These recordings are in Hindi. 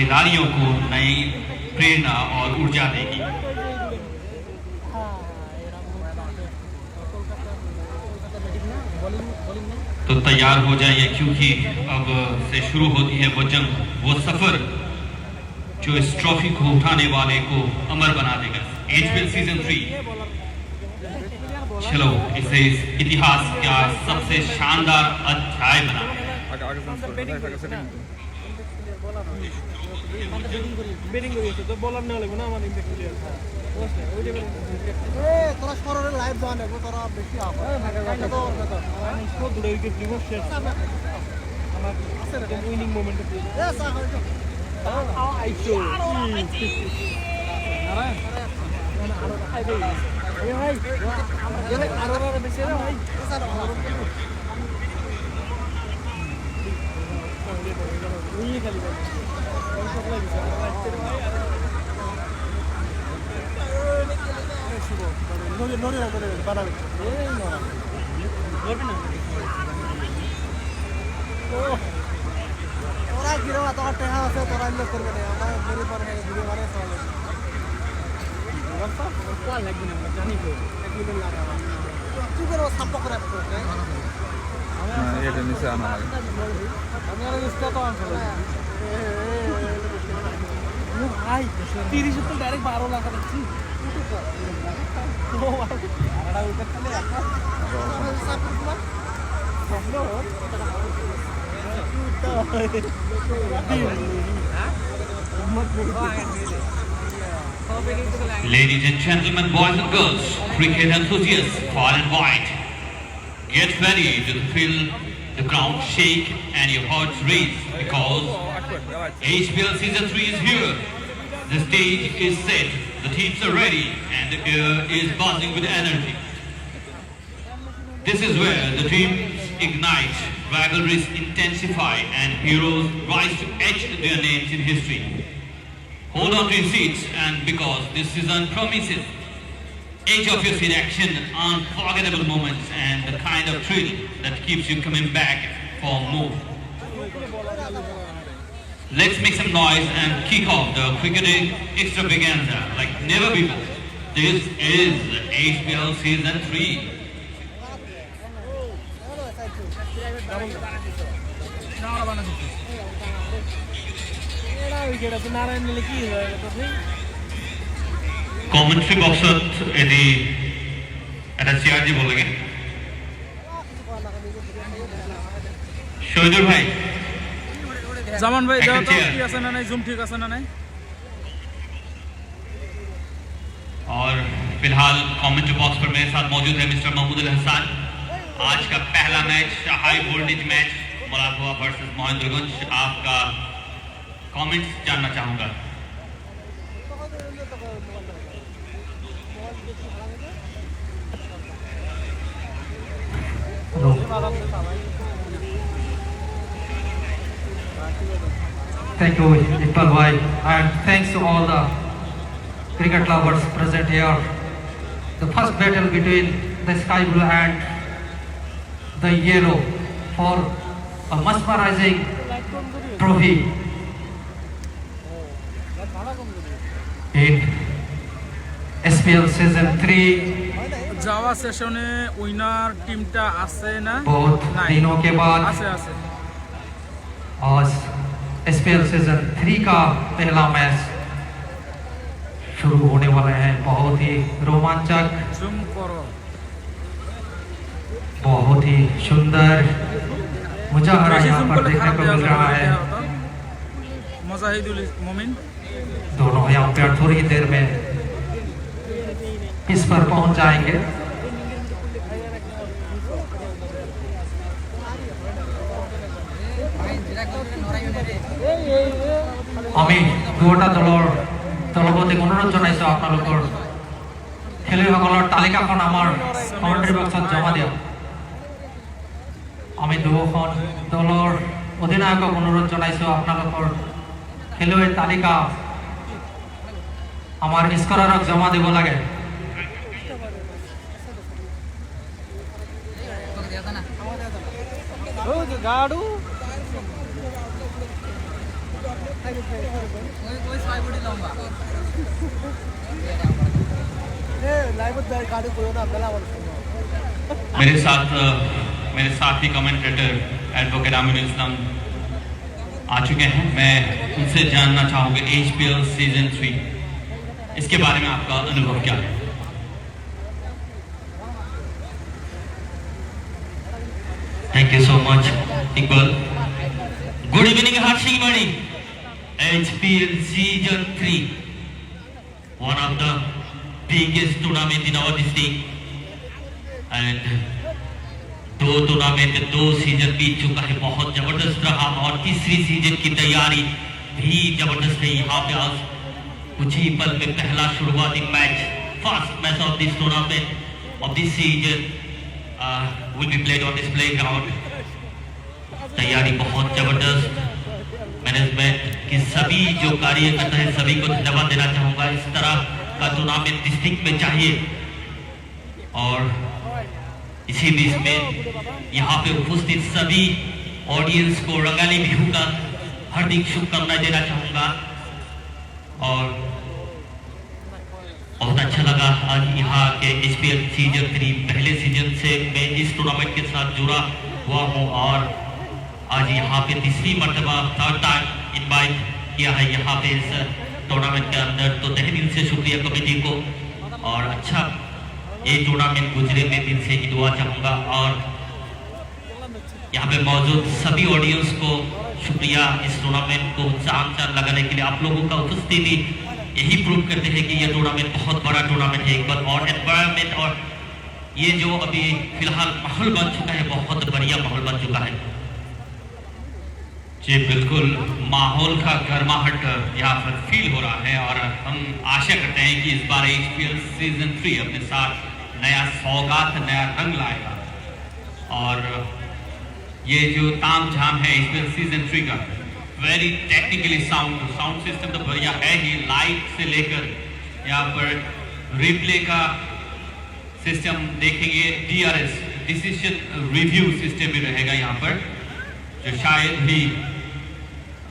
खिलाड़ियों को नई प्रेरणा और ऊर्जा देगी। तो तैयार हो जाइए क्योंकि अब से शुरू होती है वो जंग, वो सफर जो इस ट्रॉफी को उठाने वाले को अमर बना देगा। एचपीएल सीजन 3, चलो इसे इस इतिहास का सबसे शानदार अध्याय बना। তোরা শহরের লাইভ দেওয়া নেবো তোরা বেশি উইনিং মোমেন্ট তোরা গিরো তোরা টেহা আছে তোরা ইনভেস্ট করবে না আমরা মেরে পরে ভিডিও বানাই চলে WhatsApp কোন লাগবে না জানি তো এক মিনিট লাগাবা তুই করে সাপোর্ট করে আমি এটা নিচে আনা লাগে আমি আর ইসটা তো আনছিলাম ভাই 30 তো ডাইরেক্ট 12 লাখ দিচ্ছি ও আড়া উঠে খালি একটা সাপোর্ট কর Ladies and gentlemen, boys and girls, cricket enthusiasts, far and wide, get ready to feel the ground shake and your hearts race because HPL Season 3 is here. The stage is set, the teams are ready, and the air is buzzing with energy. This is where the dreams ignite, rivalries intensify, and heroes rise to etch their names in history. Hold on to your seats, and because this season promises edge of your seat action, unforgettable moments, and the kind of thrill that keeps you coming back for more. Let's make some noise and kick off the cricketing extravaganza like never before. This is HPL Season 3. Commentary box এদি এটা সিআরজি বলেগে শহীদুর ভাই জামান ভাই দাও তো কি আছে না নাই জুম ঠিক আছে না নাই और फिलहाल कमेंट्री बॉक्स पर मेरे साथ मौजूद है मिस्टर महमूद अल हसन। आज का पहला match high voltage match Malapua versus Mahendraganj, आपका कमेंट्स जानना चाहूंगा। Thank you, Iqbal bhai, and thanks to all the cricket lovers present here. The first battle between the sky blue and the yellow for a mesmerizing trophy in SPL Season 3. जावा सेशने विनर टीमटा আছে না बहुत दिनों के बाद আছে आज SPL Season 3 का पहला मैच शुरू होने वाला है। बहुत ही रोमांचक, জুম করো बहुत ही सुंदर मुजाहरा यहाँ पर देखने को मिल रहा है। मुजाहिदुल मोमिन दोनों ही अंपायर थोड़ी ही देर में पिच पर पहुंच जाएंगे। আমি দুটা দলৰ দলপতিক অনুৰোধ জনাইছো আপোনালোকৰ খেলুৱৈসকলৰ তালিকাখন আমাৰ কমেণ্ট্ৰি বক্সত জমা দিয়ক। আমি দুখন দলৰ অধিনায়কক অনুৰোধ জনাইছো আপোনালোকৰ খেলুৱৈৰ তালিকা আমাৰ স্কৰাৰক জমা দিব লাগে। मेरे साथ ही कमेंटेटर एडवोकेट आमिर इस्लाम आ चुके हैं। मैं उनसे जानना चाहूँगा HPL सीजन 3 इसके बारे में आपका अनुभव क्या है? Thank you so much, Iqbal. Good evening, Harshik Badi. HPL Season 3, one of the biggest tournament in our district. And दो टूर्नामेंट 2 सीजन बीत चुका है, बहुत जबरदस्त रहा और तीसरी सीजन की तैयारी भी जबरदस्त है। यहाँ पे आज कुछ ही पल में पहला शुरुआती match, first match of this tournament of this season will be played on this playground. तैयारी बहुत जबरदस्त, मैनेजमेंट की सभी जो कार्य करते हैं सभी को धन्यवाद देना चाहूंगा। इस तरह का टूर्नामेंट डिस्ट्रिक्ट में चाहिए और इसी बीच में यहाँ पे उपस्थित सभी ऑडियंस को रंगाली बिहू का हार्दिक शुभकामनाएं देना चाहूंगा और बहुत अच्छा लगा आज यहाँ के HPL सीजन 3 पहले सीजन से मैं इस टूर्नामेंट के साथ जुड़ा हुआ हूँ और आज यहाँ पे तीसरी मर्तबा थर्ड टाइम इनवाइट किया है यहाँ पे इस टूर्नामेंट के अंदर। तो तहे दिल से शुक्रिया कमेटी को और अच्छा ये टूर्नामेंट गुजरे में दिल से ही दुआ चाहूंगा और यहाँ पे मौजूद सभी ऑडियंस को शुक्रिया इस टूर्नामेंट को चांद लगाने के लिए। आप लोगों का उपस्थिति यही प्रूव करते हैं कि ये टूर्नामेंट बहुत बड़ा टूर्नामेंट है। एक बार और एनवायरनमेंट और ये जो अभी फिलहाल माहौल बन चुका है, बहुत बढ़िया माहौल बन चुका है। जी बिल्कुल, माहौल का गर्माहट यहाँ पर फील हो रहा है और हम आशा करते हैं कि इस बार HPL सीजन 3 अपने साथ नया सौगात, नया रंग लाएगा और ये जो ताम झाम है HPL सीजन 3 का, वेरी टेक्निकली साउंड सिस्टम तो बढ़िया है ही, लाइट से लेकर यहाँ पर रिप्ले का सिस्टम देखेंगे, DRS डिसीजन रिव्यू सिस्टम भी रहेगा यहाँ पर, जो शायद ही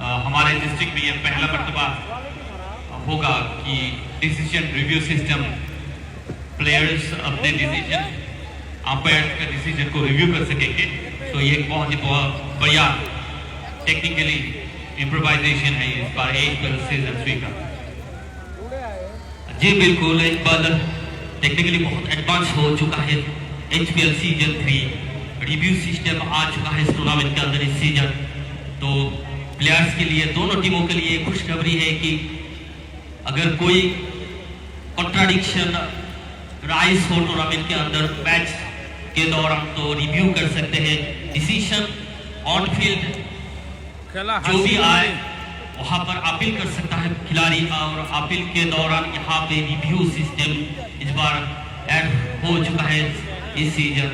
हमारे डिस्ट्रिक्ट में ये पहला मर्तबा होगा कि डिसीजन रिव्यू सिस्टम प्लेयर्स अपने डिसीजन, अंपायर का डिसीजन को रिव्यू कर सकेंगे। तो ये बहुत बढ़िया टेक्निकली इम्प्रोवाइजेशन है इस बार HPL सीजन 3 का। जी बिल्कुल, एक बार टेक्निकली बहुत एडवांस हो चुका है HPL सीजन 3, रिव्यू सिस्टम आ चुका है इस टूर्नामेंट के अंदर इस सीजन। तो प्लेयर्स के लिए, दोनों टीमों के लिए खुशखबरी है कि अगर कोई कॉन्ट्राडिक्शन राइज हो टूर्नामेंट के अंदर मैच के दौरान तो रिव्यू कर सकते हैं। डिसीजन ऑन फील्ड जो भी आए वहां पर अपील कर सकता है खिलाड़ी और अपील के दौरान यहाँ पे रिव्यू सिस्टम इस बार ऐड हो चुका है इस सीजन।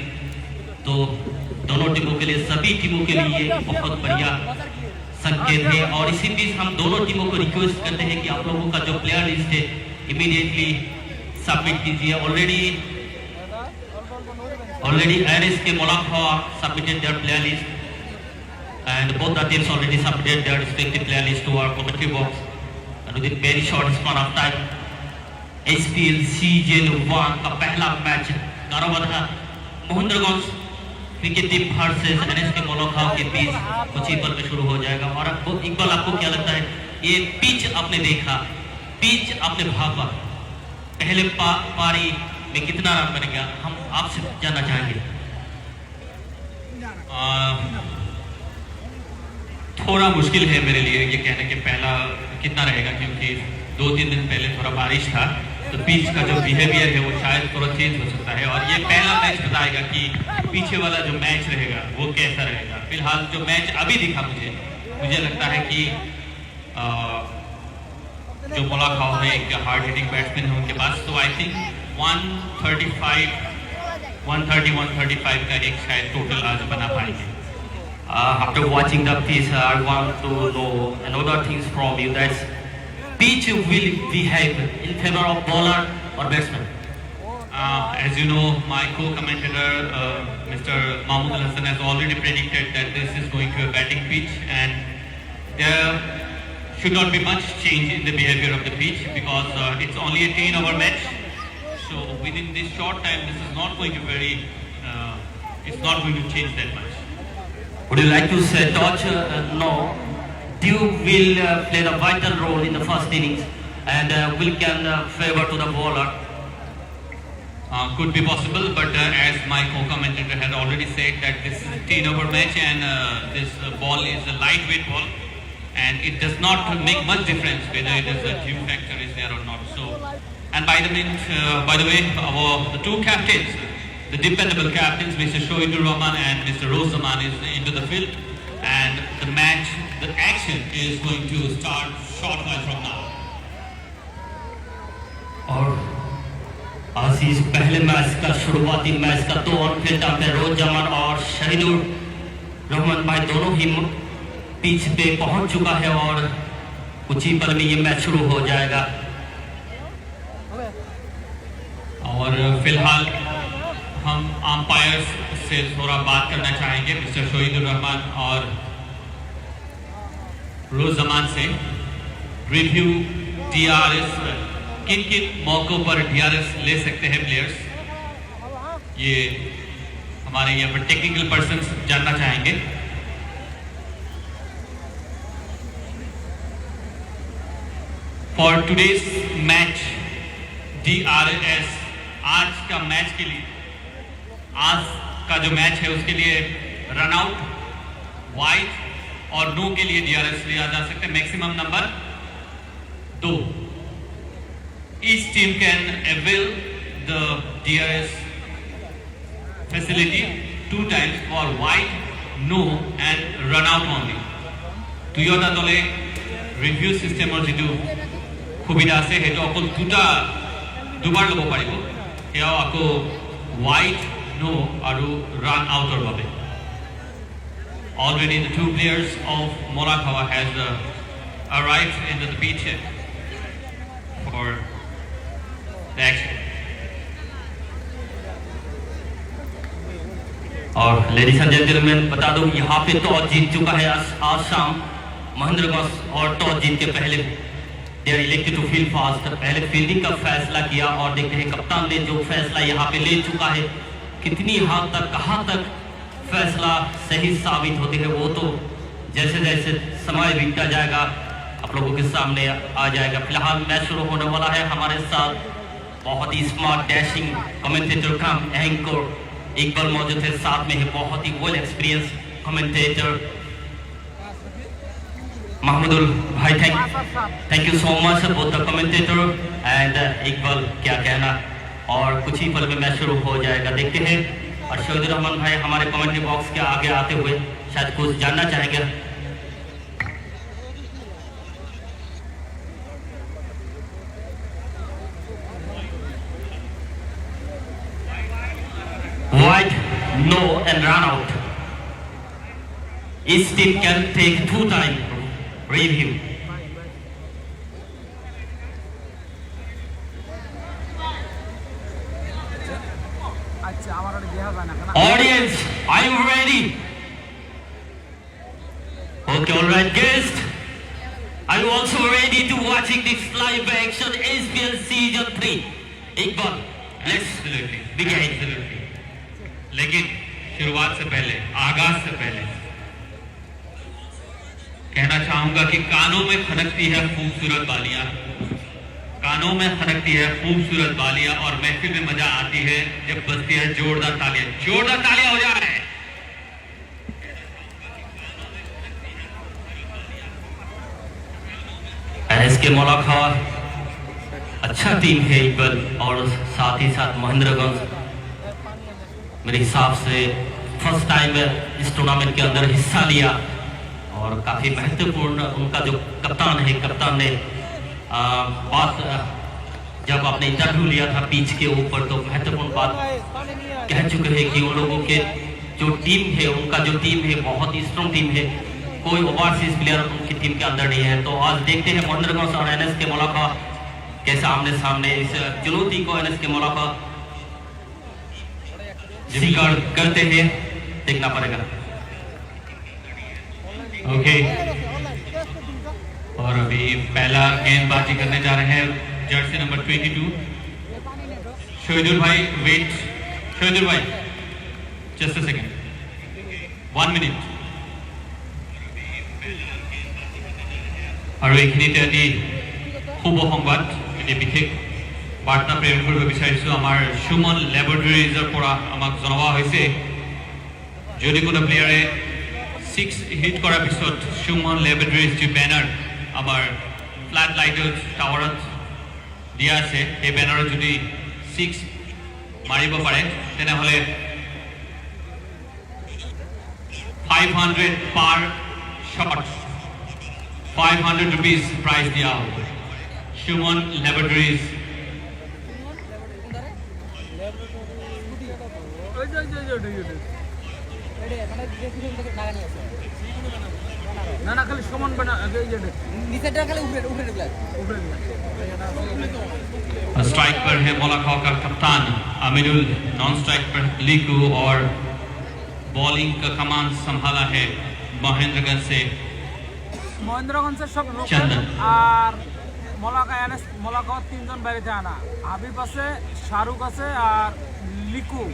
तो दोनों टीमों के लिए, सभी टीमों के लिए बहुत बढ़िया संकेत है और इसी बीच हम दोनों टीमों को रिक्वेस्ट करते हैं कि आप लोगों का जो प्लेयर लिस्ट है इमीडिएटली सबमिट कीजिए। ऑलरेडी एरिस के Molakha submitted their player list and both the teams already submitted their respective player list to our commentary box and within very short span of time HPL season 1 का पहला match Garobadha Mohanganj cricket team versus NSK Molakha के बीच कुछ ही पल में शुरू हो जाएगा। और इकबाल, आपको क्या लगता है, ये पिच आपने देखा, पिच आपने भागा, पहले पारी में कितना रन बनेगा, हम आपसे जानना चाहेंगे। थोड़ा मुश्किल है मेरे लिए ये कहने के पहला कितना रहेगा, क्योंकि 2-3 दिन पहले थोड़ा बारिश था तो पिच का जो बिहेवियर है वो शायद थोड़ा चेंज हो सकता है और ये पहला मैच बताएगा कि पीछे वाला जो मैच रहेगा वो कैसा रहेगा। फिलहाल जो मैच अभी दिखा मुझे लगता है कि जो मोलाखा है एक हार्ड हिटिंग बैट्समैन है उनके पास, तो आई थिंक 135 का एक शायद टोटल आज बना पाएंगे। After watching the pitch, I want to know another things from you. That's pitch will behave in favor of bowler or batsman. As you know, my co-commentator Mr. Mahmood Al Hassan has already predicted that this is going to be a batting pitch, and there should not be much change in the behavior of the pitch because it's only a 10-over match. So within this short time, this is not going to it's not going to change that much. Would you like to say, Toch? No. Dew will play the vital role in the first innings and will can favor to the bowler. Could be possible, but as my co-commentator had already said that this is a 10-over match and this ball is a lightweight ball and it does not make much difference whether it is a dew factor is there or not. So, and by the way, the two captains, the dependable captains, Mr. Shohidur Rahman and Mr. Roz Zaman is into the field and the match, the action is going to start short while from now. और आशीष पहले मैच का शुरुआती मैच का 2 ऑन-फील्ड अंपायर रोज जमान और शहीदुर रहमान भाई दोनों ही पिच पे पहुंच चुका है और कुछ ही पल में ये मैच शुरू हो जाएगा। और फिलहाल हम अंपायर्स से थोड़ा बात करना चाहेंगे, मिस्टर शहीदुर रहमान और रोज जमान से। रिव्यू DRS, किन किन मौकों पर DRS ले सकते हैं प्लेयर्स, ये हमारे यहाँ पर टेक्निकल पर्सन्स जानना चाहेंगे। फॉर टुडेज मैच DRS, आज का मैच के लिए, आज का जो मैच है उसके लिए रन आउट, वाइड और नो के लिए DRS लिया जा सकता है। Maximum number 2। Each team can avail the DRS facility 2 times for wide, no and run out only. দুয়োটা দলে ৰিভিউ চিষ্টেমৰ যিটো সুবিধা আছে সেইটো অকল দুবাৰ ল'ব পাৰিব, সেয়াও আকৌ wide, no আৰু run outৰ বাবে। Already the 2 players of Molakhawa has arrived into the pitch for the action. और लेडीज एंड जेंटलमैन बता दूं यहाँ पे टॉस जीत चुका है आज शाम महेंद्रगंज और टॉस जीत के पहले they are elected to field first, पहले फील्डिंग का फैसला किया और देखते हैं कप्तान ने जो फैसला यहाँ पे ले चुका है कितनी हद तक कहाँ तक फैसला सही साबित होती है वो तो जैसे जैसे समय बीतता जाएगा आप लोगों के सामने आ जाएगा। फिलहाल मैच शुरू होने वाला है। हमारे साथ बहुत ही स्मार्ट डैशिंग कमेंटेटर कम एंकर इकबाल मौजूद है, साथ में है बहुत ही वेल एक्सपीरियंस कमेंटेटर महमूदुल भाई। Thank you so much both the commentator and Iqbal, क्या कहना। और कुछ ही पल में मैच शुरू हो जाएगा, देखते हैं। और शहीदुर रहमान भाई हमारे कमेंट्री बॉक्स के आगे आते हुए शायद कुछ जानना चाहेंगे। Wide, no and run out. Each team can take 2 times review. Audience, are you ready? Okay, all right, guests. Are you also ready to watching this live action SPL Season 3? Iqbal, let's begin. Absolutely. लेकिन शुरुआत से पहले, आगाज से पहले कहना चाहूंगा कि कानों में खनकती है खूबसूरत बालियां, कानों में खनकती है खूबसूरत बालियां और महफिल में मजा आती है जब बजती है जोरदार तालियां। जोरदार तालियां हो जाए। एनएसके मोलाखावा अच्छा टीम है इकबाल, और साथ ही साथ महेंद्रगंज मेरे हिसाब से फर्स्ट टाइम इस टूर्नामेंट के अंदर हिस्सा लिया और काफी महत्वपूर्ण उनका जो कप्तान है, कप्तान ने बात जब आपने इंटरव्यू लिया था पिच के ऊपर तो महत्वपूर्ण बात कह चुके हैं कि उन लोगों के जो टीम है, उनका जो टीम है बहुत ही स्ट्रॉन्ग टीम है, कोई ओवरसीज प्लेयर उनकी टीम के अंदर नहीं है। तो आज देखते हैं महेंद्रगंज और एनएसके मोलाखा कैसे आमने सामने इस चुनौती को एनएसके मोलाखा स्वीकार करते हैं, देखना पड़ेगा। ओके, और अभी पहला गेंदबाजी करने जा रहे हैं जर्सी नंबर 22 शहीदुल भाई वेट शहीदुल भाई जस्ट अ सेकंड 1 मिनिट और এইখিনিতে এটি শুভ সংবাদ এটি বিশেষ বাৰ্তা প্ৰেৰণ কৰিব বিচাৰিছো আমাৰ সুমন ল্যাবৰেটৰীজৰ পৰা আমাক জনোৱা হৈছে যদি কোনো প্লেয়াৰে 6 হিট কৰাৰ পিছত সুমন ল্যাবৰেটৰীজ যি বেনাৰ আমাৰ ফ্ল্যাট লাইটৰ টাৱাৰত দিয়া আছে এই বেনাৰত যদি 6 মাৰিব পাৰে তেনেহলে 500 per shot 500 rupees prize दिया होगा Shuman Laboratories না না খালি সমান বানা নিচেটা খালি উপরে स्ट्राइक पर है मोलाखाव का कप्तान अमीरुल नॉन स्ट्राइक पर लीकू और बॉलिंग का कमान संभाला है महेंद्रगंज से মহেন্দ্রগঞ্জের সব লোক চন্দন। আর মোলাকা তিনজন বাইরেতে আনা হাবিব আছে শাহরুখ আছে আর Liku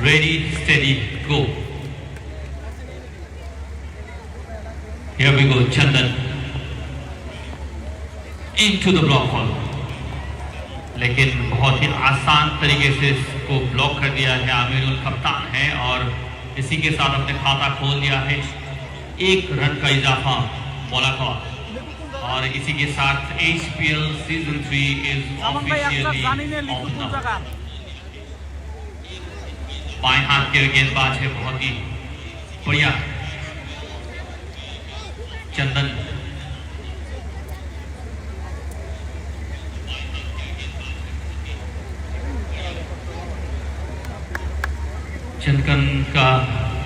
ready steady go here we go Chandan into the block hole लेकिन बहुत ही आसान तरीके से इसको ब्लॉक कर दिया है आमिरुल कप्तान है और इसी के साथ अपने खाता खोल दिया है 1 रन का इजाफा मोलाका और इसी के साथ HPL season 3 is officially on बाएं हाथ के गेंदबाज है बहुत ही बढ़िया चंदन चंदन का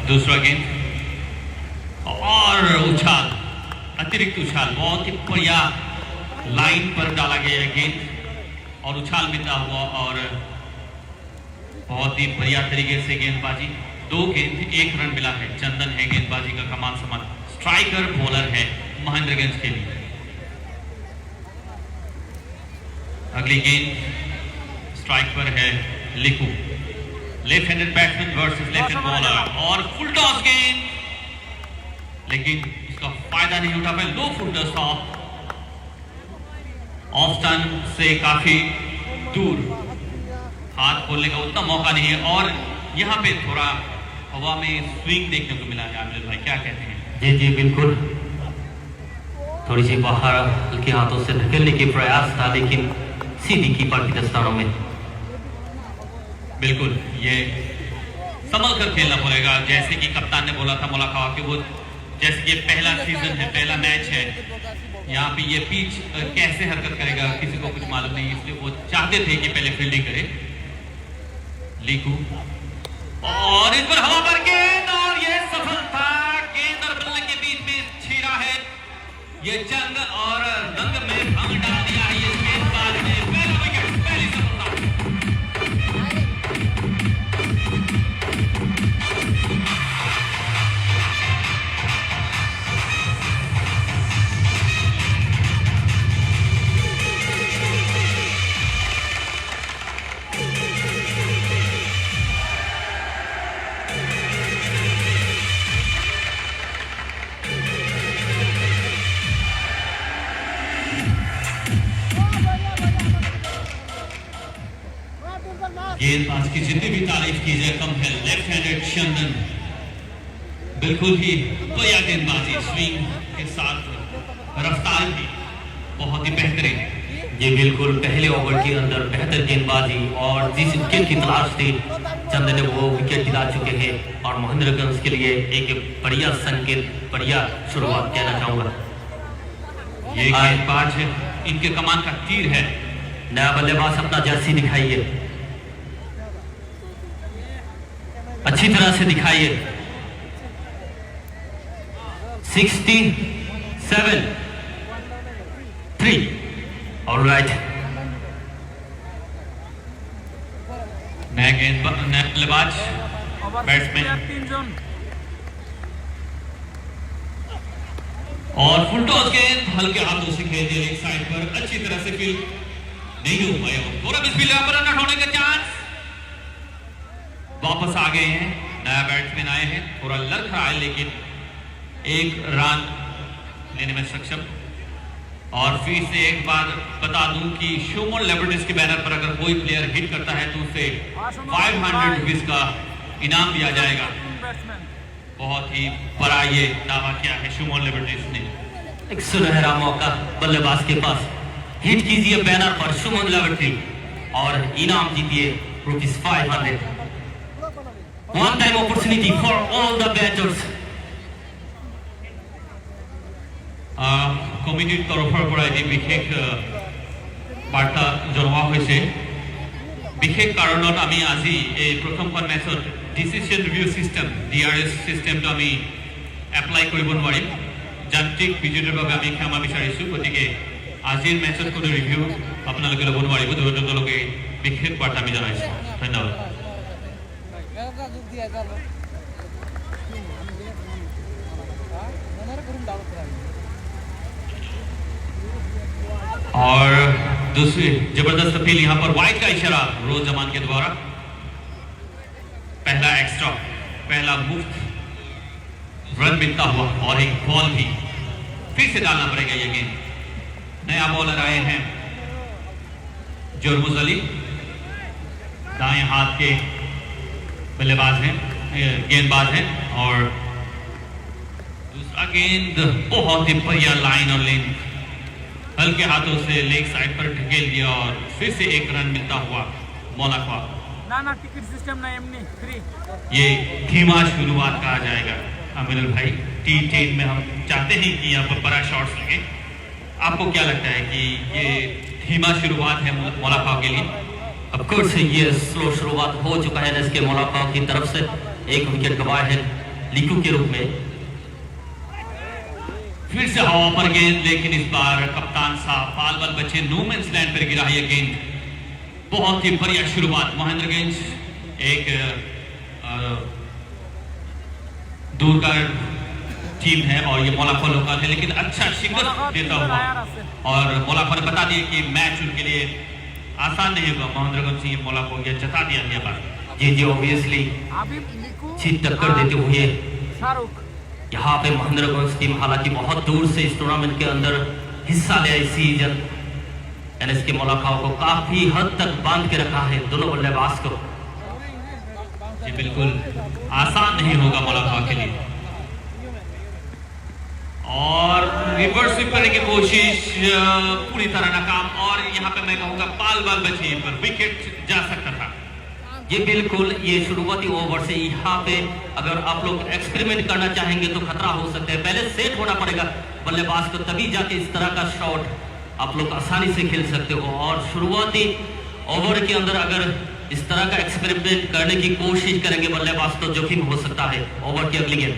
दूसरा गेंद और उछाल अतिरिक्त उछाल बहुत ही बढ़िया लाइन पर डाला गया गेंद और उछाल मिलता हुआ और बहुत ही बढ़िया तरीके से गेंदबाजी 2 गेंद 1 रन मिला है चंदन है गेंदबाजी का कमान समान स्ट्राइकर बॉलर है महेंद्रगंज के लिए अगली गेंद स्ट्राइक पर है Liku left handed batsman versus left hand bowler और फुल टॉस गेंद लेकिन इसका फायदा नहीं उठा पाए लो फुल टॉस था ऑफ स्टंप से काफी दूर हाथ खोलने का उतना मौका नहीं है और यहाँ पे थोड़ा हवा में स्विंग देखने को मिला है आमिर भाई क्या कहते हैं जी जी बिल्कुल थोड़ी सी बाहर हल्के हाथों से धकेलने के प्रयास था लेकिन सीधी कीपर की दस्तानों में बिल्कुल ये संभल कर खेलना पड़ेगा जैसे कि कप्तान ने बोला था मुलाकात कि वो जैसे कि पहला सीजन है पहला मैच है यहाँ पे ये पिच कैसे हरकत करेगा किसी को कुछ मालूम नहीं इसलिए वो चाहते थे कि पहले फील्डिंग करे लीकू और इस पर हवा पर गेंद और ये सफल था गेंद और बल्ले के बीच में छीरा है ये जंग और रंग में भंग डाल दिया है ये गेंदबाज ने पहला विकेट पहली सफलता गेंदबाज की जितनी भी तारीफ की जाए कम है लेफ्ट हैंडेड चंदन बिल्कुल ही बढ़िया गेंदबाजी स्विंग के साथ रफ्तार भी बहुत ही बेहतरीन ये बिल्कुल पहले ओवर के अंदर बेहतर गेंदबाजी और जिस विकेट की तलाश थी चंदन ने वो विकेट दिला चुके हैं और महेंद्रगंज के लिए एक बढ़िया संकेत बढ़िया शुरुआत कहना चाहूंगा ये गेंदबाज इनके कमान का तीर है नया बल्लेबाज अपना जर्सी दिखाइए अच्छी तरह से दिखाइए 67-3 ऑलराइट नया नया गेंदबाज ओवर बैट्समैन 3 जन और फुल टॉस गेंद हल्के हाथों से खेल दिया एक साइड पर, अच्छी तरह से फील्ड नहीं हो पाया। थोड़ा मिसफील्ड पर रन होने का चांस। वापस आ गए हैं, नया बैट्समैन आए हैं, थोड़ा लड़खड़ा है लेकिन एक रन लेने में सक्षम। और फिर से एक बार बता दूं कि शुमन लेबर्टिस के बैनर पर अगर कोई प्लेयर हिट करता है तो उसे 500 रुपीज का इनाम दिया जाएगा। बैट्समैन बहुत ही बड़ा ये दावा किया है शुमन लेबर्टिस ने। एक सुनहरा मौका बल्लेबाज के पास, हिट कीजिए बैनर पर शुमन लेबर्टी और इनाम जीतिए ₹500। One time opportunity for all the batters. কমিটিৰ তৰফৰ পৰা এটি বিশেষ বাৰ্তা জনোৱা হৈছে। বিশেষ কাৰণত আমি আজি এই প্ৰথমখন মেচত ডিচিশ্যন ৰিভিউ সিস্টেম DRS সিস্টেমটো আমি এপ্লাই কৰিব নোৱাৰিম। যান্ত্ৰিক বিজুতিৰ বাবে আমি ক্ষমা বিচাৰিছোঁ। গতিকে আজিৰ মেচত কোনো ৰিভিউ আপোনালোকে ল'ব নোৱাৰিব। দুয়োজনলৈকে বিশেষ বাৰ্তা আমি জনাইছোঁ। ধন্যবাদ। और दूसरी जबरदस्त अपील यहां पर वाइड का इशारा रोज जमान के द्वारा। पहला एक्स्ट्रा, पहला मुफ्त रन मिलता हुआ और एक बॉल भी फिर से डालना पड़ेगा ये गेंद। नया बॉलर आए हैं जोरमुज अली, दाएं हाथ के बल्लेबाज हैं, गेंदबाज हैं। और दूसरा गेंद बहुत ही बढ़िया लाइन और लेंथ, हल्के हाथों से लेग साइड पर ढकेल दिया और फिर से एक रन मिलता हुआ मोनाको। ना टिकट सिस्टम ना एमनी फ्री। ये धीमा शुरुआत कहा जाएगा अमिनुल भाई। T10 में हम चाहते हैं कि यहाँ पर बड़ा शॉट्स लगे। आपको क्या लगता है कि ये धीमा शुरुआत है मोनाको के लिए? ऑफ कोर्स ये स्लो शुरुआत हो चुका है इसके मोनाको की तरफ से। एक विकेट गंवाया है लिकू के रूप में। फिर से हवा पर गेंद, लेकिन इस बार कप्तान साहब बाल बाल बचे नो मैंस लैंड पर गिरा यह गेंद। बहुत ही बढ़िया शुरुआत। महेंद्रगंज एक दूर का टीम है और ये मोनाको लोकल है, लेकिन अच्छा शिकस्त देता हुआ और मोनाको ने बता दिया कि मैच उनके लिए आसान नहीं होगा। महेंद्रगंज ये मोनाको ये जता दिया ये बार। जी ऑब्वियसली अच्छी टक्कर देते हुए शाहरुख यहाँ पे महेंद्रगंज टीम हालांकि बहुत दूर से इस टूर्नामेंट के अंदर हिस्सा लिया इस सीजन। एनएसके मोनाको को काफी हद तक बांध के रखा है दोनों बल्लेबाज को। जी बिल्कुल आसान नहीं होगा मोनाको के लिए। और रिवर्स स्वीप करने की कोशिश पूरी तरह नाकाम। और यहाँ पे मैं कहूँगा बाल बाल बचे पर विकेट जा सकता था। ये बिल्कुल ये शुरुआती ओवर से यहाँ पे अगर आप लोग एक्सपेरिमेंट करना चाहेंगे तो खतरा हो सकता है। पहले सेट होना पड़ेगा बल्लेबाज को, तभी जाके इस तरह का शॉट आप लोग आसानी से खेल सकते हो। और शुरुआती ओवर के अंदर अगर इस तरह का एक्सपेरिमेंट करने की कोशिश करेंगे बल्लेबाज तो जोखिम हो सकता है ओवर की अगली गेंद।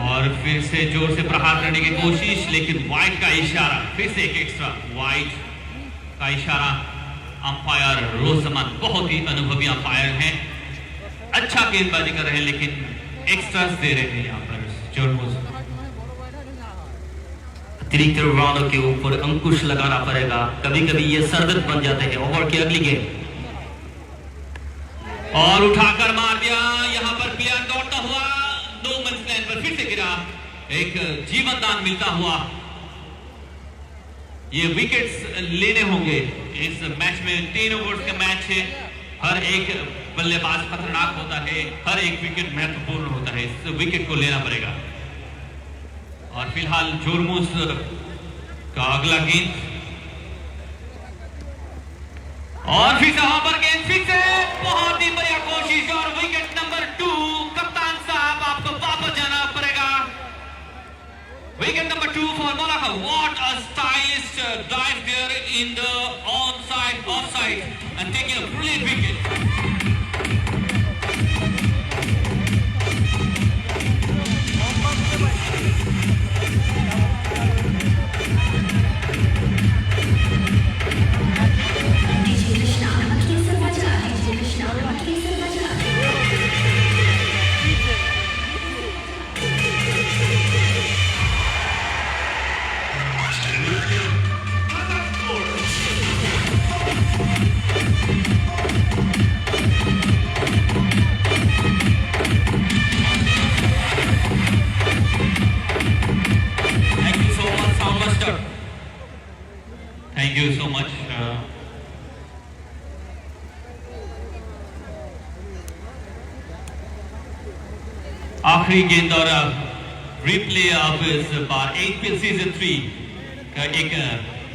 और फिर से जोर से प्रहार करने की कोशिश, लेकिन वाइड का इशारा। फिर से एक एक्स्ट्रा वाइड का इशारा। अंपायर रोजमान बहुत ही अनुभवी अंपायर हैं, अच्छा गेंदबाजी कर रहे हैं, लेकिन एक्स्ट्रास दे रहे हैं यहाँ पर जोरमुज। अतिरिक्त रनों के ऊपर अंकुश लगाना पड़ेगा, कभी कभी ये सरदर्द बन जाते हैं। ओवर की अगली गेंद और उठाकर मार दिया। यहाँ पर प्लेयर दौड़ता हुआ नो मैंस लैंड पर फिर से गिरा। एक जीवन दान मिलता हुआ। ये विकेट्स लेने होंगे इस मैच में। 3 ओवर्स का मैच है, हर एक बल्लेबाज खतरनाक होता है, हर एक विकेट महत्वपूर्ण होता है। इस विकेट को लेना पड़ेगा। और फिलहाल जोरमुज का अगला गेंद और फिर से वहां पर गेंद, फिर से बहुत ही बढ़िया कोशिश और विकेट नंबर 2। कप्तान साहब आपको वापस जाना पड़ेगा। Wicket number 2 for Monaco. What a stylish dive there in the onside, offside, and taking a brilliant wicket. DJ Krishna, आखिरी गेंद और रिप्ले ऑफ इस बार आईपीएल सीजन 3 का एक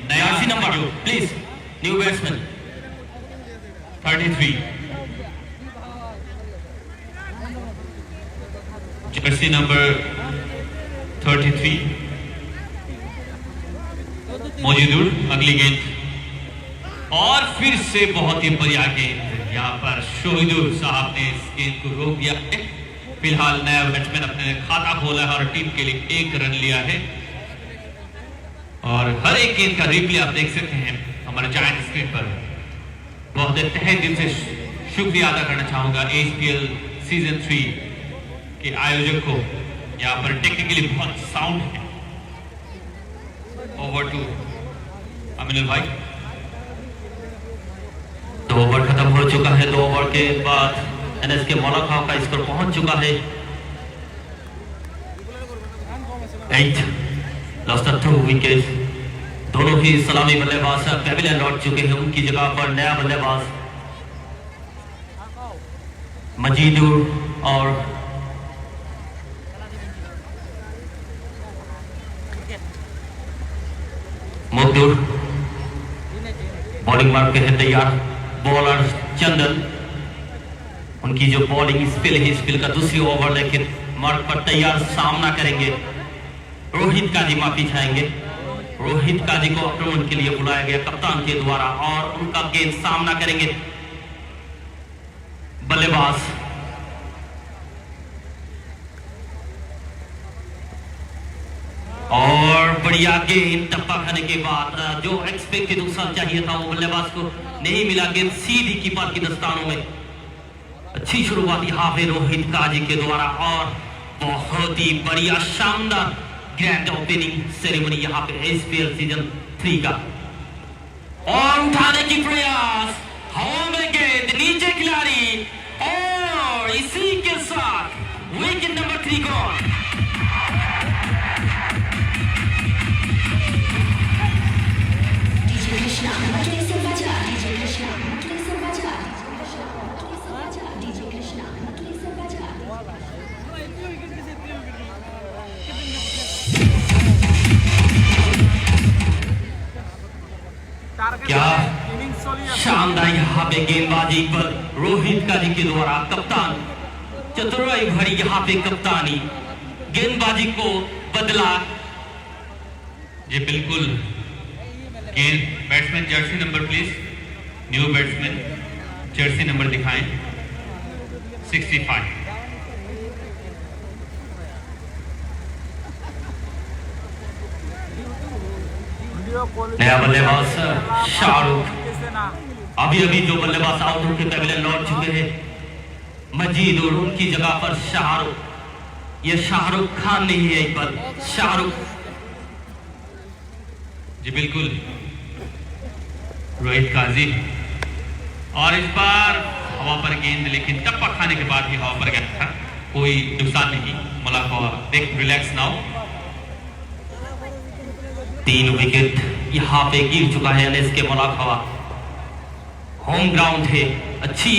नया Jersey number please, new batsman 33 Jersey number 33 मौजूद। अगली गेंद और फिर से बहुत ही बढ़िया गेंद, यहाँ पर शोहिदुर साहब ने इस गेंद को रोक दिया है। फिलहाल नया बैट्समैन अपने खाता खोला है और टीम के लिए 1 रन लिया है। और हर एक गेंद का रिप्ले आप देख सकते हैं हमारे जायंट स्क्रीन पर। बहुत तहे दिल से शुक्रिया अदा करना चाहूंगा एचपीएल सीजन 3 के आयोजक को। यहाँ पर टेक्निकली बहुत साउंड है। ओवर टू अमिनुल भाई। 2 ओवर खत्म हो चुका है। 2 ओवर के बाद एनएस के मौला खां का स्कोर पहुंच चुका है 8, लॉस्ट 2 विकेट। दोनों ही सलामी बल्लेबाज पेविलियन लौट चुके हैं। उनकी जगह पर नया बल्लेबाज मजीदुर और मुद्दुर बॉलिंग मार्क पे है तैयार। बॉलर चंदन, उनकी जो बॉलिंग स्पिल है, स्पिल का दूसरी ओवर लेकिन मार्क पर तैयार, सामना करेंगे। रोहित काजी माफी चाहेंगे। रोहित काजी को आक्रमण के लिए बुलाया गया कप्तान के द्वारा और उनका गेंद सामना करेंगे बल्लेबाज और बढ़िया गेंद टप्पा खाने के बाद जो एक्सपेक्टेड नुकसान चाहिए था वो बल्लेबाज को नहीं मिला। गेंद सीधी कीपर की दस्तानों में। अच्छी शुरुआत यहाँ पे रोहित काजी के द्वारा और बहुत ही बढ़िया शानदार ग्रैंड ओपनिंग सेरेमनी यहाँ पे एचपीएल सीजन 3 का। और उठाने की प्रयास, हवा में गेंद, नीचे खिलाड़ी और इसी के साथ विकेट नंबर 3 गॉन। क्या शानदार यहाँ पे गेंदबाजी पर रोहित काजी के द्वारा कप्तान चतुराई भरी यहाँ पे कप्तानी, गेंदबाजी को बदला। जी बिल्कुल। गेंद batsman Jersey number please, new batsman Jersey number दिखाएं 65। नया बल्लेबाज शाहरुख, अभी जो बल्लेबाज आउट होकर पेविलियन लौट चुके हैं मजीद और उनकी जगह पर शाहरुख। ये शाहरुख खान नहीं है, एक बार शाहरुख। जी बिल्कुल रोहित काजी। और इस बार हवा पर गेंद, लेकिन टप्पा खाने के बाद ही हवा पर गया था, कोई नुकसान नहीं। मुलाकात देख, रिलैक्स नाउ। 3 विकेट यहाँ पे गिर चुका है एनएस के मुलाकावा। होम ग्राउंड है, अच्छी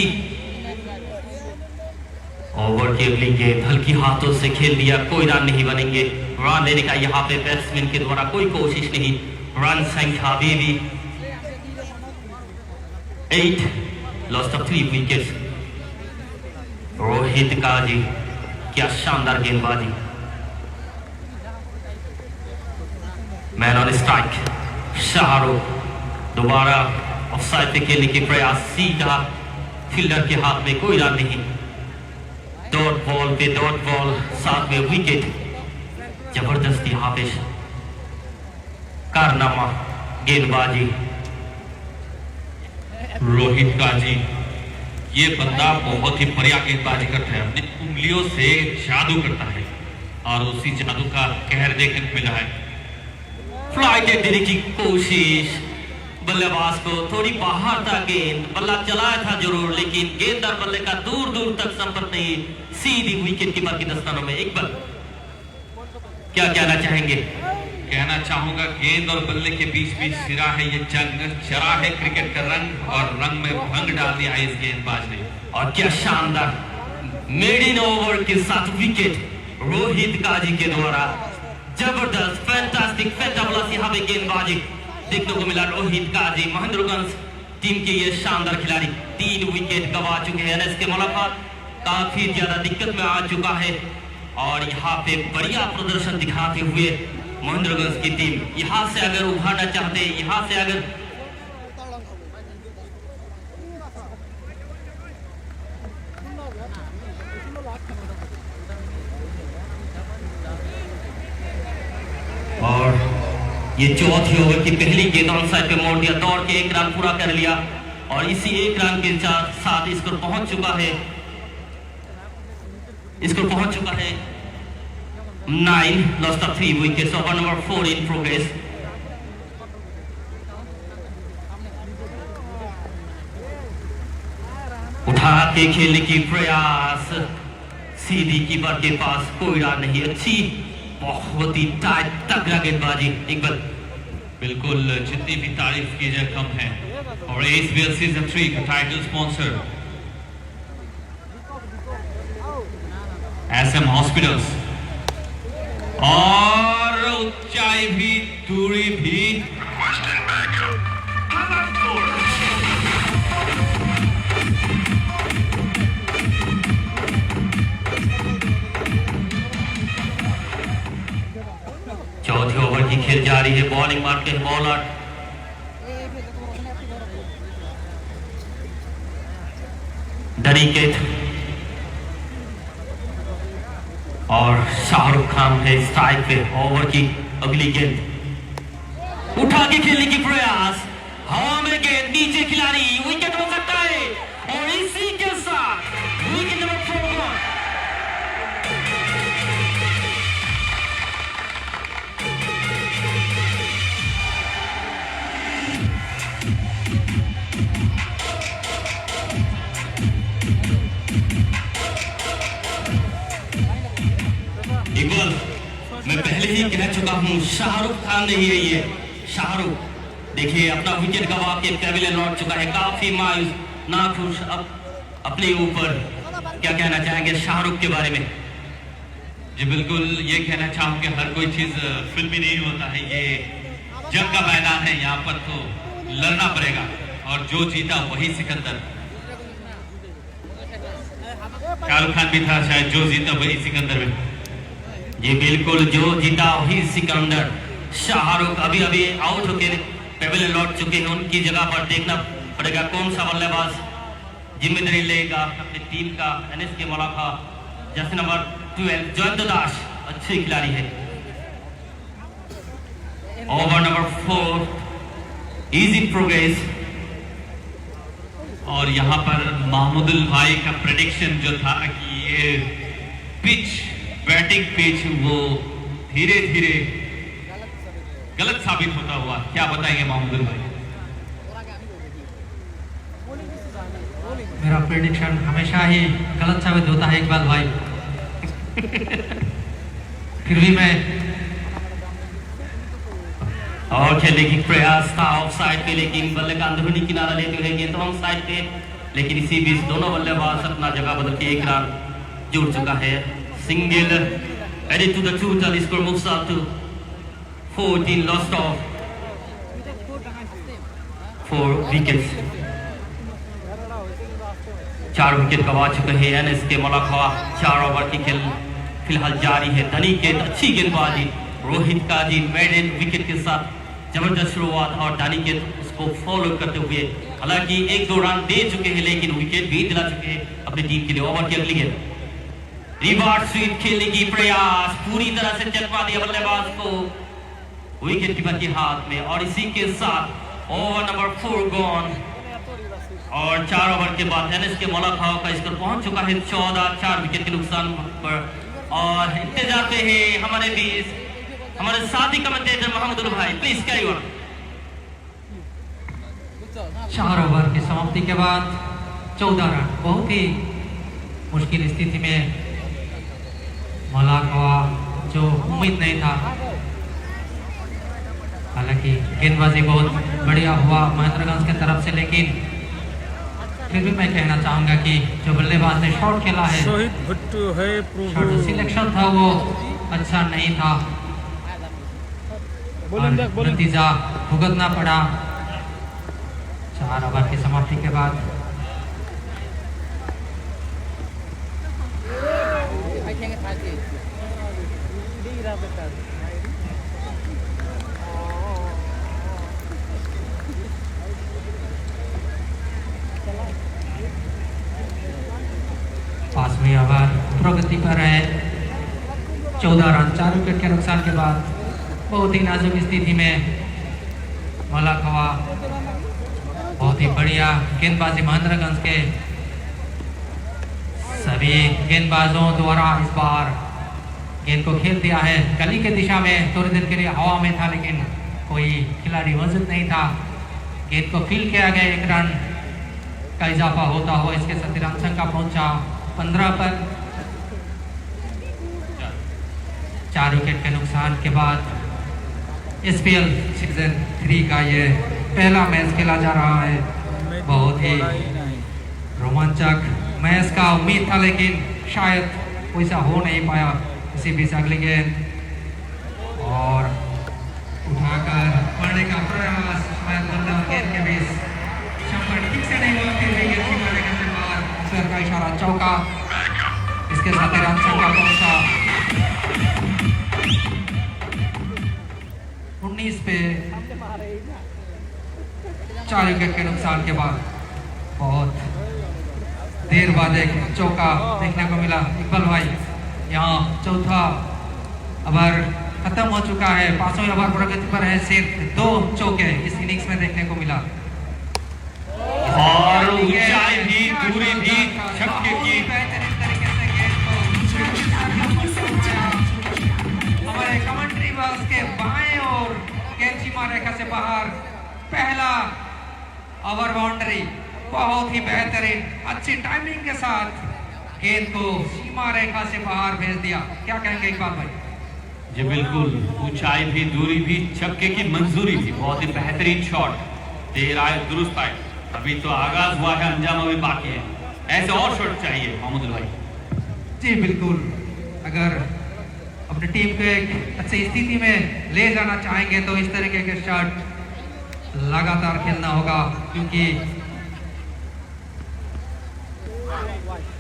ओवर की अगली गेंद हल्की हाथों से खेल दिया, कोई रन नहीं बनेंगे। रन लेने का यहाँ पे बैट्समैन के द्वारा कोई कोशिश नहीं। रन संख्या अभी भी 8, लॉस्ट ऑफ 3 विकेट। रोहित काजी, क्या शानदार गेंदबाजी। मैन ऑन स्ट्राइक शाहरुख, दोबारा ऑफसाइड पे खेलने के प्रयास, सीधा फील्डर के हाथ में, कोई रन नहीं। डॉट बॉल पे डॉट बॉल, साथ में विकेट। जबरदस्ती यहाँ पे कारनामा गेंदबाजी। रोहित काजी, ये बंदा बहुत ही बढ़िया गेंदबाजी करता है, अपनी उंगलियों से जादू करता है और उसी जादू का कहर देखने को मिला है। फ्लाइट देने की कोशिश, बल्लेबाज को थोड़ी बाहर था गेंद, बल्ला चलाया था जरूर, लेकिन गेंददार बल्ले का दूर दूर तक संपर्क नहीं, सीधी विकेट कीपर की दस्तानों में। इकबाल, क्या कहना चाहेंगे? कहना चाहूंगा गेंद और बल्ले के बीच बीच सिरा है ये जंग, चरा है क्रिकेट का रंग और रंग में भंग डाल दिया है इस गेंदबाज ने। और क्या शानदार मेडिन ओवर के साथ विकेट रोहित काजी के द्वारा जबरदस्त फैंटास्टिक फैंटाबुलस यहाँ पे गेंदबाजी देखने को मिला। रोहित काजी महेंद्रगंज टीम के ये शानदार खिलाड़ी 3 विकेट गवा चुके हैं। एनएसके मौलाखा काफी ज्यादा दिक्कत में आ चुका है और यहाँ पे बढ़िया प्रदर्शन दिखाते हुए महेंद्रगंज की टीम यहाँ से अगर उभारना चाहते, यहाँ से अगर और ये चौथी ओवर की पहली गेंद ऑन साइड पे मोड़ दिया, दौड़ के 1 रन पूरा कर लिया और इसी 1 रन के साथ स्कोर पहुंच चुका है 9, lost of 3 wickets. Over number 4 in progress. उठा के खेलने की प्रयास, सीधी कीपर के पास कोई रन नहीं। अच्छी बहुत ही टाइट तगड़ा गेंदबाजी इकबाल। बिल्कुल, जितनी भी तारीफ की जाए कम है। और ASBL सीजन 3 का टाइटल स्पॉन्सर SM हॉस्पिटल्स और ऊंचाई भी दूरी भी। चौथे ओवर की खेल जारी है। बॉलिंग मारते हैं बॉलर डरीकेट और शाहरुख खान है स्ट्राइक पे। ओवर की अगली गेंद उठा के खेलने की प्रयास, हवा में गेंद, नीचे खिलाड़ी, विकेट हो सकता है और इसी के साथ विकेट नंबर 4 इकबाल। मैं पहले ही कह चुका हूं शाहरुख खान नहीं है ये। शाहरुख देखिए अपना विकेट गवा के पैवेलियन लौट चुका है, काफी मायूस, नाखुश अब अपने ऊपर। क्या कहना चाहेंगे शाहरुख के बारे में? जी बिल्कुल, ये कहना चाहूंगा हर कोई चीज फिल्मी नहीं होता है। ये जंग का मैदान है, यहाँ पर तो लड़ना पड़ेगा और जो जीता वही सिकंदर। शाहरुख खान भी था शायद, जो जीता वही सिकंदर में। जी बिल्कुल, जो जीता वही सिकंदर। शाहरुख अभी अभी आउट होकर पैवेलियन लौट चुके हैं। उनकी जगह पर देखना पड़ेगा कौन सा बल्लेबाज जिम्मेदारी लेगा अपनी टीम का। एनएसके मौलाखा जर्सी नंबर 12 जयंत दास अच्छे खिलाड़ी है। Over number 4 is in progress और यहाँ पर महमूदुल भाई का प्रेडिक्शन जो था कि ये पिच, बैटिंग पिच, वो धीरे धीरे गलत साबित होता हुआ। क्या बताएंगे महमूदुल भाई? मेरा प्रेडिक्शन हमेशा ही गलत साबित होता है इकबाल भाई। फिर भी मैं और खेलने की प्रयास था ऑफ साइड पे, लेकिन बल्ले का अंदरूनी किनारा लेते हुए गेंद ऑन साइड पे, लेकिन इसी बीच दोनों बल्लेबाज अपना जगह बदल के 1 रन जुड़ चुका है। Single added to the total score moves up to 14, lost of 4 wickets. 4 wicket गवा चुके हैं एनएसके मौलाखा। 4 ओवर की खेल फिलहाल जारी है। धनी गेंद, अच्छी गेंदबाजी, रोहित काजी मेडन विकेट के साथ जबरदस्त शुरुआत और दानी गेंद उसको फॉलो करते हुए हालांकि 1-2 रन दे चुके हैं, लेकिन विकेट भी दिला चुके हैं अपनी टीम के लिए। ओवर की अगली गेंद, रिवर्स स्वीप खेलने की प्रयास, पूरी तरह से चकमा दिया बल्लेबाज को विकेट कीपर के हाथ में और इसी के साथ ओवर नंबर 4 गॉन। और 4 ओवर के बाद एनएसके मौलाखा का स्कोर पहुंच चुका है 14, 4 विकेट के नुकसान पर। और इंतजार पे है हमारे बीच हमारे साथी कमेंटेटर महमूदुल भाई, प्लीज कैरी ऑन। 4 ओवर की समाप्ति के बाद 14 रन, बहुत ही मुश्किल स्थिति में मौलाखा जो उम्मीद नहीं था। हालांकि गेंदबाजी बहुत बढ़िया हुआ महेंद्रगंज की तरफ से, लेकिन फिर भी मैं कहना चाहूंगा कि जो बल्लेबाज ने शॉट खेला है, শহীদ ভুট্টু হে প্রভু शॉट सिलेक्शन था वो अच्छा नहीं था और नतीजा भुगतना पड़ा। 4 ओवर की समाप्ति के बाद पांचवीं ओवर प्रगति पर है। 14 रन 4 विकेट के नुकसान के बाद बहुत ही नाजुक स्थिति में मलाखवा बहुत ही बढ़िया गेंदबाजी महेंद्रगंज के सभी गेंदबाजों द्वारा इस बार गेंद को खेल दिया है गली के दिशा में। थोड़ी देर के लिए हवा में था लेकिन कोई खिलाड़ी मौजूद नहीं था। गेंद को फील किया गया, 1 रन का इजाफा होता हुआ इसके साथ रन संख्या पहुंचा 15 पर। 4 विकेट के नुकसान के बाद SPL सीजन 3 का ये पहला मैच खेला जा रहा है। बहुत ही रोमांचक मैच का उम्मीद था लेकिन शायद वैसा हो नहीं पाया। इसी बीच अगली गेंद और उठाकर पढ़ने का प्रयास, शायद बल्ला और गेंद के बीच संपर्क ठीक से नहीं हुआ, फिर भी गेंद की मारने के बाद सर का इशारा चौका। इसके साथ रन संख्या पहुंचा 19 पे। 4 विकेट के नुकसान के बाद बहुत देर बाद एक चौका देखने को मिला। इकबाल भाई, यहाँ चौथा ओवर खत्म हो चुका है, 5वें ओवर प्रगति पर है। सिर्फ 2 चौके इस इनिंग्स में देखने को मिला और ऊंचाई भी दूरी भी छक्के की। बेहतरीन तरीके से गेंद को हमारे कमेंट्री बॉक्स के बाएं और गेंद सीमा रेखा से बाहर। पहला ओवर बाउंड्री बहुत ही बेहतरीन अच्छी टाइमिंग के साथ गेंद को सीमा रेखा से बाहर भेज दिया। क्या कहेंगे इकबाल भाई? जी बिल्कुल, ऊंचाई भी दूरी भी छक्के की मंजूरी भी, बहुत ही बेहतरीन शॉट, देर आए दुरुस्त आए। अभी तो आगाज हुआ है, अंजाम अभी बाकी है। ऐसे और शॉट चाहिए मोहम्मद भाई। जी बिल्कुल, अगर अपनी टीम को एक अच्छी स्थिति में ले जाना चाहेंगे तो इस तरीके के शॉट लगातार खेलना होगा, क्योंकि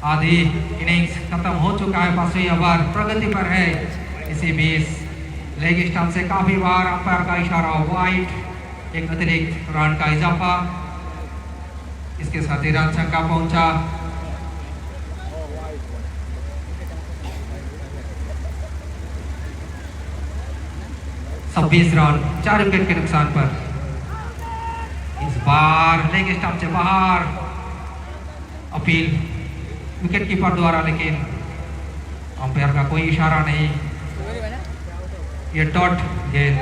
आधी इनिंग्स खत्म हो चुका है। 5वीं ओवर प्रगति पर है। इसी बीच लेग स्टंप से काफी बार अंपायर का इशारा, वाइड, एक अतिरिक्त रन का इजाफा। इसके साथ ही रन संख्या पहुंचा 26 रन 4 विकेट के नुकसान पर। इस बार लेग स्टंप से बाहर अपील विकेट कीपर द्वारा, लेकिन अंपायर का कोई इशारा नहीं। ये डॉट गेंद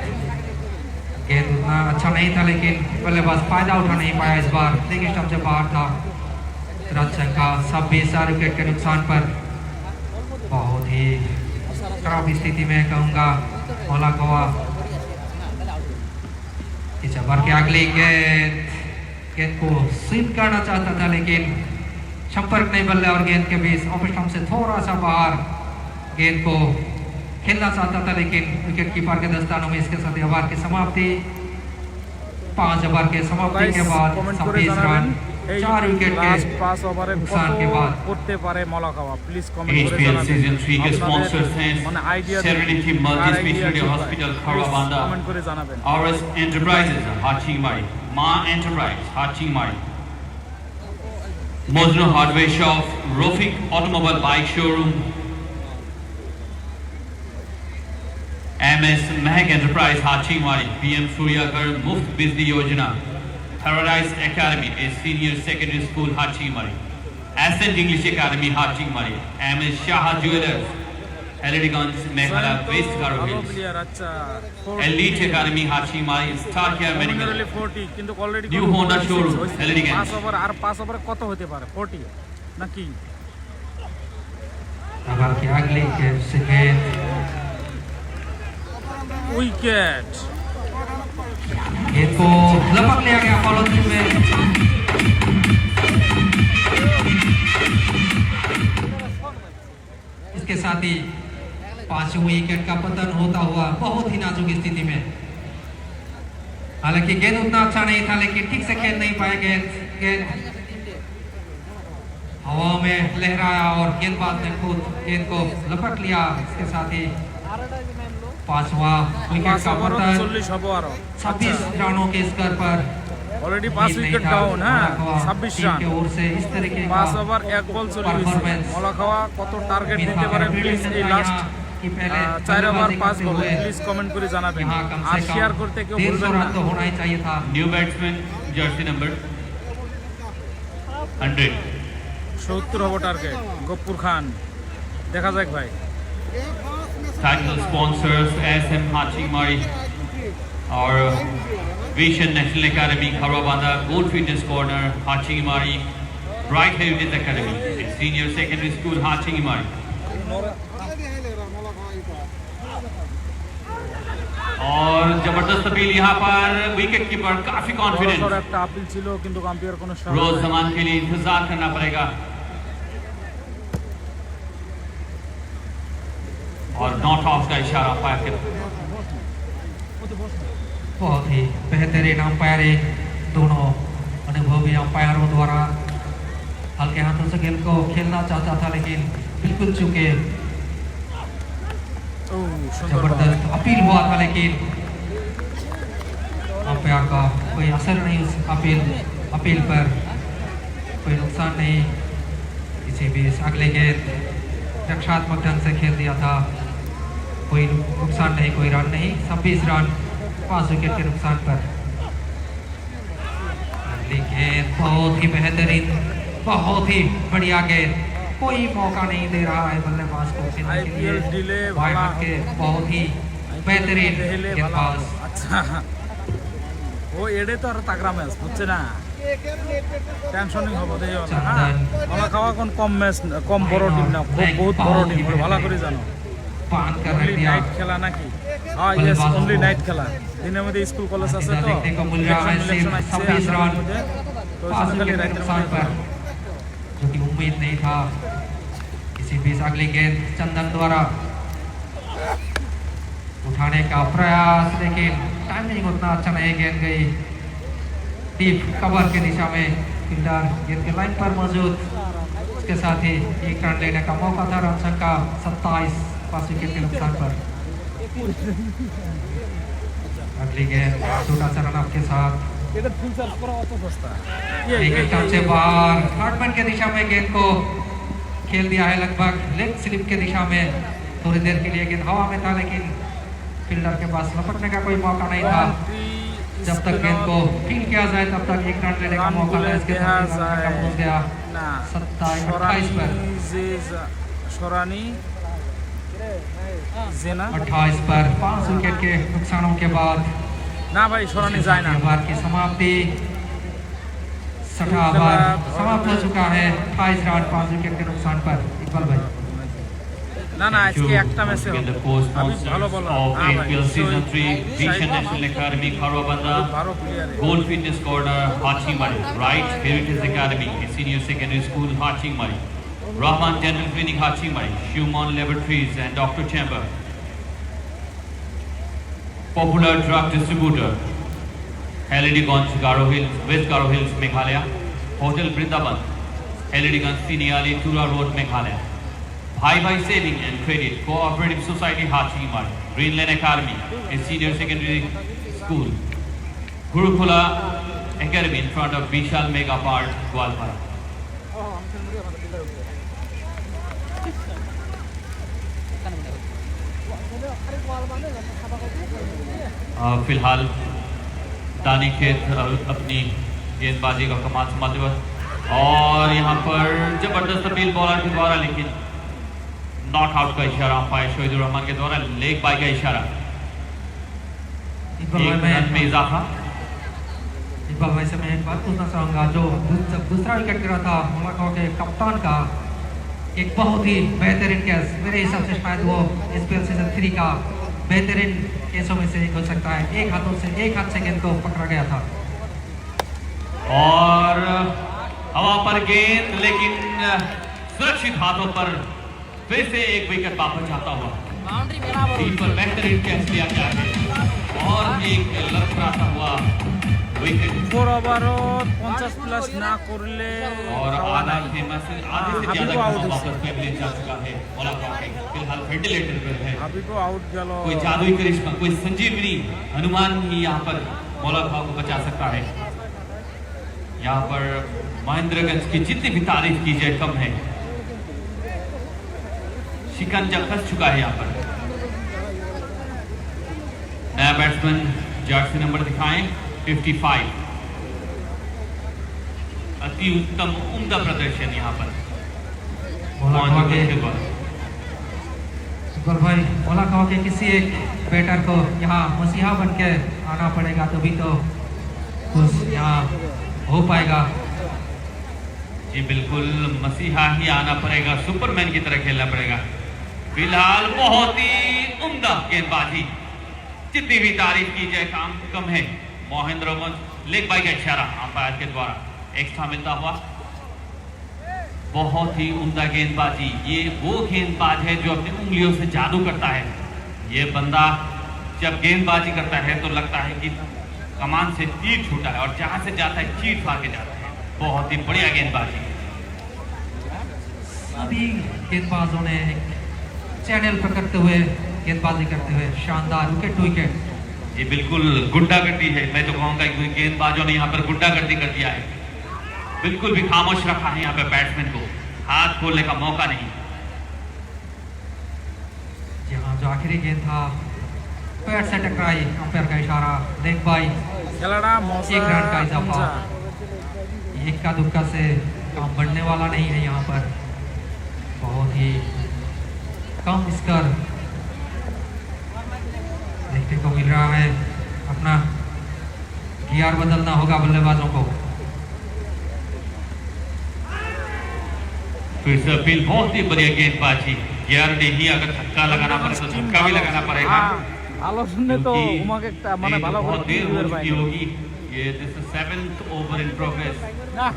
उतना अच्छा नहीं था लेकिन बल्लेबाज फायदा उठा नहीं पाया। इस बार लेग स्टंप से बाहर था। रन संख्या 26 4 विकेट के नुकसान पर। बहुत ही खराब स्थिति में कहूंगा मोलाखवा। इस ओवर की अगली गेंद को स्वीप करना चाहता था लेकिन संपर्क नहीं बल्ले और गेंद के बीच ऑफ स्टंप से थोड़ा सा बाहर गेंद को खेलना चाहता था लेकिन विकेट कीपर के दस्तानों में। इसके साथ ओवर की समाप्ति। 5 ओवर के समाप्ति के बाद 26 रन 4 विकेट के नुकसान के बाद করতে পারে মলাখাওয়া। প্লিজ কমেন্ট করে HPL জানাবেন। सीजन 3 के स्पॉन्सर्स हैं মানে idea Serenity Multi Speciality Hospital Kharabanda, comment করে জানাবেন। RS Enterprises Hachingmari, Ma Enterprise Hachingmari, Mojno Hardware Shop, Rofik Automobile Bike Showroom, MS Mehak Enterprise Hachingmari, PM Suryagar Muft Bizli Yojana, Paradise Academy, a senior secondary school Hachingmari, Ascent English Academy Hachingmari, MS Shah Jewelers, Elegance Meghala West Garo Hills, আচ্ছা Elite Academy Hachingmari, Star Care Medical, 40 কিন্তু already New Honda Showroom, Elegance, 5 over আর 5 ওভারে কত হতে পারে? 40 নাকি? ओवर की अगली गेंद উইকেট। गेंद को लपक लिया गया फॉलो थ्रू में। इसके साथ ही 5वें विकेट का पतन होता हुआ बहुत ही नाजुक स्थिति में। हालांकि गेंद उतना अच्छा नहीं था, लेकिन ठीक से खेल नहीं पाए। गेंद हवा में लहराया और गेंदबाज ने खुद गेंद को लपट लिया। इसके साथ ही 5वां विकेट का पतन 26 रनों के स्कोर पर ऑलरेडी 5 विकेट डाउन है, 26 রান की ओर से इस तरीके 5 ওভার 1 বল চলে গেছে। মলাখাওয়া কত টার্গেট দিতে পারে প্লিজ এই লাস্ট 4 ওভার 5 বলে প্লিজ কমেন্ট করে জানাবেন আর শেয়ার করতে কেউ ভুলবেন না। तो होना ही चाहिए था। New batsman, jersey number 100. 70 হবো টার্গেট। গফুর খান, দেখা যাক ভাই। Title sponsors SM Hachimari or Vision National Academy, Kharwabanda, Gold Fitness Corner, Hachimari, Bright Heritage Academy, Senior Secondary School, Hachimari. और जबरदस्त अपील यहाँ पर विकेट कीपर काफी कॉन्फिडेंस। একটা আপিল ছিল কিন্তু আম্পায়ার কোনো रोज जमान के लिए इंतजार करना पड़ेगा और नॉट आउट का इशारा अंपायर के। बहुत ही बेहतरीन अंपायरिंग दोनों अनुभवी अंपायरों द्वारा। हल्के हाथों से गेंद को खेलना चाहता था, लेकिन बिल्कुल चूके। जबरदस्त अपील हुआ था, लेकिन अंपायर का कोई असर नहीं उस अपील पर, कोई नुकसान नहीं। इसी बीच अगले गेंद रक्षात्मक ढंग से खेल दिया था, कोई नुकसान नहीं, कोई रन नहीं। 26 रन 5 विकेट के नुकसान पर। गेंद बहुत ही बेहतरीन, बहुत ही बढ़िया गेंद, कोई मौका नहीं दे रहा है बल्लेबाज को खेलने के लिए। बाएं हाथ के बहुत ही बेहतरीन गेंदबाज। আচ্ছা ও এডে তো আর তাগড়া ম্যাচ বুঝছে না, টেনশনই হবে দেই না। হ্যাঁ মলাখাওয়া কোন কম ম্যাচ, কম বড় টিম না, বহুত বড় টিম, ভালো করে জানো। पान कर रख दिया নাইট খেলা নাকি? হ্যাঁ यस ओनली নাইট খেলা। দিনের মধ্যে স্কুল কলেজ আছে তো देखने को मिल रहा है। 26 रन তো 5 সকালে विकेट के রাইট नुकसान पर, जो कि उम्मीद नहीं था। इसी बीच अगली गेंद चंदन द्वारा उठाने का प्रयास, लेकिन टाइमिंग उतना अच्छा नहीं। गेंद गई डीप कवर के दिशा में, फील्डर गेंद के लाइन पर मौजूद। इसके साथ ही एक रन लेने का मौका था। रन संख्या 27 5 विकेट के नुकसान पर। अगली गेंद छोटा सा रन के साथ এটা ফিল্টার করা অত সস্তা। एक टच से बाहर हार्टमैन के दिशा में गेंद को खेल दिया है, लगभग लेग स्लिप के दिशा में। थोड़ी देर के लिए गेंद हवा में था, लेकिन फील्डर के पास लपटने का कोई मौका नहीं था। जब तक गेंद को फील किया जाए तब तक एक रन लेने का मौका था। इसके साथ पहुंच गया 27 पर। সরানি জেনা 28 पर 5 विकेट के नुकसानों के बाद না ভাই সরানি যায় না। ओवर की समाप्ति, 6वां ओवर समाप्त हो चुका है। 28 रन 5 विकेट के नुकसान पर। इकबाल भाई না না আজকে একটা ম্যাচে Again, the হবে। co-sponsors ভালো বলো of হ্যাঁ ভাই APL Season 3, Vision National Academy, Kharwabanda, ভালো player. Gold Fitness Corner, Hachimari, Bright Heritage Academy, a Senior Secondary School, Hachimari, Rahman Dental Clinic, Hachimari, Shumon Laboratories and Dr. Chamber, Popular Drug Distributor, Halidiganj, Garo Hills, West Garo Hills, Meghalaya, Hotel Brindaban, Halidiganj, Siniali, Tura Road, Meghalaya, Bhai Bhai Saving and Credit Cooperative Society, Hachimari, Greenland Academy, a Senior Secondary School, Gurukula Academy in front of Vishal Mega Park, Gwalpara. फिलहाल दानी खेत अपनी गेंदबाजी का कमाल संभालते हुए और यहाँ पर जबरदस्त अपील बॉलर के द्वारा, लेकिन नॉट आउट का इशारा अंपायर शहीदुर रहमान के द्वारा। लेग बाय का इशारा, एक रन में इजाफा। इकबाल भाई से मैं एक बात पूछना चाहूँगा, जो दूसरा विकेट गिरा था मलाखाओ के कप्तान का, एक बहुत ही बेहतरीन कैच, मेरे हिसाब से शायद वो SPL सीजन 3 का बेहतरीन कैचों में से एक हो सकता है। एक हाथ से गेंद को पकड़ा गया था। और हवा पर गेंद, लेकिन सुरक्षित हाथों पर फिर से एक विकेट वापस जाता हुआ। टीम पर बेहतरीन कैच लिया गया है और एक लड़खड़ाता हुआ विकेट। 4 ओवरत 50 प्लस ना करले और आधा से ज्यादा वापस मिल जा चुका है। फिलहाल वेंटिलेटर पर है। अभी तो आउट गल कोई जादुई करिश्मा, कोई संजीवनी हनुमान ही यहाँ पर मौला खां को बचा सकता है। यहाँ पर महेंद्रगंज की जितनी भी तारीफ की जाए कम है। शिकंजा फंस चुका है यहाँ पर। नया बैट्समैन जर्सी नंबर दिखाएं 55। अति उत्तम उम्दा प्रदर्शन यहाँ पर। इकबाल भाई, मौला खां के किसी एक बैटर को यहाँ मसीहा बन के आना पड़ेगा, तभी तो कुछ यहाँ हो पाएगा। जी बिल्कुल, मसीहा ही आना पड़ेगा, सुपरमैन की तरह खेलना पड़ेगा। फिलहाल बहुत ही उम्दा गेंदबाजी, जितनी भी तारीफ की जाए काम कम है। महेंद्रगंज लेग बाई का इशारा अंपायर के द्वारा एक्स्ट्रा मिलता हुआ। बहुत ही उम्दा गेंदबाजी। ये वो गेंदबाज है जो अपनी उंगलियों से जादू करता है। ये बंदा जब गेंदबाजी करता है तो लगता है कि कमान से तीर छूटा है और जहां से जाता है चीट मार के जाता है। बहुत ही बढ़िया गेंदबाजी। सभी गेंदबाजों ने चैनल पकड़ते हुए गेंदबाजी करते हुए शानदार विकेट टू विकेट। ये बिल्कुल गुंडागर्दी है। मैं तो कहूंगा कि गेंदबाजों ने यहाँ पर गुंडागर्दी कर दिया है। बिल्कुल भी खामोश रखा है यहाँ पे बैट्समैन को, हाथ खोलने का मौका नहीं। जहाँ जो आखिरी गेंद था पैर से टकराई, अंपायर का इशारा, देख भाई खेलड़ा 1 रन का इजाफा। इक्का दुक्का से काम बढ़ने वाला नहीं है यहाँ पर। बहुत ही कम स्कोर देखने को मिल रहा है। अपना गियर बदलना होगा बल्लेबाजों को। फिर से अपील, बहुत ही बढ़िया गेंदबाजी। गियर नहीं, अगर छक्का लगाना पड़े तो छक्का भी लगाना पड़ेगा। ভালো শুনলে তো তোমাকে মানে ভালো করে बहुत देर हो चुकी होगी। ये this is 7th over in progress.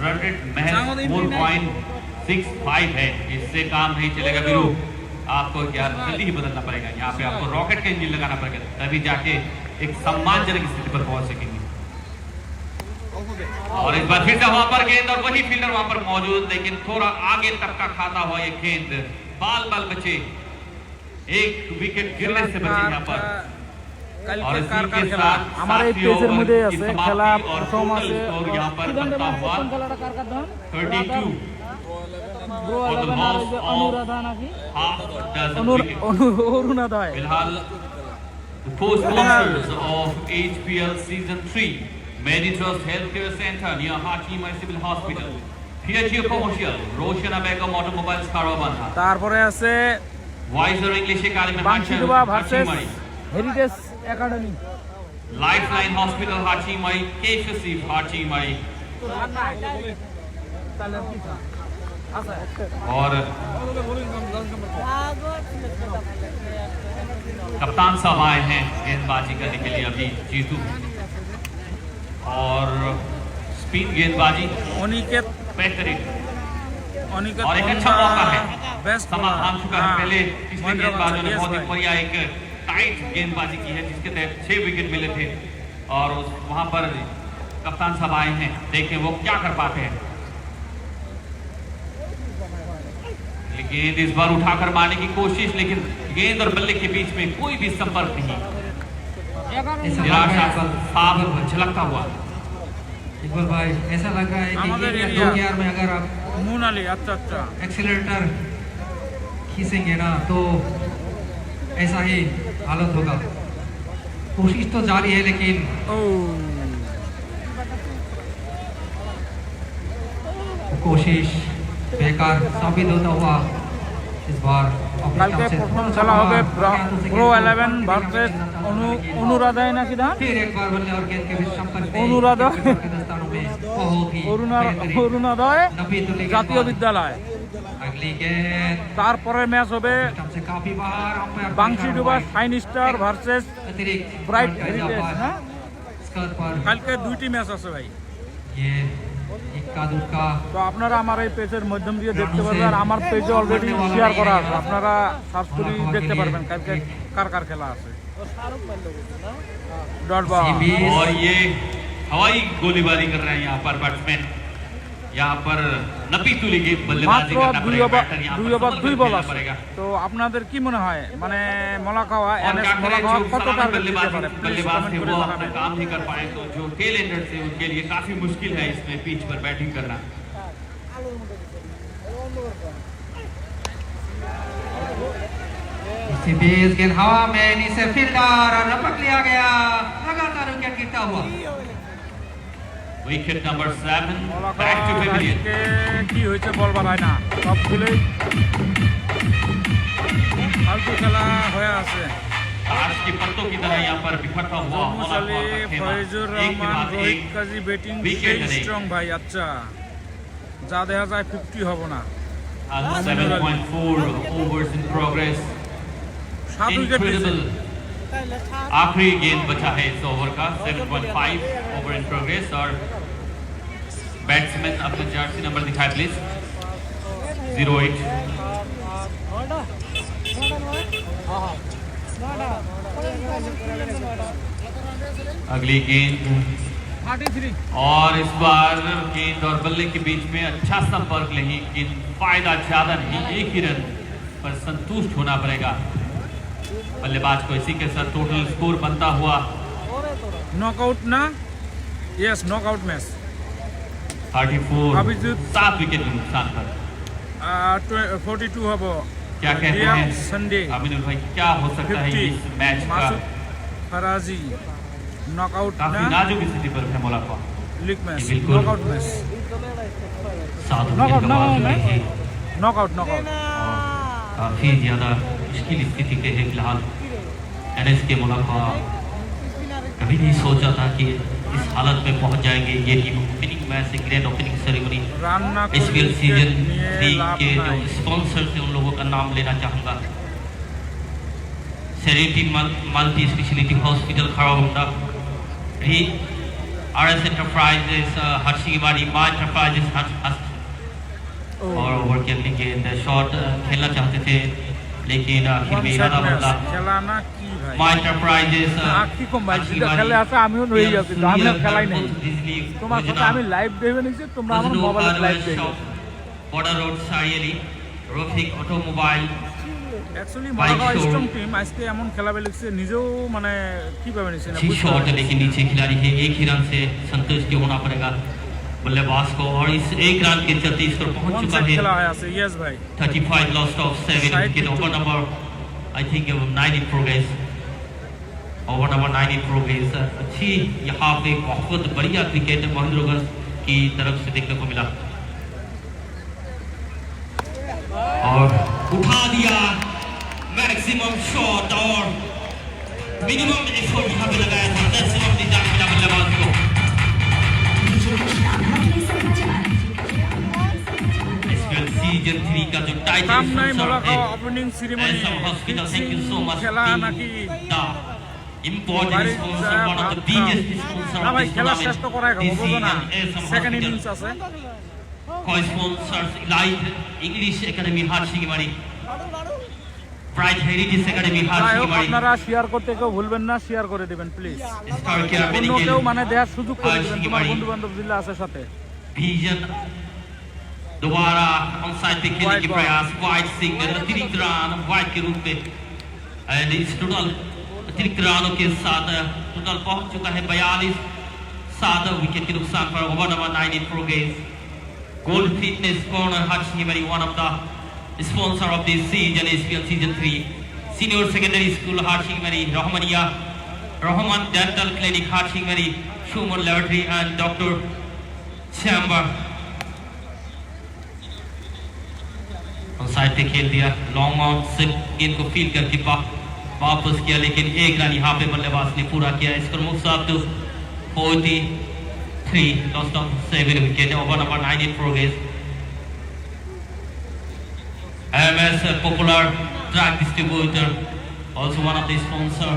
Run rate महज 4.65 है। इससे काम नहीं चलेगा वीरू, आपको गियर जल्दी ही बदलना पड़ेगा। यहाँ पे आपको रॉकेट का इंजन लगाना पड़ेगा, तभी जाके एक सम्मानजनक स्थिति पर पहुंच सकेंगे। और इस बार फिर से वहां पर गेंद और वही फील्डर वहां पर मौजूद, लेकिन थोड़ा आगे तक का खाता हुआ ये गेंद बाल बाल बचे। एक विकेट गिरने से बचे यहाँ पर। কালকে কার কার খেলা আমার এই পেজের মধ্যে আছে। খেলা প্রথম আছে यहाँ पर बनता हुआ খেলাটা কার কার ধন 32 ব্রো আলাদা আর যে অনুরাধা নাকি half dozen wickets। অরুণাদয়। फिलहाल the co-sponsors of HPL Season 3, Meditrust Healthcare Center near Hakima Civil Hospital, PHU Commercial, Roshana Begum Automobiles Karabanda, তারপরে আছে Wiser English Academy Banshiduba versus Hachimari, heritage academy. Lifeline Hospital Hachimari, KFC Hachimari और कप्तान साहब आए हैं गेंदबाजी करने के लिए अभी जीतू। और स्पिन गेंदबाजी অনিকেত बेहतरीन অনিকেত और एक अच्छा मौका है। बेस्ट समा थाम चुका है। पहले पिछले गेंदबाजों ने बहुत ही बढ़िया एक टाइट गेंदबाजी की है, जिसके तहत 6 विकेट मिले थे। और वहां पर कप्तान साहब आए हैं, देखें वो क्या कर पाते हैं। गेंद इस बार उठाकर मारने की कोशिश, लेकिन गेंद और बल्ले के बीच में कोई भी संपर्क नहीं। निराशा साफ झलकता हुआ। इकबाल भाई, ऐसा लग रहा है कि हमारे ये एरिया। 2 गियर में अगर आप মুনালি আচ্ছা আচ্ছা एक्सीलरेटर खींचेंगे ना तो ऐसा ही हालत होगा। कोशिश तो जारी है, लेकिन ও कोशिश बेकार साबित होता हुआ इस बार। কালকে প্রথম খেলা হবে প্রো 11 ভার্সেস অনুরাধায় নাকি ধান फिर एक बार बल्ले और गेंद के बीच संपर्क में অনুরাধা पाकिस्तानों में बहुत ही बेहतरीन অরুণোদয় नबीतुल्लाह জাতীয় गेंदबाज। বিদ্যালয়। अगली गेंद তারপরে ম্যাচ হবে स्टंप से काफी बाहर, अंपायर का বাংশিডুবা इशारा শাইন স্টার ভার্সেস अतिरिक्त ব্রাইট रन का হেরিটেজ। इजाफा হ্যাঁ स्कोर पर কালকে দুইটি ম্যাচ আছে ভাই। ये इक्का दुक्का তো আপনারা আমার এই পেজের মাধ্যম দিয়ে দেখতে পারবেন আর আমার পেজে অলরেডি শেয়ার করা আছে আপনারা সার্চ করে দেখতে পারবেন কালকে কার কার খেলা আছে ডট বল और ये हवाई गोलीबारी कर रहे हैं यहाँ पर बैट्समैन यहाँ पर नपी तुली की बल्लेबाजी মাত্র करना দুই पड़ेगा ওভার बैटर यहाँ দুই पर ওভার संभल দুই कर বল खेलना আছে पड़ेगा তো আপনাদের কি মনে হয় মানে মলাকাওয়া और এনএস क्या करें মলাকাওয়া जो কত सलामी টার্গেট দিতে পারে প্লিজ बल्लेबाज কমেন্ট थे করে वो अपना জানাবেন काम नहीं कर पाए तो जो टेल एंडर थे उनके लिए काफी मुश्किल है इसमें पिच पर बैटिंग करना इसी बीच गेंद हवा में नीचे फील्डर और रपट लिया गया लगातार विकेट गिरता हुआ wicket number 7 back to Molakhawa pavilion আজকে কি হয়েছে বল বাড়ায় না সবগুলোই ফালতু খেলা হয়ে আছে ताश के पत्तों की तरह यहाँ पर बिखरता हुआ জম্মু हौला সালে हुआ का खेला ফয়জুর एक के রহমান बाद রোহিত एक কাজী ব্যাটিং wicket সেই নেই। স্ট্রং ভাই আচ্ছা যা দেখা যায় 50 হবো না 7.4 overs in progress 7 উইকেট দিয়েছে incredible आखिरी गेंद बचा है इस ओवर का 7.5 ओवर इन प्रोग्रेस और बैट्समैन अपने जर्सी नंबर दिखाए प्लीज 08 अगली गेंद 33 और इस बार गेंद और बल्ले के बीच में अच्छा संपर्क लेकिन फायदा ज्यादा नहीं एक ही रन पर संतुष्ट होना पड़ेगा बल्लेबाज को इसी के साथ टोटल स्कोर बनता हुआ নকআউট না yes knockout match 34 Abhijit. 7 wicket के नुकसान पर 42 হবো क्या कहते रिया हैं संडे अमिनुल भाई क्या हो सकता है 50 इस मैच का मासूद फराजी नॉकआउट काफी ना नाजुक स्थिति पर है मुलाकात लीग मैच बिल्कुल। नॉकआउट मैच 7 नॉकआउट विकेट गंवा नॉकआउट चुके हैं नॉकआउट नॉकआउट काफी ज्यादा मुश्किल स्थिति के है फिलहाल एनएस के मुलाकात कभी नहीं सोचा था कि इस हालत में पहुंच जाएंगे ये टीम ओपनिंग मैच से ग्रैंड ओपनिंग सेरेमनी রান্না एसपीएल सीजन 3 লাভ के নাই जो स्पॉन्सर थे उन लोगों का नाम लेना चाहूंगा सेरेनिटी मल्टी स्पेशलिटी हॉस्पिटल खड़ाबंदा भी आरएस एंटरप्राइजेस हर्षिवाड़ी मां एंटरप्राइजेस और ओवर खेलने के शॉट खेलना चाहते थे लेकिन आखिर में इरादा बदला খেলা না কি ভাই मां एंटरप्राइजेस কি কম ভাই যেটা খেলে আছে আমিও রয়ে যাচ্ছি তো আমি আর খেলাই নাই তোমার সাথে আমি লাইভ দেখে নিছি তোমরা আমার মোবাইলে লাইভ দেখো border road Chariali Rafiq automobile actually Malagaon strong team আজকে এমন খেলাবে লিখছে নিজেও মানে কিভাবে নিছে না अच्छी शॉट लेकिन नीचे खिलाड़ी है एक ही रन से संतुष्ट होना पड़ेगा बल्लेबाज को और इस एक रन के चलते इस पर पहुंच কোন चुका সেট है খেলা হয়ে আছে ইয়েস ভাই 35 lost of 7 wicket over number I think 9 in progress over number 9 in progress अच्छी यहाँ पे बहुत बढ़िया क्रिकेट महेंद्रगंज की तरफ से देखने को मिला और उठा दिया मैक्सिमम शॉट और मिनिमम एफर्ट यहाँ पे लगाया था मैक्सिमम दिशा मिला बल्लेबाज को एसपीएल सीजन 3 का जो टाइटल কাম নাই स्पॉन्सर মালাগাঁও है opening ceremony Nelson Hospital, thank you so much. খেলা নাকি The important বাড়ির sponsor, one of the যা biggest sponsor না of ভাই this খেলা tournament. শেষ তো করাই খাবো This বুঝো না season, Nelson second Hospital. Innings আছে Co-sponsors Elite English Academy Harshigimari, Pride Heritage Academy যাই হোক Harshigimari, আপনারা শেয়ার করতে কেউ ভুলবেন না শেয়ার করে দিবেন প্লিজ Star Care অন্য কেউ Medical, মানে দেওয়ার সুযোগ করে দিবেন তোমার Harshigimari. বন্ধু বান্ধব जिला আছে সাথে Vision. दोबारा ऑन साइड पे खेलने White के ball. प्रयास वाइट सिंह अतिरिक्त रन वाइट के रूप में एंड इस टोटल अतिरिक्त रनों के साथ टोटल पहुंच चुका है 42 7 विकेट के नुकसान पर over number 9 in progress gold fitness corner Harshimari one of the sponsor of this season SPL season 3 senior secondary school Harshimari Rahmania Rahman dental clinic Harshimari Shuman laboratory and doctor chamber side पे खेल दिया लॉन्ग आउट से गेंद को फील करके वापस किया लेकिन एक रन यहाँ पे बल्लेबाज ने पूरा किया score moves up to 43 lost of 7 wicket over number 9 in progress MS popular track distributor also one of the sponsor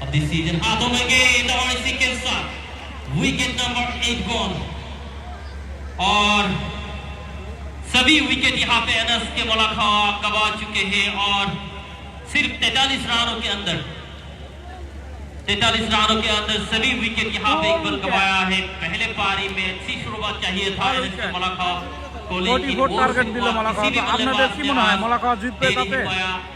of this season हाथों में गेंद और इसी के साथ विकेट नंबर 8 गॉन और सभी विकेट यहाँ पे एनएस के मौलाखा गवा चुके हैं और सिर्फ 43 रनों के अंदर 43 रनों के अंदर सभी विकेट यहाँ पे इकबाल गवाया है। पहले पारी में अच्छी शुरुआत चाहिए था एनएस के मौलाखा को, लेकिन 44 टारगेट दिला मौलाखा। আপনাদের কি মনে হয় মৌলাখা জিতবে তাতে?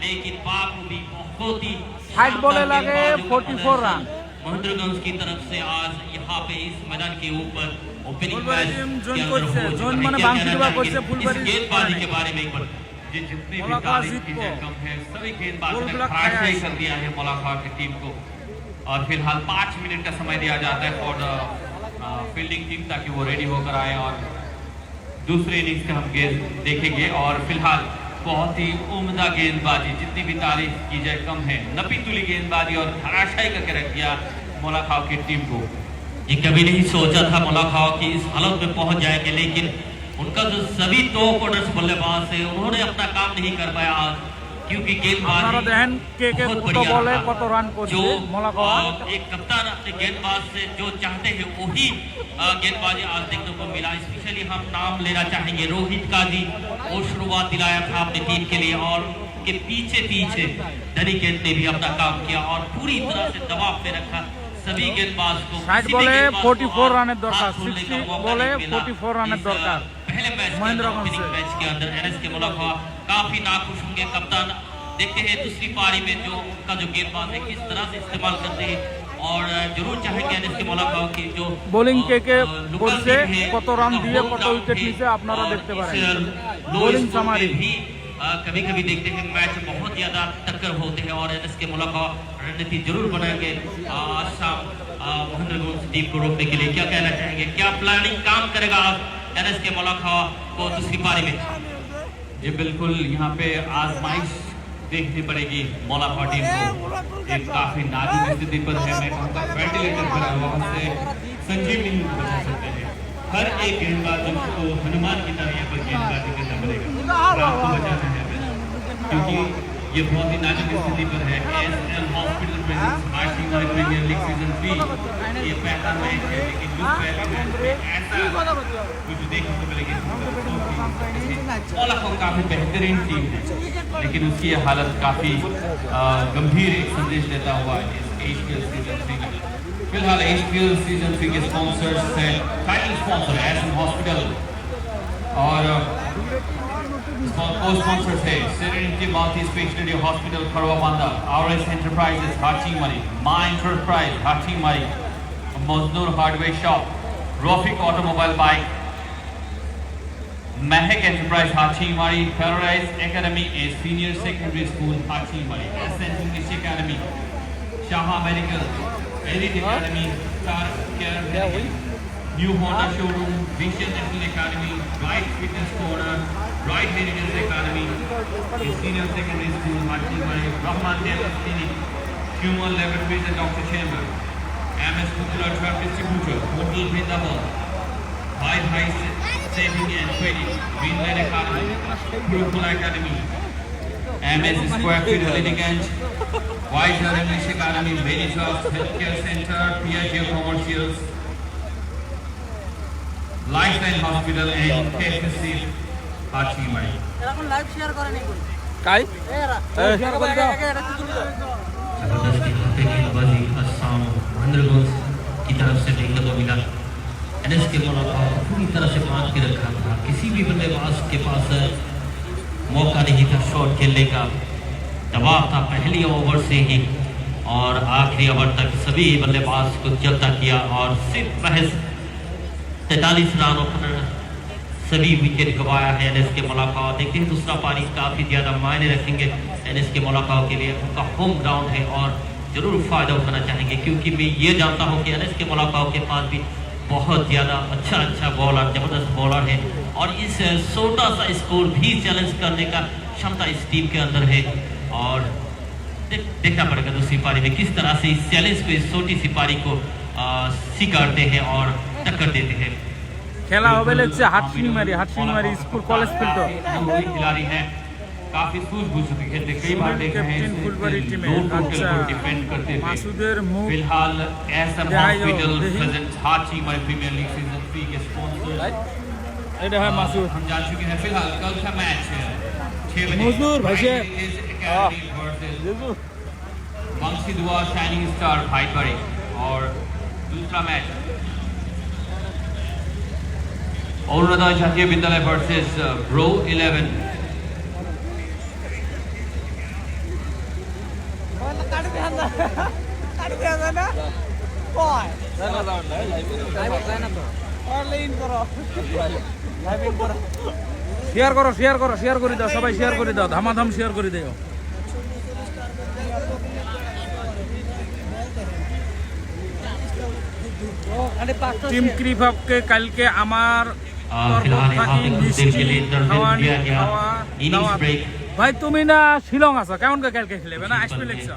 लेकिन बाखूबी बहुत ही 60 বলে লাগে 44 রান। महेंद्रगंज की तरफ से आज यहाँ पे इस मैदान के ऊपर ओपनिंग फुलबाड़ी मैच टीम के जोन अंदर করছে, हो जोन चुका है। মানে क्या বাংশি कहना দেওয়া चाहेंगे করছে ফুলবাড়ি इस गेंदबाजी के बारे में एक बार ये जितने भी मौलाखा तारीफ की जीत जाए को। कम है, सभी गेंदबाजों गोल ने ब्लॉक खासा ही खाया कर दिया है मौलाखा की टीम को। और फिलहाल 5 मिनट का समय दिया जाता है फॉर द फील्डिंग टीम ताकि वो रेडी होकर आए और दूसरे इनिंग्स का हम गेंद देखेंगे। और फिलहाल बहुत ही उम्दा गेंदबाजी, जितनी भी तारीफ की जाए कम है। नपी तुली गेंदबाजी और धराशायी करके रख दिया मौलाखा की टीम को। ये कभी नहीं सोचा था मौलाखा की इस हालत में पहुंच जाएंगे, लेकिन उनका जो सभी टॉप ऑर्डर्स बल्लेबाज है उन्होंने अपना काम नहीं कर पाया आज, क्योंकि আপনারা দেখেন কে কে কত বলে কত রান করছে जो মৌলাখা। एक कप्तान अपने गेंदबाज से जो चाहते हैं वही गेंदबाजी आज देखने को मिला। स्पेशली हम नाम लेना चाहेंगे रोहित का जी, वो शुरुआत दिलाया था अपनी टीम के लिए और के पीछे पीछे धनी गेंद ने भी अपना काम किया और पूरी तरह से दबाव में रखा सभी गेंदबाज को। 60 বলে 44 রানের দরকার, 60 বলে 44 রানের দরকার। पहले मैच महेंद्रगंज से मैच के अंदर एनएस के मौलाखा काफी नाखुश होंगे। कप्तान देखते हैं दूसरी पारी में जो उनका जो गेंदबाज है किस तरह से इस्तेमाल करते हैं और जरूर चाहेंगे एनएस के मौलाखा की जो বোলিং কে কে लोकल করছে टीम है, কত রান उनका দিয়ে होम কত ग्राउंड উইকেট है নিছে আপনারা और দেখতে পারেন। इस लो বোলিং स्कोर সামারি में भी कभी कभी देखते हैं मैच बहुत ज्यादा टक्कर होते हैं और एनएस के मौलाखा रणनीति जरूर बनाएंगे आज शाम महेंद्रगंज टीम को रोकने के लिए। क्या कहना चाहेंगे, क्या प्लानिंग काम करेगा एनएस के मौलाखा को दूसरी पारी में? जी बिल्कुल, यहाँ पे आजमाइश देखनी पड़ेगी मौलाखा टीम को। एक काफी नाजुक स्थिति पर है, मैं कहूँगा वेंटिलेटर पर है, वहाँ से संजीवनी बचा सकते हैं। हर एक गेंदबाज को हनुमान की तरह यहाँ पर गेंदबाजी करना पड़ेगा, रात को बचाना है, क्योंकि ये बहुत ही नाजुक स्थिति पर है। एएसएल हॉस्पिटल प्रेजेंस हाशिम वाली प्रीमियर लीग सीजन 3 ये पहला मैच है, लेकिन उस पहले मैच में ऐसा कुछ देखने को मिलेगी। मौलाखा काफी बेहतरीन टीम है, लेकिन उसकी ये हालत काफी गंभीर एक संदेश देता हुआ इस एचपीएल सीजन 3 में। फिलहाल एचपीएल सीजन 3 के स्पॉन्सर्स हैं, टाइटल स्पॉन्सर एएसएल हॉस्पिटल और co-sponsors है Serenity Multi Specialty Hospital Kharwabanda, RS Enterprises Hachimari, My Enterprise Hachimari, Maznur Hardware Shop, Rofik Automobile Bike, Mahek Enterprise Hachimari, Paradise Academy, a Senior Secondary School Hachimari, SN English Academy, Shaha Medical, Elite Academy, Star Care Medical, New Honda Showroom, Vision National Academy, Right Fitness Corner, Right Heritage Academy, Senior Secondary School, Hachimari, Rahman Dental Clinic, Human Laboratories and Dr. Chamber, MS Popular Truck Distributor, Hotel Vrindavan, White High Saving and Trading, Greenland Academy, Gurukula Academy, MS Square Feet Litigant, White Hill English Academy, Veritas Healthcare Center, Piaggio Commercials, Lifeline Hospital and KFC Hachimari. এখন লাইভ শেয়ার করে নি কোন কাই এরা শেয়ার করে এটা কি করবে जबरदस्त यहाँ पे गेंदबाजी असम महेंद्रगंज की तरफ से देखने को मिला। एनएस के मौलाखा पूरी तरह से बांध के रखा था, किसी भी बल्लेबाज के पास मौका नहीं था शॉट खेलने का। दबाव था पहली ओवर से ही और आखिरी ओवर तक सभी बल्लेबाज को जब्ता किया और सिर्फ महज 43 रनों पर सभी विकेट गवाया है एनएस के मौलाखा। देखते हैं दूसरा पारी काफी ज्यादा मायने रखेंगे एनएस के मौलाखा के लिए, उनका होम ग्राउंड है और जरूर फायदा उठाना चाहेंगे, क्योंकि मैं ये जानता हूँ कि एनएस के मौलाखा के पास भी बहुत ज्यादा अच्छा बॉलर, जबरदस्त बॉलर है और इस छोटा सा स्कोर भी चैलेंज करने का क्षमता इस टीम के अंदर है। और देखना पड़ेगा दूसरी पारी में किस तरह से इस चैलेंज को, इस छोटी सी पारी को स्वीकारते हैं और टक्कर देते हैं। খেলা হবে হচ্ছে হাটসিংমারি স্কুল কলেজ ফিল্ড। वही खिलाड़ी हैं, काफी सूझबूझ से खेलते, कई बार देखे हैं कैप्टन फुलबाड़ी टीम है। लो टोटल अच्छा, को डिफेंड करते हुए। मासूदेर मुख फिलहाल एसएम देहायो, हॉस्पिटल देही। प्रेजेंट हाचीमारी प्रीमियर लीग सीजन 3 के स्पॉन्सर এটা হয় মাসুদ हम जान चुके हैं फिलहाल कल का मैच 6 बजे मजदूर भाई से। वंशी दुआ शाइनिंग स्टार भाईबाड़ी और दूसरा मैच অরুণোদয় জাতীয় বিদ্যালয় ভার্সেস ব্রো 11 কাটি দেন না কয় লাইন করো লাইন করো শেয়ার করে দাও সবাই শেয়ার করে দাও ধামাধাম শেয়ার করে দিও টিম ক্রিফকে কালকে আমার फिलहाल यहाँ पे कुछ देर के लिए इंटरवेल दिया गया इनिंग्स ब्रेक ভাই তুমি না শিলং আছো কেমন করে কালকে খেলবে না আসবে লেখছো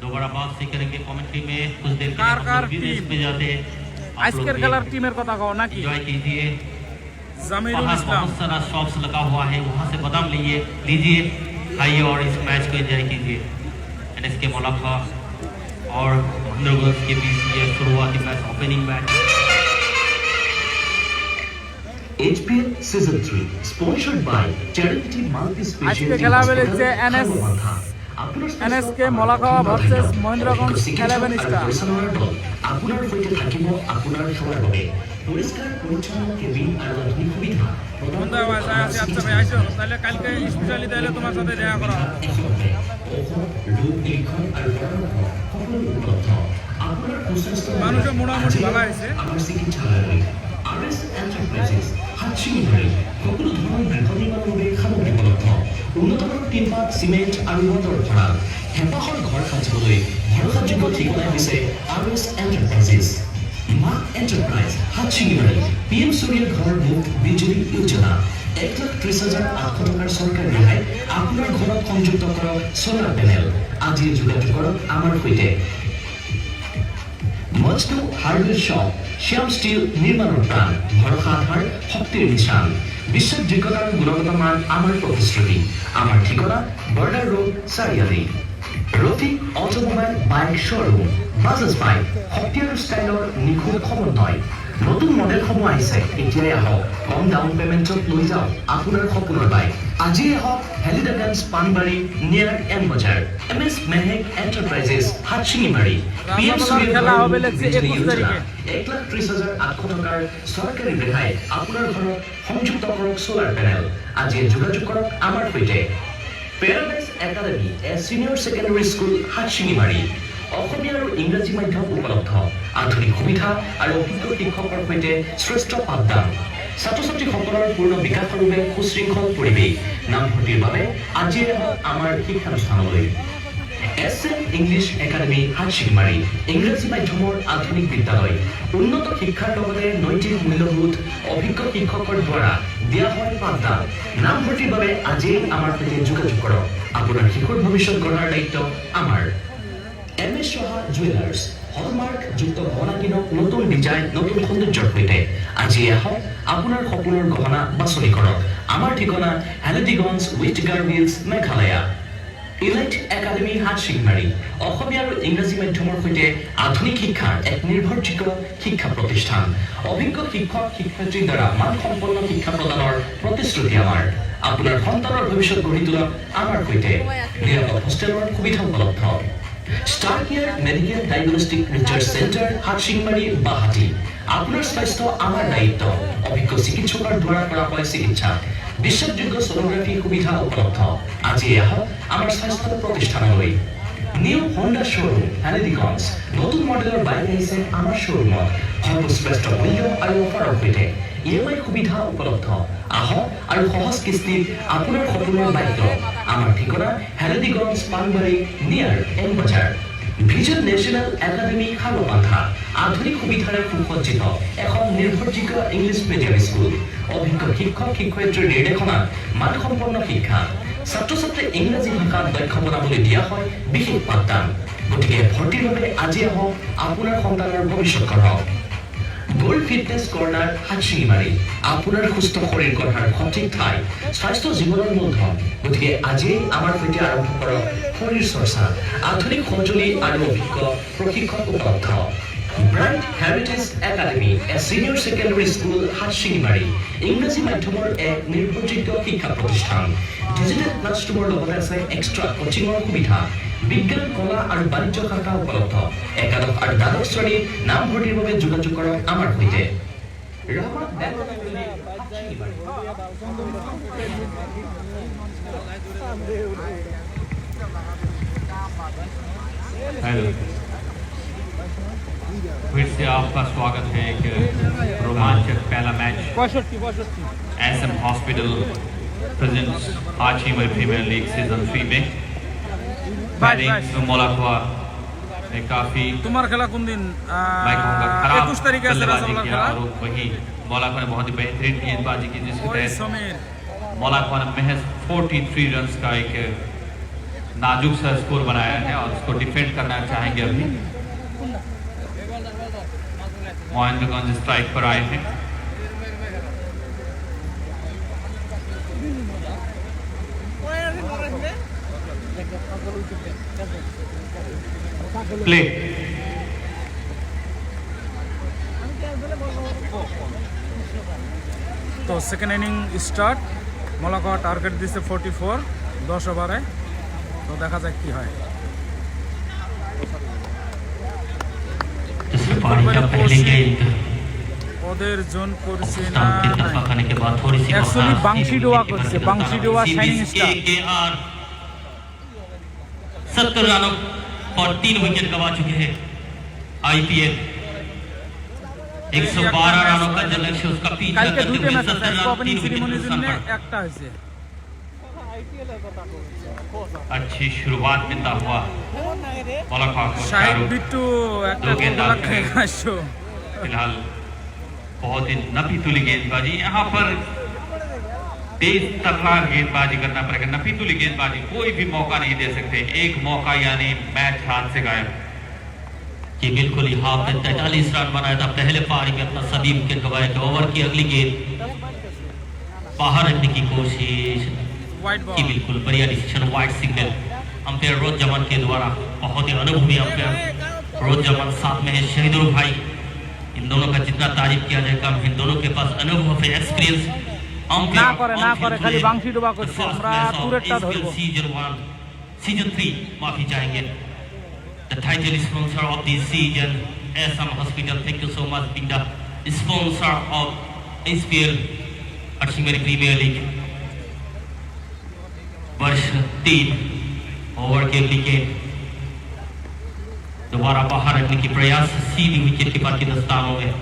दोबारा बात से करेंगे कमेंट्री में कुछ देर के कार लिए कार हम लोग विदेश टीम। पे जाते हैं আজকের খেলার টিমের কথা কও নাকি एंजॉय कीजिए জামিরুল बाहर ইসলাম बहुत सारा शॉप्स लगा हुआ है वहाँ से बादाम लीजिए खाइए और इस मैच को एंजॉय कीजिए एनएसके मौलाखा और महेंद्र गर्ल्स के बीच ये शुरुआती match opening match HPL Season 3 sponsored by Charity Multi আজকে Speciality খেলা Hospital, বেলেছে Khairabad. NSK Molakhawa versus Mahendraganj 11 star আপোনাৰ সৈতে থাকিব আপোনাৰ সেৱাৰ বাবে পৰিষ্কাৰ পৰিচ্ছন্ন কেবিন আৰু আধুনিক সুবিধা বন্ধু আচ্ছা ভাই আইসো তাহলে কালকে স্পেশালি তাহলে তোমার সাথে দেখা করা হবে ৰোগ নিৰীক্ষণ আৰু পৰামৰ্শ সকলো উপলব্ধ আপোনাৰ সুস্বাস্থ্য মানুষের মোটামুটি ভালো আছে আমাৰ চিকিৎসালয়লৈ RS Enterprises হাতচিঙিবাৰী সকলো ধৰণৰ গৃহ নিৰ্মাণৰ বাবে সামগ্ৰী উপলব্ধ উন্নতমানৰ টিনপাত চিমেণ্ট আৰু ৰডৰ ভঁৰাল হেঁপাহৰ ঘৰ সাজিবলৈ ভৰসাযোগ্য ঠিকনা দিছে RS Enterprises মা এণ্টাৰপ্ৰাইজ হাতচিঙিবাৰী PM সূৰ্য ঘৰ মুফ্ত বিজুলী যোজনা 1,30,800 টকাৰ চৰকাৰী ৰেহাই আপোনাৰ ঘৰত সংযুক্ত কৰক চলাৰ পেনেল আজি যোগাযোগ কৰক আমাৰ সৈতে মজনু হাৰ্ডৱেৰ শ্বপ শ্যাম ষ্টীল নিৰ্মাণৰ প্ৰাণ ভৰসা আধাৰ শক্তিৰ নিচান বিশ্বাসযোগ্যতাৰ গুণগত মান আমাৰ প্ৰতিশ্ৰুতি আমাৰ ঠিকনা border road Chariali Rafiq automobile bike showroom Bajaj bike শক্তি আৰু ষ্টাইলৰ নিখুঁত সমন্বয় নতুন মডেলসমূহ আহিছে এতিয়াই আহক কম ডাউন পেমেণ্টত লৈ যাওক আপোনাৰ সপোনৰ বাইক আজিয়ে আহক হেলিডাগঞ্জ পানবাৰী নিয়াৰ এম বজাৰ MS মেহেক এণ্টাৰপ্ৰাইজেছ হাতচিঙিবাৰী PM সূৰ্য খেলা হবে লেখছে 21 তারিখে 1,30,800 টকাৰ চৰকাৰী ৰেহাই আপোনাৰ ঘৰত সংযুক্ত কৰক চলাৰ পেনেল আজি যোগাযোগ কৰক আমাৰ সৈতে paradise academy senior secondary school Hatsingimari Asomiya আৰু ইংৰাজী মাধ্যম উপলব্ধ আধুনিক সুবিধা আৰু অভিজ্ঞ শিক্ষকৰ সৈতে শ্ৰেষ্ঠ পাঠদান ছাত্ৰ ছাত্ৰীসকলৰ পূৰ্ণ বিকাশৰ বাবে সুশৃংখল পৰিৱেশ নামভৰ্তিৰ বাবে আজিয়ে আমাৰ শিক্ষানুষ্ঠানলৈ SM ইংলিছ একাডেমী হাতচিঙিবাৰী ইংৰাজী মাধ্যমৰ আধুনিক বিদ্যালয় উন্নত শিক্ষাৰ লগতে নৈতিক মূল্যবোধ অভিজ্ঞ শিক্ষকৰ দ্বাৰা দিয়া হয় পাঠদান নামভৰ্তিৰ বাবে আজিয়ে আমাৰ সৈতে যোগাযোগ কৰক আপোনাৰ শিশুৰ ভৱিষ্যত গঢ়াৰ দায়িত্ব আমাৰ MS Saha জুৱেলাৰ্ছ হলমাৰ্ক যুক্ত গহনা কিনক নতুন ডিজাইন নতুন সৌন্দৰ্যৰ সৈতে আজি আহক আপোনাৰ সপোনৰ গহনা বাছনি কৰক আমাৰ ঠিকনা Hallidayganj west Garo hills Meghalaya elite academy Hatsingimari Asomiya আৰু ইংৰাজী মাধ্যমৰ সৈতে আধুনিক শিক্ষাৰ এক নিৰ্ভৰযোগ্য শিক্ষা প্ৰতিষ্ঠান অভিজ্ঞ শিক্ষক শিক্ষয়িত্ৰীৰ দ্বাৰা মানসম্পন্ন শিক্ষা প্ৰদানৰ প্ৰতিশ্ৰুতি আমাৰ আপোনাৰ সন্তানৰ ভৱিষ্যত গঢ়ি তোলক আমাৰ সৈতে নিৰাপদ হোষ্টেলৰ সুবিধা উপলব্ধ star care medical diagnostic research centre Hatsingimari Guwahati আপোনাৰ স্বাস্থ্য আমাৰ দায়িত্ব অভিজ্ঞ চিকিৎসকৰ দ্বাৰা কৰা হয় চিকিৎসা বিশ্বাসযোগ্য সোনোগ্ৰাফি সুবিধা উপলব্ধ আজি আহক আমাৰ স্বাস্থ্য প্ৰতিষ্ঠানলৈ নিউ হোণ্ডা শ্ব'ৰুম হেলিডিগঞ্জ নতুন মডেলৰ বাইক আহিছে আমাৰ শ্ব'ৰুমত সৰ্বশ্ৰেষ্ঠ মূল্য আৰু অফাৰৰ সৈতে EMI সুবিধা উপলব্ধ আহক আৰু সহজ কিস্তিত আপোনাৰ সপোনৰ বাইক লওক আমাৰ ঠিকনা হেলিডিগঞ্জ পানবাৰী নিয়াৰ এম বজাৰ ভিজন নেশ্যনেল একাডেমী খালবান্ধা আধুনিক সুবিধাৰে সুসজ্জিত এখন নিৰ্ভৰযোগ্য ইংলিছ মিডিয়াম স্কুল অভিজ্ঞ শিক্ষক শিক্ষয়িত্ৰীৰ নিৰ্দেশনাত মানসম্পন্ন শিক্ষা ছাত্ৰ ছাত্ৰীক ইংৰাজী ভাষাত দক্ষ বনাবলৈ দিয়া হয় বিশেষ পাঠদান গতিকে ভৰ্তিৰ বাবে আজি আহক আপোনাৰ সন্তানৰ ভৱিষ্যত গঢ়ক গ'ল্ড ফিটনেছ কৰ্ণাৰ হাতচিঙিবাৰী আপোনাৰ সুস্থ শৰীৰ গঢ়াৰ সঠিক ঠাই স্বাস্থ্য জীৱনৰ মূলধন গতিকে আজিয়েই আমাৰ সৈতে আৰম্ভ কৰক শৰীৰ চৰ্চা আধুনিক সঁজুলি আৰু অভিজ্ঞ প্ৰশিক্ষক উপলব্ধ ব্ৰাইট হেৰিটেজ একাডেমি এ সিনিয়ৰ সেকেন্ডাৰী স্কুল হাটশিঙিমাৰী ইংৰাজী মাধ্যমৰ এক নিৰ্ভৰযোগ্য শিক্ষা প্ৰতিষ্ঠান ডিজিটেল ক্লাছৰুমৰ লগতে আছে এক্সট্ৰা কোচিঙৰ সুবিধা বিজ্ঞান কলা আৰু বাণিজ্য শাখা উপলব্ধ একাদশ আৰু দ্বাদশ শ্ৰেণীৰ নামভৰ্তিৰ বাবে যোগাযোগ কৰক আমাৰ সৈতে हेलो, फिर से आपका स्वागत है एक रोमांचक पहला match SM hospital presents Hachimari premier league season 3 में मोलाखवा ने काफी तुम्हारा खेला कौन दिन मैं कहूँगा खराब 21 तारीख से बल्लेबाजी खेला किया और वही मोलाखवा ने बहुत ही बेहतरीन गेंदबाजी की जिसके ओए तहत समीर मोलाखवा ने महज 43 रन का एक नाजुक सा स्कोर बनाया है और उसको डिफेंड करना चाहेंगे अभी महेंद्रगंज स्ट्राइक पर आए हैं प्ले तो सेकेंड इनिंग स्टार्ट मोलाखवा टार्गेट दिसे 44 10 ओभारे तो देखा जाए की है जिस पारी का पहले गेंद ওদের জোন করছে না स्टंप की तरफ आने के बाद थोड़ी सी एक्चुअली बांशी डोवा করছে बांशी डोवा शाइनिंग स्टार KKR 70 रनों पर 3 विकेट गंवा चुके हैं आईपीएल 112 रनों का जो लक्ष्य उसका पीछा কালকে करते দুটো हुए ম্যাচ 70 আছে रन ওপেনিং 3 विकेट সেরিমনির नुकसान জন্য पर একটা হয়েছে अच्छी शुरुआत मिलता हुआ मोलाखवा को শাহিদ चारों বিট্টু একটা दो गेंद গোল डालते খেয়ে हैं। আসছো फिलहाल बहुत ही नपी तुली गेंदबाजी यहाँ पर तेज तर्रार गेंदबाजी करना पड़ेगा नपी तुली गेंदबाजी कोई भी मौका नहीं दे सकते एक मौका यानी मैच हाथ से गायब जी बिल्कुल यहाँ पे 43 रन बनाया था पहले पारी में अपना सभी विकेट गंवाए थे ओवर की अगली गेंद बाहर रखने की कोशिश वाइड की बॉल बिल्कुल बढ़िया डिसीजन वाइट सिग्नल अंपायर रोज जमान के द्वारा बहुत ही अनुभवी अंपायर रोज जमान साथ में है शहीदुल भाई इन दोनों का जितना तारीफ किया जाए कम इन दोनों के पास अनुभव है एक्सपीरियंस না করে খালি বাংশি ডোবা করছে আমরা টুরেটটা ধরবো सीजन 3 माफी चाहेंगे the title sponsor of this season SM Hospital thank you so much being the sponsor of SPL Hachimari premier league वर्ष 3 ओवर के लिए दोबारा बाहर रखने की प्रयास सीधी विकेट कीपर के दस्तानों में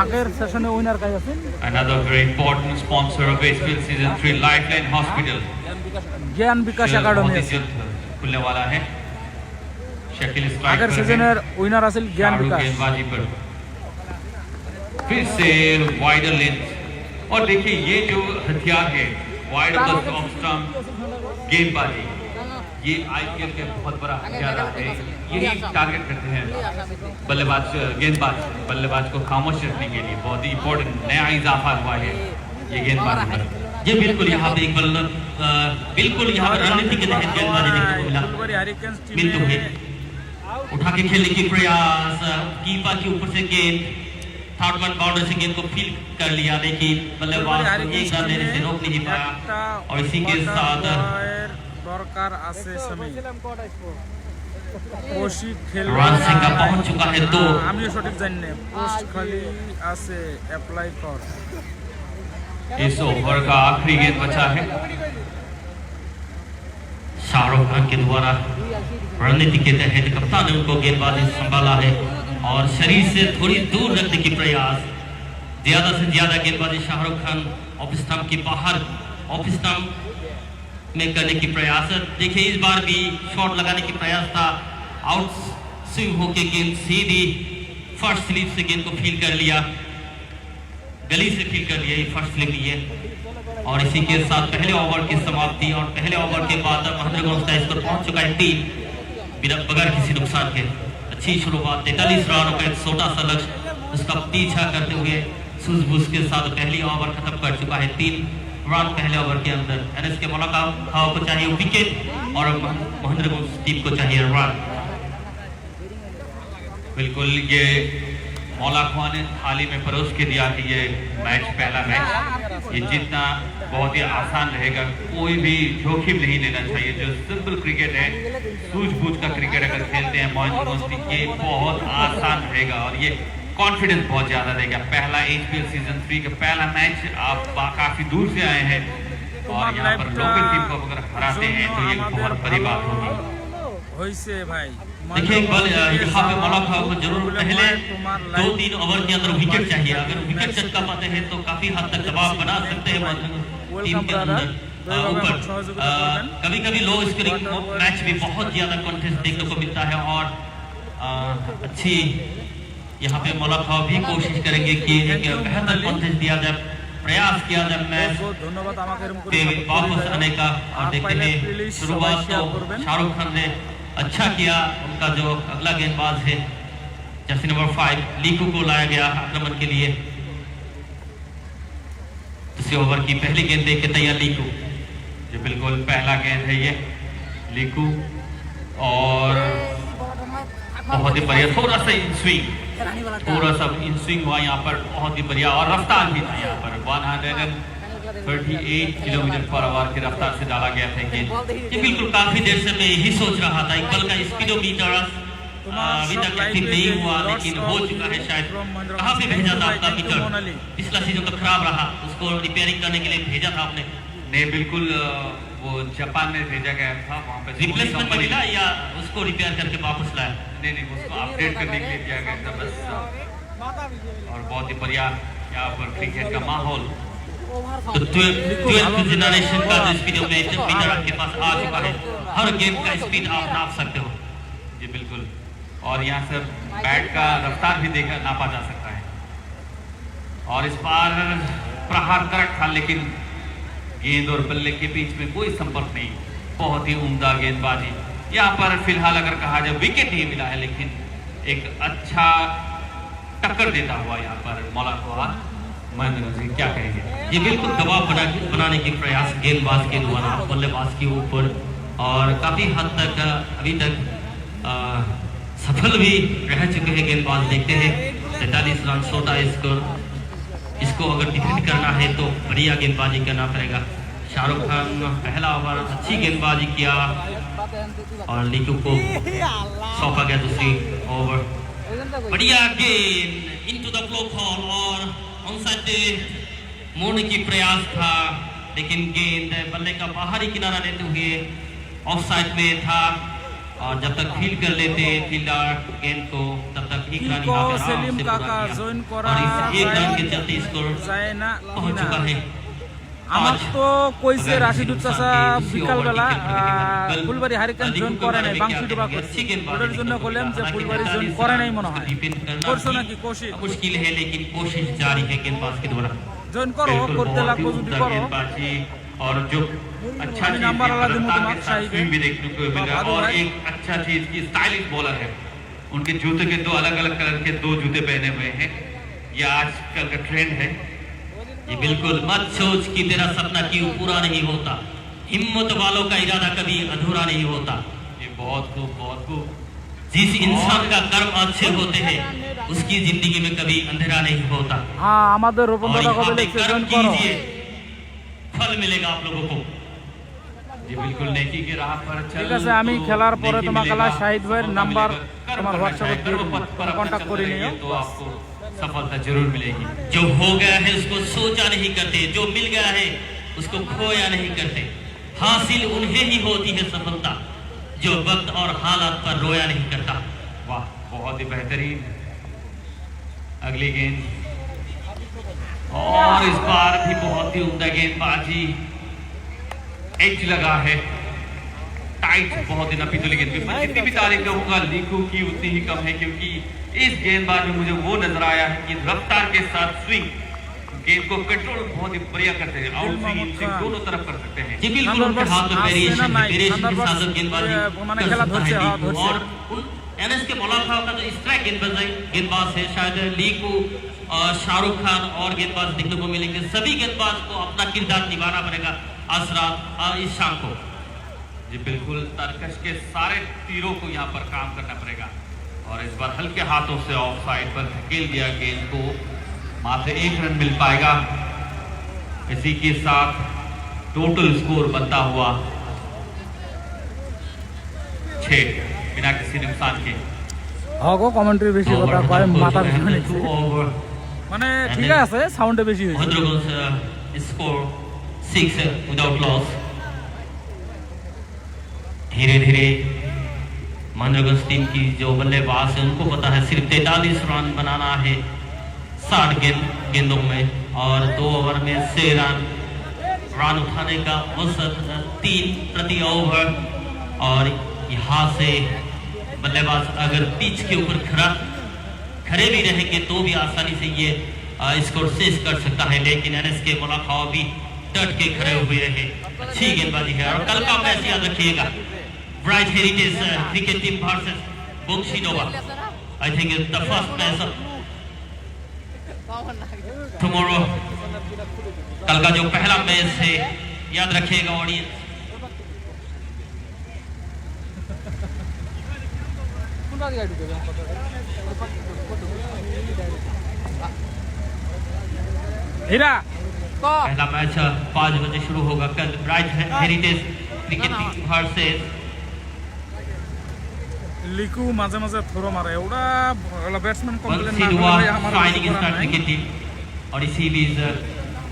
আগের সেশনে উইনার কাজ আছে another very important sponsor of SPL season 3 Lifeline Hospital জ্ঞান বিকাশ একাডেমি बहुत ही আছে जल्द खुलने वाला है शकील स्ट्राइक আগের पर है। সিজনের উইনার আছে জ্ঞান शाहरुख বিকাশ गेंदबाजी पर फिर से वाइडर लेंथ और देखिए ये जो हथियार है वाइड ऑफ स्टंप गेंदबाजी ये आईपीएल के बहुत बड़ा हथियार रहा है यही टारगेट करते हैं बल्लेबाज बल्लेबाज को खामोश रखने के लिए बहुत ही इंपॉर्टेंट नया इजाफा हुआ है ये गेंदबाजी पर ये बिल्कुल यहाँ पे एक बिल्कुल यहाँ पे रणनीति के तहत गेंदबाजी देखने को मिला ফুলবাড়ি হারিকেন্স मिलते हुए টিমে उठा के खेलने की प्रयास कीपर के ऊपर से गेंद थर्ड वन बाउंड्री से गेंद को फील कर लिया लेकिन बल्लेबाज को एक रन देने से रोक नहीं पाया और इसी के साथ दरकार আছে সমী কৌশিক খেলবে राज सिंह का पहुंच चुका है दो আমিও সঠিক জানি না পোস্ট খালি আছে অ্যাপ্লাই কর इस ओवर का आखिरी गेंद बचा है शाहरुख खान के द्वारा रणनीति के तहत कप्तान ने उनको गेंदबाजी संभाला है और शरीर से थोड़ी दूर रखने की प्रयास ज्यादा से ज्यादा गेंदबाजी शाहरुख खान ऑफ स्टंप के बाहर ऑफ स्टंप में करने की प्रयास देखिए इस बार भी शॉट लगाने की प्रयास था आउट स्विंग होके गेंद सीधी फर्स्ट स्लिप से गेंद को फील कर लिया गली से फील कर लिया ये फर्स्ट स्लिप लिए और इसी के साथ पहले ओवर की समाप्ति और पहले ओवर के बाद महेंद्रगंज का स्कोर पहुंच चुका है 3 बिना बगैर किसी नुकसान के अच्छी शुरुआत 43 रनों का एक छोटा सा लक्ष्य उसका पीछा करते हुए सूझबूझ के साथ पहली ओवर खत्म कर चुका है 3 रन पहले ओवर के अंदर। एनएस के मौला खाओ को चाहिए विकेट और महेंद्र टीम को चाहिए रन। बिल्कुल ये मौला खां ने थाली में परोस के दिया कि ये मैच पहला मैच ये जीतना बहुत ही आसान रहेगा, कोई भी जोखिम नहीं लेना चाहिए। जो सिंपल क्रिकेट है, सूझबूझ का क्रिकेट अगर खेलते हैं महेंद्र ये बहुत आसान रहेगा और ये कॉन्फिडेंस बहुत ज्यादा रहेगा। पहला HPL सीजन 3 का पहला मैच, आप काफी दूर से आए हैं और यहाँ पर लोकल टीम को अगर हराते हैं तो ये बहुत बड़ी बात होगी। होइसे भाई देखिए इकबाल, यहाँ पे मौला खां को जरूर पहले 2-3 ओवर के अंदर विकेट चाहिए। अगर विकेट चटका पाते हैं तो काफी हद तक दबाव बना सकते हैं टीम के अंदर ऊपर। कभी कभी लो स्कोरिंग मैच भी बहुत ज्यादा कॉन्टेस्ट देखने को मिलता है और अच्छी यहाँ पे मौला खां भी कोशिश करेंगे कि एक बेहतर कॉन्टेस्ट दिया जाए, प्रयास किया जाए मैच पे वापस आने का। और देखते हैं शुरुआत तो शाहरुख खान ने अच्छा किया, उनका जो अगला गेंदबाज है जर्सी नंबर 5 लीकू को लाया गया आक्रमण के लिए। दूसरे ओवर की पहली गेंद देख के तैयार लीकू, जो बिल्कुल पहला गेंद है ये लीकू और बहुत ही बढ़िया, थोड़ा सा इन स्विंग, थोड़ा सा इन स्विंग हुआ यहाँ पर, बहुत ही बढ़िया और रफ्तार भी था यहाँ पर 138 किलोमीटर पर आवर की रफ्तार से डाला गया था गेंद। ये बिल्कुल काफी देर से मैं यही सोच रहा था, इकबाल का स्पीडोमीटर अभी तक एक्टिव नहीं हुआ लेकिन हो चुका है शायद। कहाँ पे भेजा था आपका मीटर? पिछला सीजन का खराब रहा, उसको रिपेयरिंग करने के लिए भेजा था आपने? नहीं, बिल्कुल वो जापान में भेजा गया था, वहाँ पे रिप्लेसमेंट मिला या उसको रिपेयर करके वापस लाया? नहीं, उसको अपडेट करने के लिए दिया गया था बस। और बहुत ही बढ़िया यहाँ पर क्रिकेट का माहौल। तो 12th जनरेशन का जो स्पीडोमीटर आपके पास आ चुका है, हर गेम का स्पीड आप नाप सकते हो। जी बिल्कुल, और यहाँ से बैट का रफ्तार भी देखा नापा जा सकता है। और इस बार प्रहार करेक्ट था लेकिन गेंद और बल्ले के बीच में कोई संपर्क नहीं, बहुत ही उम्दा गेंदबाजी। यहाँ पर फिलहाल अगर कहा जाए विकेट नहीं मिला है लेकिन एक अच्छा टक्कर देता हुआ यहाँ पर मौला खां। महेंद्र जी क्या कहेंगे? ये बिल्कुल दबाव बनाने के प्रयास गेंदबाज के द्वारा बल्लेबाज के ऊपर और काफी हद तक अभी तक सफल भी रह चुके हैं गेंदबाज। देखते हैं 43 रन 14 स्कोर, इसको अगर डिफेंड करना है तो बढ़िया गेंदबाजी करना पड़ेगा। शाहरुख खान पहला ओवर अच्छी गेंदबाजी किया और लीकू को सौंपा गया दूसरी ओवर। बढ़िया गेंद इनटू द ब्लॉक हॉल और ऑनसाइड पे मोड़ने की प्रयास था लेकिन गेंद बल्ले का बाहरी किनारा लेते हुए ऑफसाइड में था और जब तक फील्ड कर लेते फील्डर गेंद को तब तक एक रन यहाँ पे आराम से पूरा किया और इस एक रन के चलते स्कोर पहुंच चुका है। আমার তো কইছে রাশিদুল চাচা বিকালবেলা ফুলবাড়ি হারিকেন জয়েন করে নাই, বাংশিডোবা করছে, ওটার জন্য বললাম যে ফুলবাড়ি জয়েন করে নাই মনে হয়, করছো নাকি? কোশিশ मुश्किल है लेकिन कोशिश जारी है गेंदबाज के द्वारा। জয়েন করো, করতে লাগবো যদি করো। और जो अच्छा नंबर वाला दिमो तुम्हारा शाही भी देखने को मिला और एक अच्छा चीज की स्टाइलिश बॉलर है। उनके जूते के दो अलग अलग कलर के दो जूते पहने हुए हैं, ये आजकल का ट्रेंड है। ये बिल्कुल मत सोच कि तेरा सपना क्यों पूरा नहीं होता, हिम्मत वालों का इरादा कभी अधूरा नहीं होता। ये बहुत खूब, बहुत खूब। जिस इंसान का कर्म अच्छे होते हैं उसकी जिंदगी में कभी अंधेरा नहीं होता। हाँ আমাদের রূপম और দাদা यहाँ কবে पे লিখছে कर्म জয়েন করো। कीजिए, फल मिलेगा आप लोगों को। ये बिल्कुल नेकी की राह पर चल। ঠিক আছে, আমি খেলার পরে नेकी তোমাকে मिलेगा, শাহিদ ভাইয়ের मौका নাম্বার मिलेगा। कर्म তোমার करना হোয়াটসঅ্যাপে चाहिए, দিয়ে कर्म দেবো, पथ पर अपना কন্টাক্ট করে चलते নিও। रहिए तो आपको सफलता जरूर मिलेगी। जो हो गया है उसको सोचा नहीं करते, जो मिल गया है उसको खोया नहीं करते। हासिल उन्हें ही होती है सफलता जो वक्त और हालात पर रोया नहीं करता। वाह, बहुत ही बेहतरीन। अगली गेंद और इस बार भी बहुत ही उम्दा गेंदबाजी, एज लगा है, टाइट, बहुत ही नपी तुली गेंद। मैं जितनी भी तारीफ करूंगा लीकू की उतनी ही कम है क्योंकि इस गेंदबाज में मुझे वो नजर आया है कि रफ्तार के साथ स्विंग, गेंद को कंट्रोल बहुत ही बढ़िया करते हैं, आउट स्विंग इन स्विंग दोनों तरफ कर सकते हैं। जी बिल्कुल, उनके हाथ में वेरिएशन के साथ गेंदबाजी कर सकता है लीकू। और एनएस के मौला खां का जो स्ट्राइक गेंदबाज है शायद लीकू शाहरुख खान और गेंदबाज देखने को मिलेंगे। सभी गेंदबाज को अपना किरदार निभाना पड़ेगा आज रात इस शाम को। जी बिल्कुल, तरकश के सारे तीरों को यहाँ पर काम करना पड़ेगा। और इस बार हल्के हाथों से ऑफ साइड पर धकेल दिया गेंद को, मात्र 1 रन मिल पाएगा। इसी के साथ टोटल स्कोर बनता हुआ 6 बिना किसी नुकसान के। আগো কমেন্ট্রি বেশি কথা কয় মাথা ঘুরে মানে ঠিক আছে সাউন্ডে বেশি হইছে Mahendraganj score 6 without loss। धीरे धीरे महेंद्रगंज टीम की जो बल्लेबाज है उनको पता है सिर्फ 43 रन बनाना है 60 गेंदों में, और 2 ओवर में 6 रन उठाने का औसत 3 प्रति ओवर। और यहाँ से बल्लेबाज अगर पिच के ऊपर खड़े भी रहेंगे तो भी आसानी से ये स्कोर शेष कर सकता है, लेकिन एनएसके मुलाकाव भी डट के खड़े हुए रहे। अच्छी गेंदबाजी है। और कल का मैच याद रखिएगा, bright heritage cricket team versus बोक्सिनोवा। I think it's the first match tomorrow. कल का जो पहला मैच है याद रखिएगा ऑडियंस। हीरा पहला मैच 5 बजे शुरू होगा कल। Bright heritage cricket team versus Liku মাঝে মাঝে থ্রো মারে ওটা ব্যাটসম্যান কমপ্লেন না सिडवा করে हमारा शाइनिंग स्टार क्रिकेट टीम। और इसी बीच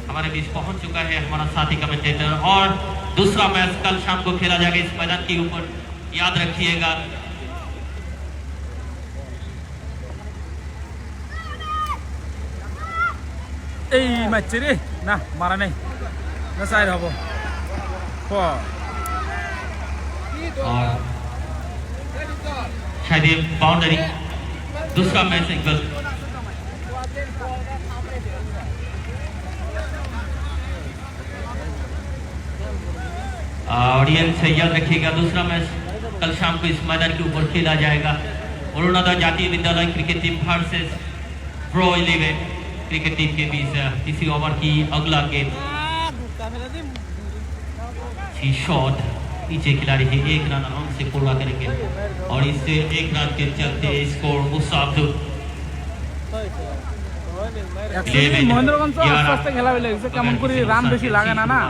हमारे बीच पहुंच चुका है हमारा साथी कमेंटेटर। और दूसरा मैच कल शाम को खेला जाएगा इस मैदान के ऊपर, याद रखिएगा। এই মারছে রে না মারা নেই না সাইড হবো और शायद ये बाउंड्री। दूसरा मैच इक्वल। ऑडियंस याद रखिएगा दूसरा मैच कल शाम को इस मैदान के ऊपर खेला जाएगा। अरुणोदय जातीय विद्यालय cricket team versus pro 11 cricket team के बीच इसी ओवर की अगला गेम। शॉट पीछे खिलाड़ी है 1 रन आराम से पूरा करेंगे। और इससे 1 रन के चलते स्कोर मुसाफिर মহেন্দ্রগঞ্জ আস্তে আস্তে খেলা হয়ে লাগছে, কেমন করে রান বেশি লাগে না না,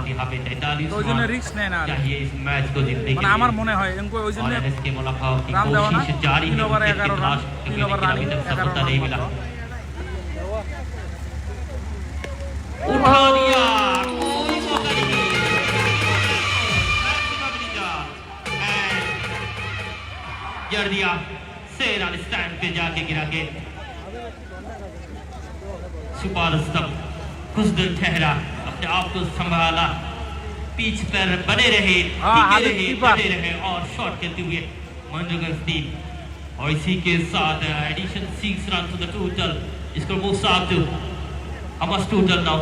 তো ওই জন্য রিস্ক নেয় না। चाहिए इस मैच को जीतने के মানে আমার মনে হয় এমন ওই জন্য इसके मुलाकात की রান দেওয়া না। कोशिश जारी 3 है। ওভারে 11 রান, 3 ওভার রানিং 11 सफलता রান नहीं मिला। उठा दिया कोई मौका नहीं। जड़ दिया सेरा स्टैंड पे जाके गिरा के सुपार स्तंभ। कुछ दिन ठहरा, अपने आप को संभाला, पीछ पर बने रहे, टिके रहे, बने रहे और शॉट खेलते हुए महेंद्रगंज टीम। और इसी के साथ addition 6 run to the total. Score moves up to how much total now?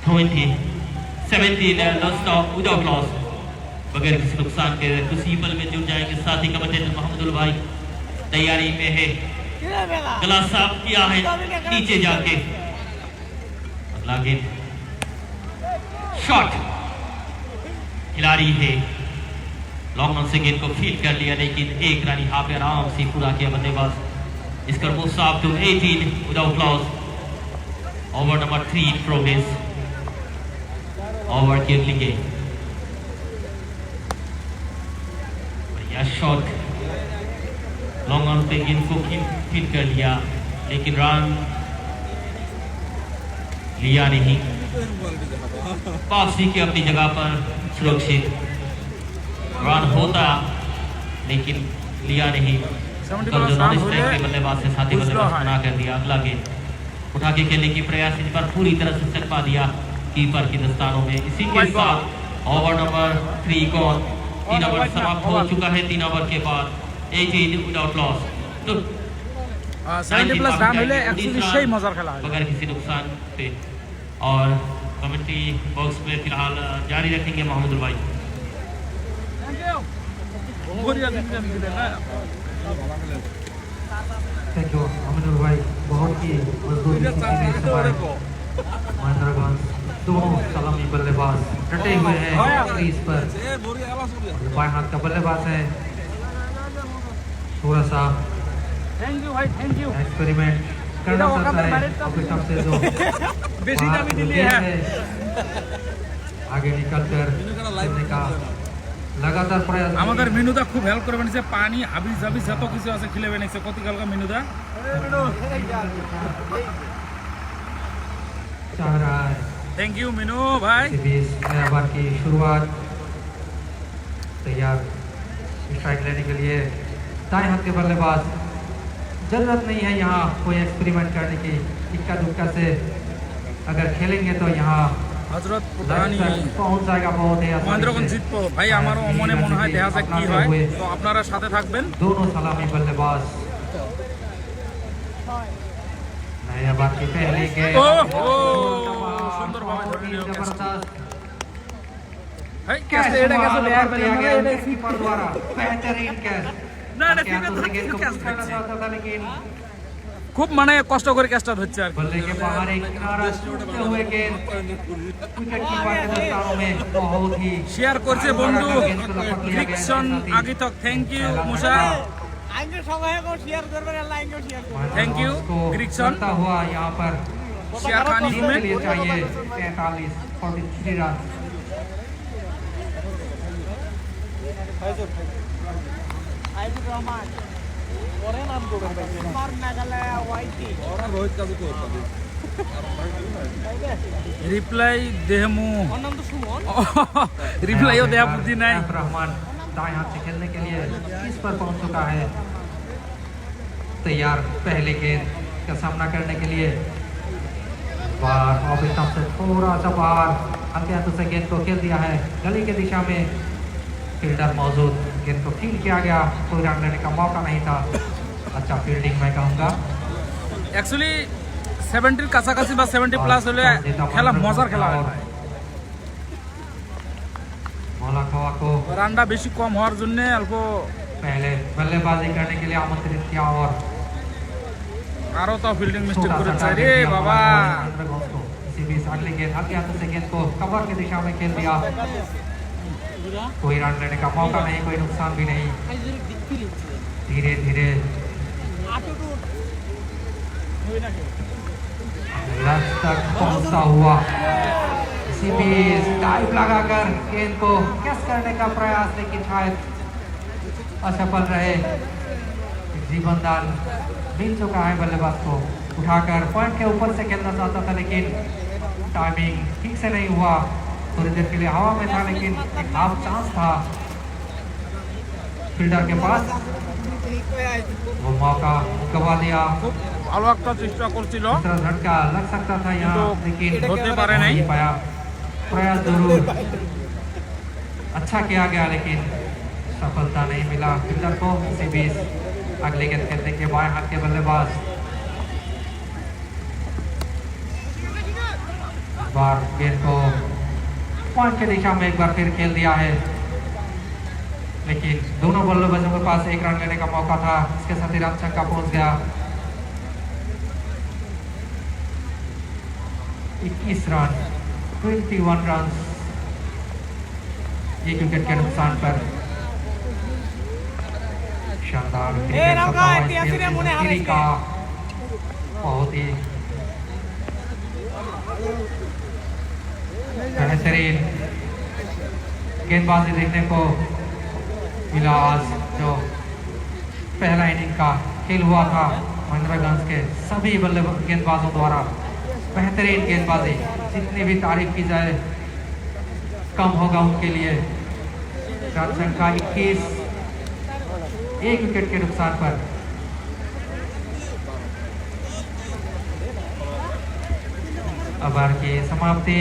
20 17 lost without loss। बगैर किसी नुकसान के किसी पल में जुट जाएंगे। साथी कमेंटेटर मोहम्मदुल भाई तैयारी में है, गला साफ किया है नीचे जाके। अगला गेंद शॉट खिलाड़ी है लॉन्ग ऑन से गेंद को फील्ड कर लिया, लेकिन 1 रन यहाँ पे आराम से पूरा किया बल्लेबाज। इसका moves up to 18 without loss। Over number 3 in progress। Over की अगली गेंद शॉट लॉन्ग ऑन पे गेंद को फीड कर लिया, लेकिन रन लिया नहीं। वापसी के अपनी जगह पर सुरक्षित रन होता, लेकिन लिया नहीं। बल्लेबाज से साथी बल्लेबाज मना कर दिया। अगला गेंद उठा के खेलने की प्रयास, इस पर पूरी तरह से चटका दिया कीपर की दस्तानों में। इसी के साथ ओवर नंबर 3 गॉन। 3 ओवर समाप्त हो चुका है। 3 ओवर के बाद 18 विदाउट लॉस। तो 70 প্লাস রান হলে एक्चुअली সেই মজার খেলা হয় बगैर किसी नुकसान पे। और कमेंट्री बॉक्स में फिलहाल जारी रखेंगे मोहम्मदुल भाई। বড়িয়া দিন দিলে না थैंक यू अमिनुल भाई, बहुत ही मजबूत स्थिति में इस समय महेंद्रगंज दोनों सलामी बल्लेबाज डटे हुए हैं क्रीज पर। बाएं हाथ का बल्लेबाज है, थोड़ा सा थैंक यू भाई, थैंक यू। एक्सपेरिमेंट करना चाहता है अपनी तरफ से जो बेसी दामी दिली है। आगे निकलकर खेलने का लगातार प्रयास। আমাদের মিনুদা খুব হেল্প করবে নিছে, পানি হাবি জাবি যত কিছু আছে খিলেবে নিছে কত কালকা মিনুদা चाह रहा है। थैंक यू मिनू भाई। इसी बीच नया ओवर की शुरुआत, तैयार स्ट्राइक लेने के लिए दाएं हाथ के बल्लेबाज। जरूरत नहीं है यहाँ कोई एक्सपेरिमेंट करने की, इक्का दुक्का से अगर खेलेंगे तो यहाँ হযরত প্রধানী पहुंच जाएगा बहुत ही মহেন্দ্রগঞ্জ জিতবো ভাই, আমারও মনে মনে হয় দেখা যাক কি হয়, তো আপনারা সাথে থাকবেন। दोनों सलामी बल्लेबाज नया ओवर की पहली गेंद সুন্দরভাবে ধরে নিল ক্যাচ। जबरदस्त ভাই ক্যাচ এটা ক্যাচ লেয়ার किया বেলে गया এটা कीपर द्वारा, बेहतरीन कैच। না না क्या ঠিক तो गेंद को ক্যাচ पुश करना चाहता था लेकिन খুব মানে কষ্ট করে ক্যাচটা ধরছে আর কি। बल्ले के बाहर एक किनारा छूटते हुए गेंद विकेट कीपर के दस्तानों में बहुत ही শেয়ার করছে বন্ধু ফ্রিকশন আগিতক, থ্যাংক ইউ মুসা, আইনকে সবাই এখন শেয়ার করবেন, আল্লাহ আইনকে শেয়ার করবেন। थैंक यू ग्रिक्सन। करता हुआ यहाँ पर শেয়ার খানি टीम तुम्हें के लिए चाहिए 43 रन। আইবুর রহমান পরে নাম করবেন ভাই, আমার মেঘালয় ওয়াইটি রিপ্লাই দেহমু ওর নাম তো সুমন। রিপ্লাইও দেয়া বুদ্ধি নাই। रहमान दाएं हाथ से खेलने के लिए किस पर पहुंच चुका है, तैयार पहले गेंद का सामना करने के लिए। बार ऑफ स्टंप से थोड़ा सा बाहर हल्के हाथों से गेंद को खेल दिया है गली के दिशा में। फील्डर मौजूद, गेंद को फील्ड किया गया, कोई रन लेने का मौका नहीं था। अच्छा फील्डिंग मैं कहूँगा। অ্যাকচুয়ালি 70 কাছাকাছি বা 70 প্লাস হলে খেলা মজার খেলা হয়। मौला खवा को রানটা বেশি কম হওয়ার জন্য অল্প पहले बल्लेबाजी करने के लिए आमंत्रित किया और আরো তো ফিল্ডিং মিস্টেক छोटा सा করেছে target রে दिया বাবা। महेंद्रगंज को। इसी बीच अगली गेंद हल्के हाथों से गेंद को कवर की दिशा में खेल दिया, कोई रन लेने का मौका नहीं, कोई नुकसान भी नहीं। धीरे धीरे लक्ष्य तक पहुंचता हुआ, इसी बीच डाइव लगाकर गेंद को कैच करने का प्रयास, लेकिन शायद असफल रहे। जीवन दान मिल चुका है बल्लेबाज को, उठाकर पॉइंट के ऊपर से खेलना चाहता था लेकिन टाइमिंग ठीक से नहीं हुआ। थोड़ी देर के लिए हवा में था लेकिन एक हाफ चांस था फील्डर के पास, वो मौका गवा दिया। খুব ভালো একটা চেষ্টা করছিল, दूसरा झटका लग सकता था यहाँ लेकिन होते पारे नहीं। नहीं पाया। प्रयास जरूर अच्छा किया गया लेकिन सफलता नहीं मिला फील्डर को। इसी बीच अगली गेंद खेलने के बाएं हाथ के बल्लेबाज बार गेंद को पॉइंट की दिशा में एक बार फिर खेल दिया है, लेकिन दोनों बल्लेबाजों के पास एक रन लेने का मौका था। इसके साथ ही रन छक्का पहुंच गया। 21 रन, 21 रन एक विकेट के नुकसान पर। शानदार क्रिकेट रंगा, सफल ऐतिहासिक है, मुने हारे का बहुत ही बेहतरीन गेंदबाजी देखने को मिला आज। जो पहला इनिंग का खेल हुआ था महेंद्रगंज के सभी बल्लेबाज गेंदबाजों द्वारा बेहतरीन गेंदबाजी, जितनी भी तारीफ की जाए कम होगा उनके लिए। रन संख्या 21, एक विकेट के नुकसान पर। ओवर की समाप्ति,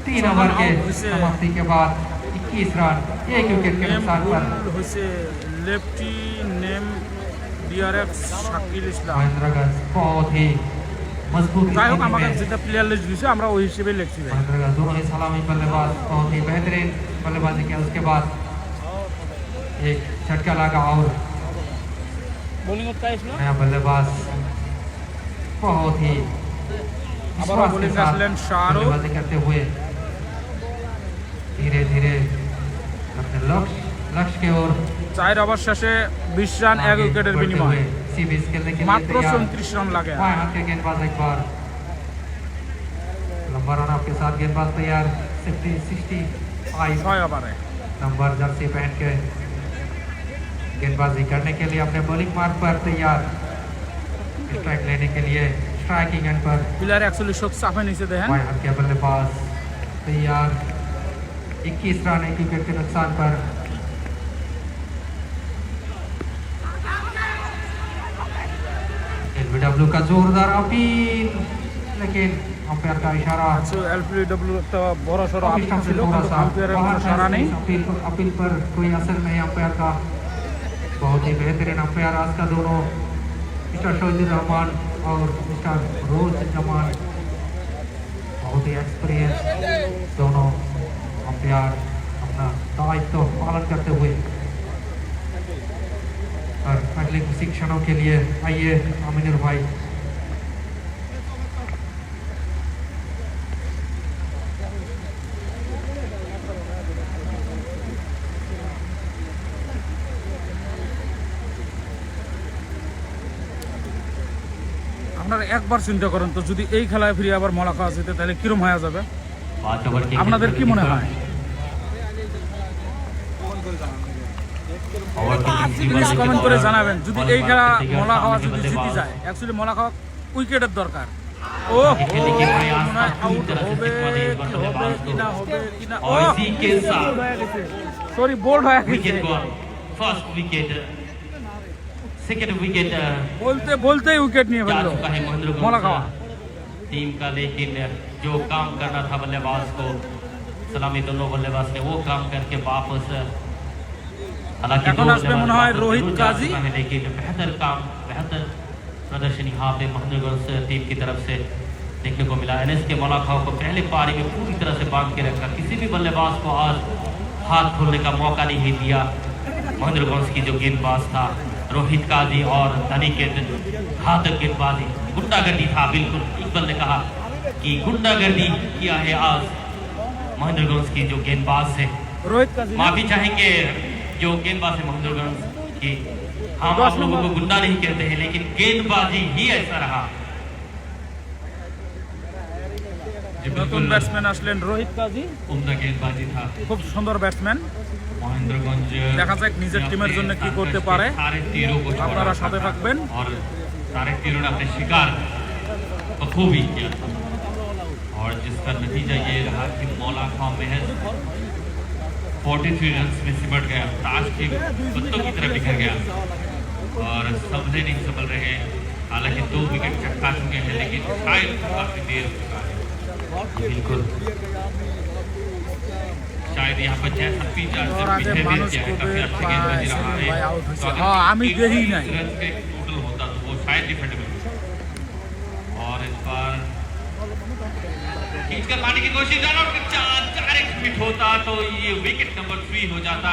3 ओवर के समाप्ति के बाद 21 रन, एक विकेट के नुकसान पर। হয়েছে লেফটি নেম ডিআরএফ শাকিল ইসলাম। महेंद्रगंज बहुत ही मजबूत যাই হোক स्थिति আমাকে में। যেটা प्लेयर लिस्ट দিয়েছে আমরা ওই হিসেবে লিখছি ভাই। महेंद्रगंज दोनों ही सलामी बल्लेबाज बहुत ही बेहतरीन बल्लेबाजी किया। उसके बाद एक झटका लगा और বোলিং করতে আসলো नया बल्लेबाज बहुत ही আবার विश्वास के বোলিং साथ আসলেন শাহরুখ बल्लेबाजी करते हुए धीरे धीरे अपने लक्ष्य की ओर 4 ওভার শেষে 20 রান 1 উইকেটের বিনিময়ে सीरीज खेलने के लिए মাত্র तैयार 34 রান লাগে बाएं हाथ के गेंदबाज एक बार लंबा रन आपके साथ गेंदबाज तैयार 65 6 ওভারে नंबर जर्सी पहन के गेंदबाजी करने के लिए अपने बॉलिंग मार्क पर तैयार स्ट्राइक लेने के लिए स्ट्राइकिंग एंड पर প্লেয়ার অ্যাকচুয়ালি শট চাপে নিচে দেখেন बाएं हाथ के बल्लेबाज तैयार 21 रन 1 विकेट के नुकसान पर एलबीडब्ल्यू का जोरदार अपील लेकिन अंपायर का इशारा এলপিডব্লিউ একটা বড় সড় काफी আপিল ছিল थोड़ा सा আম্পায়ারের बाहर কোনো সাড়া নেই अपील पर कोई असर नहीं अंपायर का बहुत ही बेहतरीन अंपायर आज का दोनों मिस्टर शहीदुर रहमान और मिस्टर रोज जमान बहुत ही एक्सपीरियंस दोनों अंपायर अपना दायित्व पालन करते हुए और अगले कुछ क्षणों के लिए आइए अमीनुर भाई আপনারা একবার চিন্তা করেন তো যদি এই খেলায় ফিরে আবার মোলাকাত যেতে তাহলে কিরম হয়ে যাবে 5 ओवर के আপনাদের কি মনে হয় ओवर के প্লিজ কমেন্ট করে জানাবেন যদি এই খেলা মোলাকাত যদি জিতে যায় অ্যাকচুয়ালি মোলাকাত উইকেটের দরকার ও खेलने के प्रयास का पूरी तरह से হবে सिक्का दे इस बार बल्लेबाज কি को না হবে কি না और इसी के साथ সরি বোল্ড হয়ে গেছে विकेट गॉल फर्स्ट विकेट सेकंड विकेट বলতে বলতেই উইকেট নিয়ে जा ফেললো चुका है মোলাকাত महेंद्र टीम का लेकिन जो काम करना था बल्लेबाज को सलामी दोनों बल्लेबाज ने वो काम करके वापस हालांकि এখন दो আসবে মনে बल्लेबाज হয় वापस রোহিত जरूर जा काजी। चुका है, लेकिन बेहतर प्रदर्शन यहाँ पे महेंद्रगंज टीम की तरफ से देखने को मिला एनएस के मौलाखाओं को पहले पारी में पूरी तरह से बांध के रखा किसी भी बल्लेबाज को आज हाथ खोलने का मौका नहीं दिया महेंद्रगंज की जो गेंदबाज था रोहित काजी और धनी के घातक गेंदबाजी गुंडागर्दी था बिल्कुल इकबाल ने कहा कि गुंडागर्दी किया है आज महेंद्रगंज की जो गेंदबाज है রোহিত কাজী না? माफी चाहेंगे जो गेंदबाज है महेंद्रगंज की हम आप लोगों को गुंडा नहीं कहते हैं लेकिन गेंदबाजी ही ऐसा रहा जी নতুন बिल्कुल ব্যাটসম্যান আসলেন রোহিত কাজী उम्दा गेंदबाजी था খুব সুন্দর ব্যাটসম্যান महेंद्रगंज দেখা যাক নিজের টিমের জন্য কি করতে পারে सारे तीरों को छोड़ा আপনারা সাথে था থাকবেন और सारे तीरों ने अपने शिकार बखूबी किया और जिसका नतीजा ये रहा कि मौला खां महज 43 रन में सिमट गया ताश के पत्तों की तरफ बिखर गया और समझे नहीं संभल रहे हालांकि 2 विकेट चटका चुके हैं लेकिन शायद काफी देर हो चुका है बिल्कुल शायद यहाँ पर जैसा पीछा से और आगे पीछे भी मानुष किया है को काफी भी अच्छे गेंदबाजी रहा है भाई आउट हो तो अगर हाँ, आमी 30 देही नहीं। रन के टोटल होता तो वो शायद डिफेंडेबल और इस बार खींच कर पाने की कोशिश और 4 फिट होता तो ये विकेट नंबर 3 हो जाता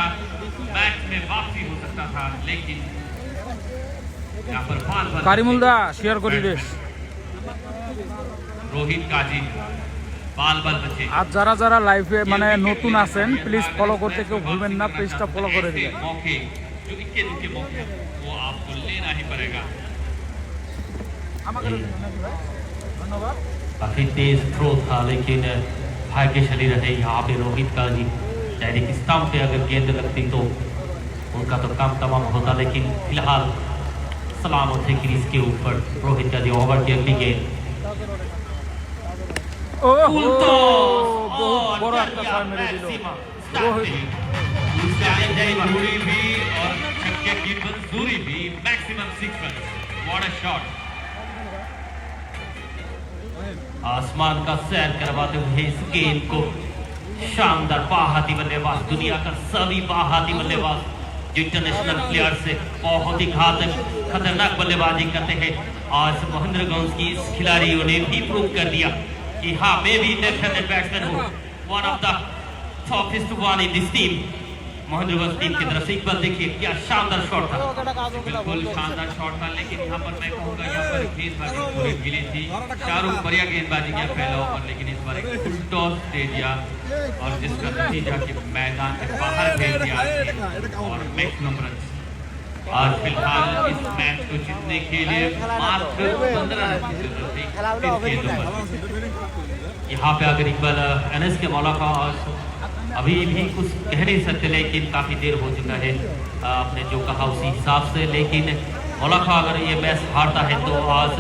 मैच में वापसी हो सकता था लेकिन यहाँ पर बाल কারিমুল দা শেয়ার করি রে रोहित काजी बाल बाल बचे আর যারা যারা লাইভে মানে নতুন আছেন প্লিজ ফলো করতে কেউ ভুলবেন না পেজটা ফলো করে ऐसे দিবেন मौके जो इक्के दुक्के मौके हैं, वो आपको लेना ही पड़ेगा আমাকে ধন্যবাদ काफी तेज थ्रो था लेकिन भाग्यशाली रहे यहाँ पे रोहित का जी डायरेक्ट स्टंप पे अगर गेंद लगती तो उनका तो काम तमाम होता लेकिन फिलहाल सलामत है क्रीज के ऊपर रोहित का जी ओवर की अगली गेंद ও उल्टो বহুত বড় একটা ছয় মেরে দিল রোহিত दूरी भी और छक्के की मंजूरी भी maximum 6 run what a shot आसमान का सैर करवाते हुए इस गेंद को शानदार बाहाती बल्लेबाज दुनिया का सभी बाहाती बल्लेबाज जो इंटरनेशनल प्लेयर से बहुत ही घातक खतरनाक बल्लेबाजी करते हैं आज महेंद्रगंज की इस खिलाड़ियों ने भी प्रूव कर दिया कि हाँ मैं भी लेफ्ट हैंडेड बैट्समैन हूँ one of the toppest one in this team Mahendraganj team की तरफ से। इकबाल देखिए क्या शानदार शॉट था, बिल्कुल शानदार शॉट था, लेकिन यहाँ पर मैं कहूँगा यहाँ पर गेंदबाजी थोड़ी गिली थी। शाहरुख बढ़िया गेंदबाजी किया पहले ओवर, लेकिन इस बार एक फुल टॉस दे दिया और जिसका नतीजा कि मैदान के बाहर भेज दिया और मैक्सिमम रन। आज फिलहाल इस मैच को जीतने के लिए मात्र 15 रन की जरूरत थी। यहाँ पे अगर इकबाल एनएस के मौला का अभी भी कुछ कह नहीं सकते, लेकिन काफ़ी देर हो चुका है, आपने जो कहा उसी हिसाब से। लेकिन मौला का अगर ये मैच हारता है तो आज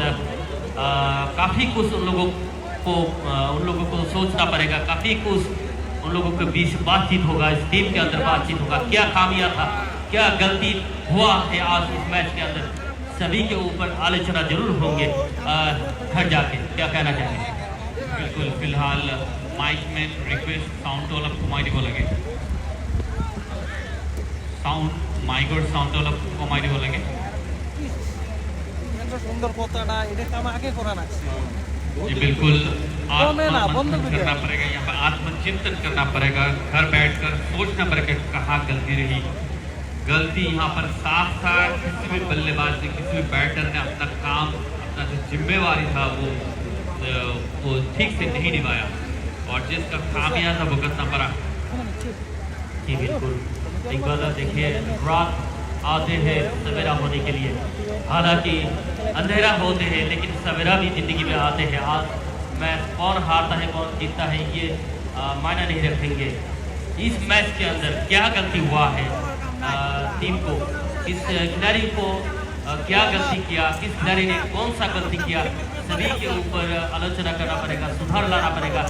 काफ़ी कुछ उन लोगों को सोचना पड़ेगा, काफ़ी कुछ उन लोगों के बीच बातचीत होगा, इस टीम के अंदर बातचीत होगा, क्या खामियां था, क्या गलती हुआ है आज इस मैच के अंदर, सभी के ऊपर आलोचना जरूर होंगे घर जाके। क्या कहना चाहेंगे? बिल्कुल, फिलहाल माइक में रिक्वेस्ट साउंड टोल अप कमाई बोलेंगे, साउंड माइक और साउंड टोल अप कमाई बोलेंगे। সুন্দর কথাটা এটা তো আমাকে করা লাগছে। जी बिल्कुल, आत्मचिंतन करना पड़ेगा, यहाँ पर आत्मचिंतन करना पड़ेगा, घर बैठकर सोचना पड़ेगा कहाँ गलती रही। गलती यहाँ पर साफ साफ किसी भी बल्लेबाज ने, किसी भी बैटर ने अपना काम, अपना जो जिम्मेवारी था वो ठीक से नहीं निभाया और जिसका खामियाजा भुगतना पड़ा। जी बिल्कुल, इकबाल देखिए रात आते हैं सवेरा होने के लिए, हालांकि अंधेरा होते हैं लेकिन सवेरा भी ज़िंदगी में आते हैं। आज मैच कौन हारता है कौन जीतता है ये मायना नहीं रखेंगे। इस मैच के अंदर क्या गलती हुआ है टीम को, किस खिलाड़ी को क्या गलती किया, किस खिलाड़ी ने कौन सा गलती किया, सभी के ऊपर आलोचना करना पड़ेगा, सुधार लाना पड़ेगा।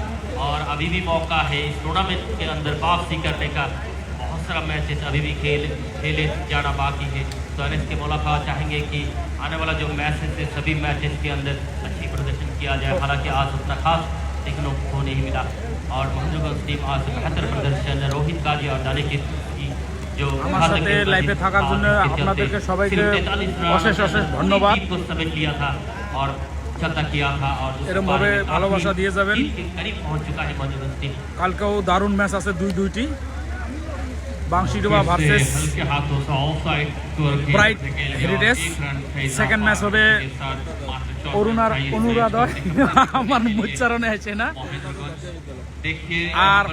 और अभी भी मौका है इस टूर्नामेंट के अंदर वापसी करने का, बहुत सारा मैचेस अभी भी खेले जाना बाकी है। तो एनएस के मुलाकात चाहेंगे कि आने वाला जो मैचेस है सभी मैचेस के अंदर अच्छी प्रदर्शन किया जाए। हालांकि आज उतना खास देखने को नहीं मिला और महेंद्रगंज टीम आज बेहतर प्रदर्शन, रोहित काजी और दानिश जो আমার সাথে লাইভে থাকার জন্য আপনাদেরকে সবাইকে অশেষ অশেষ ধন্যবাদ। को समेट लिया था और चलता किया था और এরকম ভাবে ভালোবাসা দিয়ে যাবেন। करीब पहुंच चुका है महेंद्रगंज टीम। কালকেও দারুণ ম্যাচ আছে দুইটি, Banshidoba versus bright heritage. Second match হবে অরুণার অনুরাধয়, আমার উচ্চারণে আছে না, देखिए আর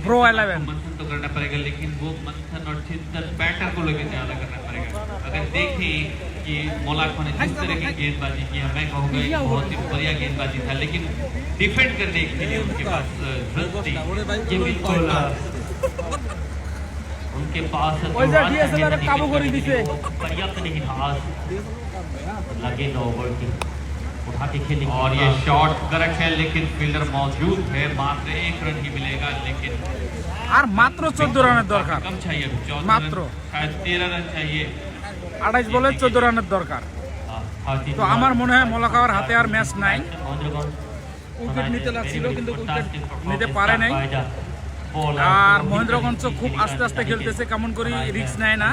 প্রো 11। मंथन तो करना पड़ेगा, लेकिन वो मंथन और चिंतन बैटर को लेकर ज्यादा करना पड़ेगा। अगर देखें कि मोलाको ने जिस तरह की गेंदबाजी की, मैं कहूँगा बहुत ही बढ़िया गेंदबाजी था, लेकिन डिफेंड करने के लिए उनके पास थी। ये बिल्कुल उनके पास पर्याप्त नहीं था आज, लगे 9 ओवर की उठा के खेलने। और ये शॉट करेक्ट है, लेकिन फील्डर मौजूद है, मात्र 1 रन ही मिलेगा, लेकिन আর মাত্র 14 রানের দরকার, कम चाहिए, 14 मात्र। रन, शायद 13 रन चाहिए। 28 বলে 14 রানের দরকার। তো আমার মনে হয় মোলাকাওয়ার হাতে আর ম্যাচ নাই। উইকেট নিতে লাগছিল কিন্তু উইকেট নিতে পারে নাই। আর মহেন্দ্রগঞ্জ খুব আস্তে আস্তে খেলতেছে, কেমন করে রিস্ক নেয় না,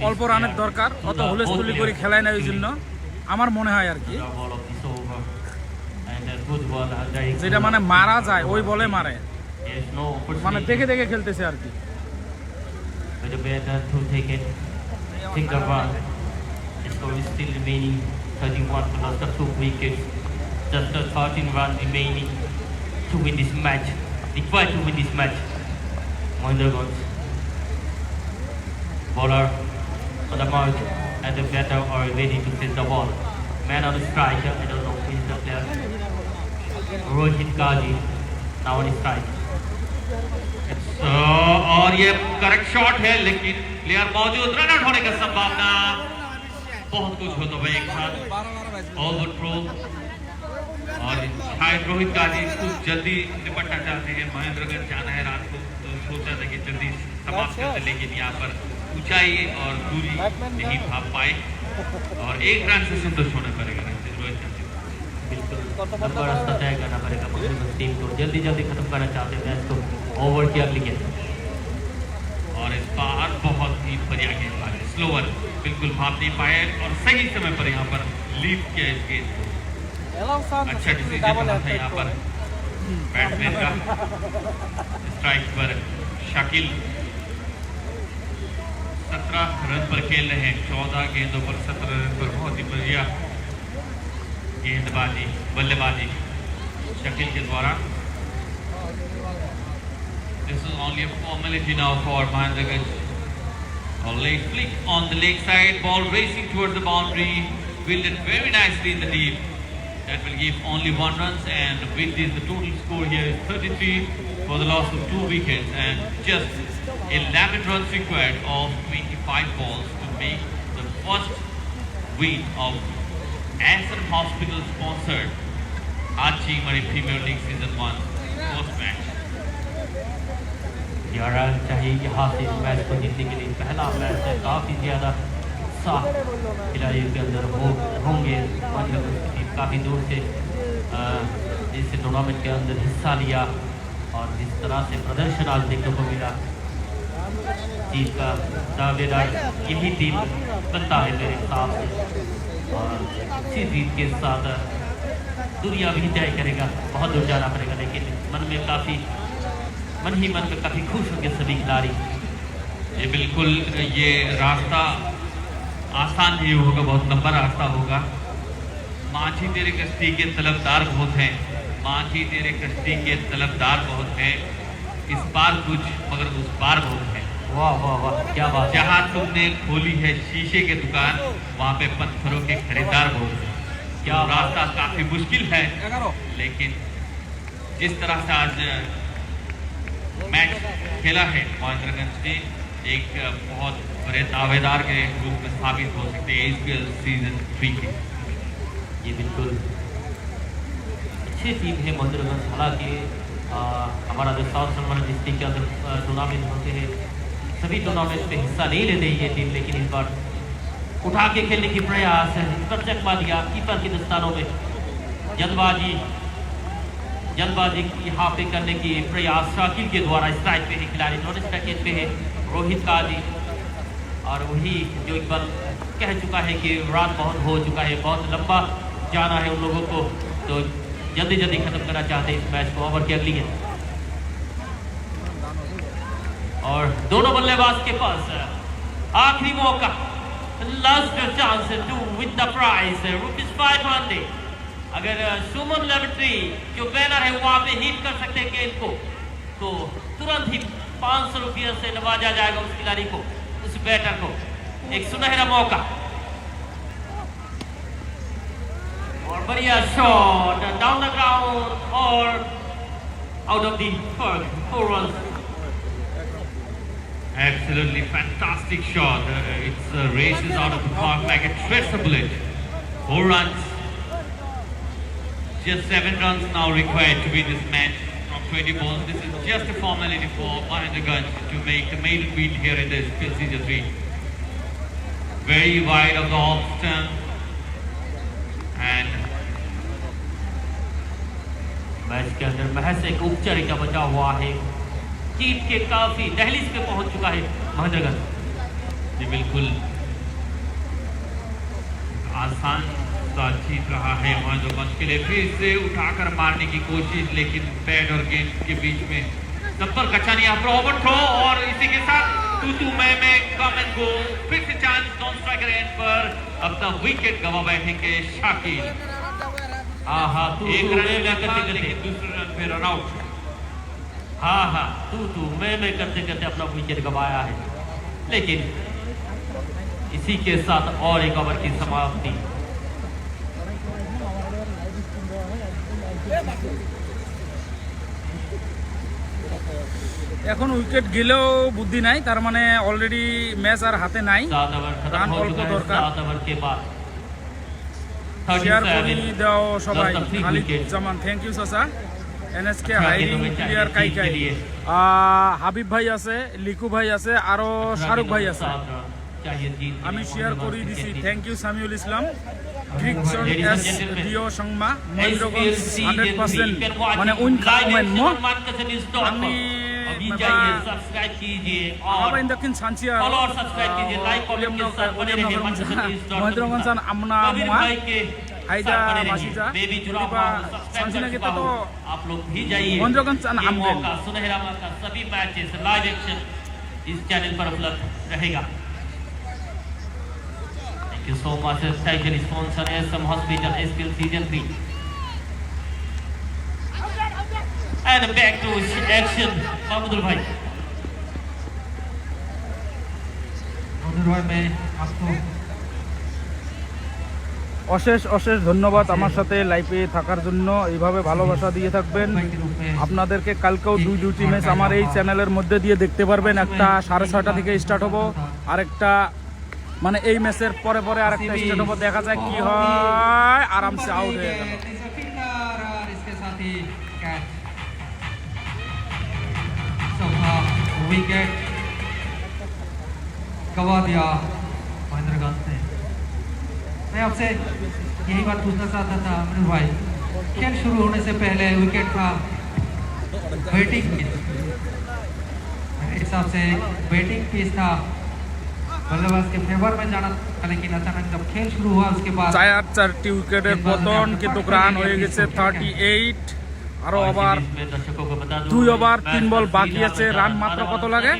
অল্প রানের দরকার, অত হুলস্থুলি করে খেলায় না, ওই জন্য আমার মনে হয় আর কি, যেটা মানে মারা যায় ওই বলে মারে, মানে দেখে দেখে খেলতেছে আর কি। Required to win this match. Mahendraganj bowler on the mark and the batter are ready to set the ball. Man on the strike, I don't know who is the player. Rohit Kaji now on the strike. और ये करेक्ट शॉट है, लेकिन प्लेयर मौजूद, रन आउट होने का संभावना, बहुत कुछ हो तो भाई एक साथ ओवर थ्रो। और शायद रोहित काजी कुछ जल्दी निपटना चाहते हैं, महेंद्रगंज जाना है रात को, तो सोचा था कि जल्दी समाप्त करते, लेकिन यहाँ पर ऊंचाई और दूरी नहीं भाप पाए और 1 रन से संतुष्ट होना पड़ेगा रोहित काजी। बिल्कुल लंबा रास्ता तय करना पड़ेगा महेंद्रगंज टीम को, जल्दी जल्दी खत्म करना चाहते हैं मैच को, ओवर की अगली गेंद। और इस बार बहुत ही बढ़िया गेंदबाजी, स्लोवर, बिल्कुल भाप नहीं पाए और सही समय पर यहाँ पर लीड किया इस गेंद को। अच्छा डिसीजन था यहाँ पर बैट्समैन का। स्ट्राइक पर शाकिल 17 रन पर खेल रहे हैं। 14 गेंदों पर 17 रन पर बहुत ही बढ़िया गेंदबाजी बल्लेबाजी शकील के द्वारा। This is only a formality now for Mahendraganj. A leg flick on the leg side, ball racing towards the boundary, fielded very nicely in the deep. That will give only 1 run, and with this the total score here is 33 for the loss of 2 wickets and just 11 runs required of 25 balls to make the first win of Ascent Hospital sponsored Achi Mari Premier League Season 1 first match. 11 run चाहिए यहाँ से इस मैच को जीतने के लिए। पहला मैच है, काफ़ी ज़्यादा उत्साह खिलाड़ियों के अंदर होंगे। काफ़ी दूर से इस टूर्नामेंट के अंदर हिस्सा लिया और जिस तरह से प्रदर्शन आज देखने को मिला, जीत का दावेदार यही टीम बनता है मेरे हिसाब से। और इसी जीत के साथ दुनिया भी तय करेगा, बहुत दूर जाना पड़ेगा, लेकिन मन ही मन में काफ़ी खुश होंगे सभी खिलाड़ी। ये बिल्कुल ये रास्ता आसान नहीं होगा, बहुत लंबा रास्ता होगा। माझी तेरे कश्ती के तलबदार बहुत हैं, माझी तेरे कश्ती के तलबदार बहुत हैं, इस पार कुछ मगर उस पार बहुत है। वाह वाह वाह, क्या बात। जहाँ तुमने खोली है शीशे की दुकान, वहाँ पे पत्थरों के खरीदार बहुत हैं। क्या रास्ता काफी मुश्किल है, लेकिन जिस तरह से आज मैच खेला है महेंद्रगंज ने, एक बहुत बड़े दावेदार के रूप में साबित हो सकते हैं ASPL सीजन 3 के। ये बिल्कुल अच्छी टीम है महेंद्रगंज। हालांकि हमारा जो साउथ सलमान डिस्ट्रिक्ट के अंदर टूर्नामेंट होते हैं, सभी टूर्नामेंट में हिस्सा नहीं लेते ये टीम, लेकिन इस बार उठा के खेलने की प्रयास है। इस पर चकमा दिया कीपर के दस्तानों में, जल्दबाजी यहाँ पे करने की प्रयास शाकिल के द्वारा। स्ट्राइक पे है खिलाड़ी, नॉन स्ट्राइक पे है रोहित काजी, और वही जो एक बार कह चुका है कि रात बहुत हो चुका है, बहुत लंबा जाना है उन लोगों को, तो जल्दी खत्म करना चाहते हैं इस मैच को। ओवर की अगली है और दोनों बल्लेबाज के पास आखिरी मौका, last chance to win the prize ₹500। अगर सुमन लेबोरेटरी जो बैनर है वहां पे हिट कर सकते हैं गेंद को, तो तुरंत ही ₹500 से नवाजा जाएगा उस खिलाड़ी को, उस बैटर को। एक सुनहरा मौका और बढ़िया शॉट डाउन द ग्राउंड और out of the 4 runs। Absolutely fantastic shot. It's races out of the park like a threats a bullet. 4 runs. Just 7 runs now required to win this match from 20 balls. This is just a formality for Mahendraganj to make the maiden win here in the SPL Season 3. Very wide of the off stump and match के अंदर महज एक उपचारिक का बचा हुआ है, जीत के काफी दहलीज पे पहुंच चुका है महेंद्रगंज। ये बिल्कुल आसान सा जीत रहा है महेंद्रगंज के लिए। फिर से उठाकर मारने की कोशिश, लेकिन बैट और गेंद के बीच में संपर्क अच्छा नहीं। यहाँ पर ओवर थ्रो और इसी के साथ तू मैं कम एंड गो। फिर से चांस नॉन स्ट्राइकर एंड पर अपना विकेट गवा बैठेंगे शाकिल। एक रन करते दूसरे रन पे रन आउट। तू मैं करते अपना विकेट गवाया है, लेकिन इसी के साथ और एक ओवर की समाप्ति। এখন উইকেট গেলেও বুদ্ধি নাই, তার মানে অলরেডি ম্যাচ আর হাতে নাই, 7 ओवर खत्म রান हो অল্প चुका है। দরকার। 7 ओवर के बाद শেয়ার করে 37 দাও সবাই। Just a free Khalid wicket. Zaman, thank you চাচা। এনএসকে আচ্ছা, হাইরিং কিন্তু প্লেয়ার চাইলে কাই के लिए। হাবিব ভাই আছে, লিকু ভাই আছে, আরো শাহরুখ ভাই আছে। चाहिए जीत। আমি শেয়ার করে দিছি, থ্যাংক ইউ সামিউল ইসলাম। গ্রিকসন Ladies and এস gentlemen, দিও সংমা SPL Mahendraganj season 100% 3 can watch মানে it উইন live খাওয়াবেন action মো on markaznews.com। আমি अभी বাবা जाइए सब्सक्राइब कीजिए और apa indakin sansia follow और सब्सक्राइब कीजिए, लाइक कमेंट के साथ बने रहिए markaznews.com। মহেন্দ্রগঞ্জ আমনা कबीर मोआ भाई के हाइजा साथ बने रहिए। बासिजा बेबी जुड़ा जुड़ीबा हुआ हूं, सब्सक्राइब संजना कर के चुका तो हूं। आप लोग भी जाइए। महेंद्रगंज ये आमदेन। मौका, सुनहरा मौका, सभी मैचेस लाइव एक्शन इस चैनल पर उपलब्ध रहेगा। Thank you so much. Title sponsor SM Hospital SPL Season 3. And back to action, Mahmudul bhai. मधुर भाई मैं आपको অশেষ অশেষ ধন্যবাদ আমার সাথে লাইভে থাকার জন্য। এইভাবে ভালোবাসা দিয়ে থাকবেন। আপনাদেরকে কালকেও দুটি ম্যাচ আমার এই চ্যানেলের মধ্যে দিয়ে দেখতে পারবেন। একটা 6:30 থেকে স্টার্ট হবো, আরেকটা মানে এই ম্যাচের পরে পরে আরেকটা স্টার্ট হবো। দেখা যায় কি হয়, আরামসে আউট হয়ে গেল। और इसके साथ ही कैच चौथा विकेट गवा दिया महेंद्रगंज ने। मैं आपसे यही बात पूछना चाहता था अमृत भाई, खेल शुरू होने से पहले विकेट था बैटिंग पिच, मेरे हिसाब से बैटिंग पिच था बल्लेबाज के फेवर में जाना था, लेकिन अचानक जब खेल शुरू हुआ उसके बाद 4-4টি উইকেটের পতন, কিন্তু রান হয়ে গেছে 38। আরো আবার में दर्शकों को बता दूं 2 ওভার 3 বল বাকি আছে। রান মাত্র কত লাগে?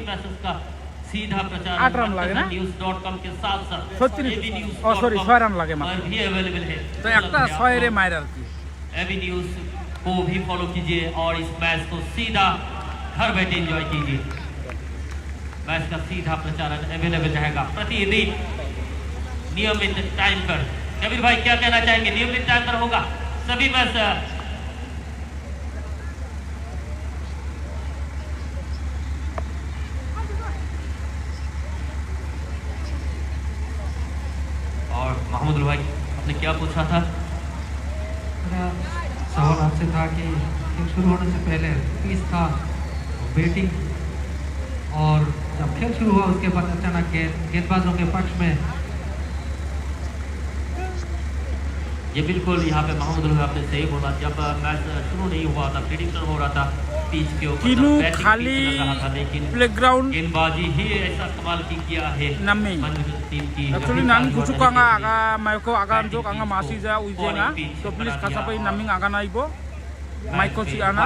सीधा प्रचार 8 রান লাগে না? news.com के साथ साथ 6 রান লাগে মাত্র। पर भी अवेलेबल है। তো একটা 6 এর মাইর আর কি। एबी न्यूज को भी फॉलो कीजिए और इस मैच को सीधा घर बैठे एंजॉय कीजिए। मैच का सीधा प्रचारण अवेलेबल रहेगा प्रतिदिन नियमित टाइम पर। कबीर भाई क्या कहना चाहेंगे? नियमित टाइम पर होगा सभी मैच। और महमूद भाई आपने क्या पूछा था? मेरा सवाल आपसे था कि खेल शुरू होने से पहले पिच था बैटिंग, और जब खेल शुरू हुआ उसके बाद अचानक गेंदबाजों के पक्ष में ये बिल्कुल यहाँ पे महमूद भाई आपने सही बोला। जब मैच शुरू नहीं हुआ था, प्रेडिक्शन हो रहा था पिच के ऊपर, किनु बैटिंग खाली पिच लग रहा था, लेकिन প্লেগ্রাউন্ড गेंदबाजी ही ऐसा कमाल की किया है Nami. टीम की। Actually nang gusto ka nga aga Maiko aga anjok anga masi ja uje nga so please kasapai naming aga naibo Maiko si ana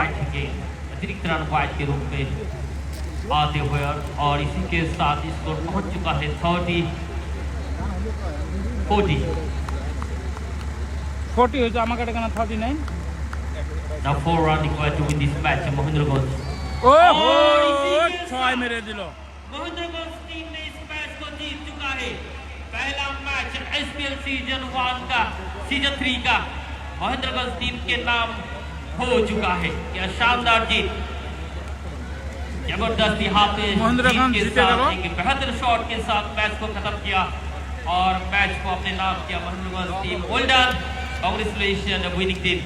अतिरिक्त रन वाइड के रूप में आते हुए और इसी के साथ स्कोर पहुंच चुका है 30-40। 40 হয়েছে আমার কাছে কেন 39। Now 4 runs required to win this match. Mahendraganj ও और इसी के 6 মেরে দিল। Mahendraganj टीम ने इस मैच को जीत चुका है। पहला मैच SPL सीजन 1 का सीजन 3 का महेंद्रगंज टीम के नाम हो चुका है। क्या शानदार जीत, जबरदस्त यहाँ पे महेंद्रगंज जीत के जीते साथ गए। एक बेहतर शॉट के साथ मैच को खत्म किया और मैच को अपने नाम किया Mahendraganj team. Well done, congratulation winning team.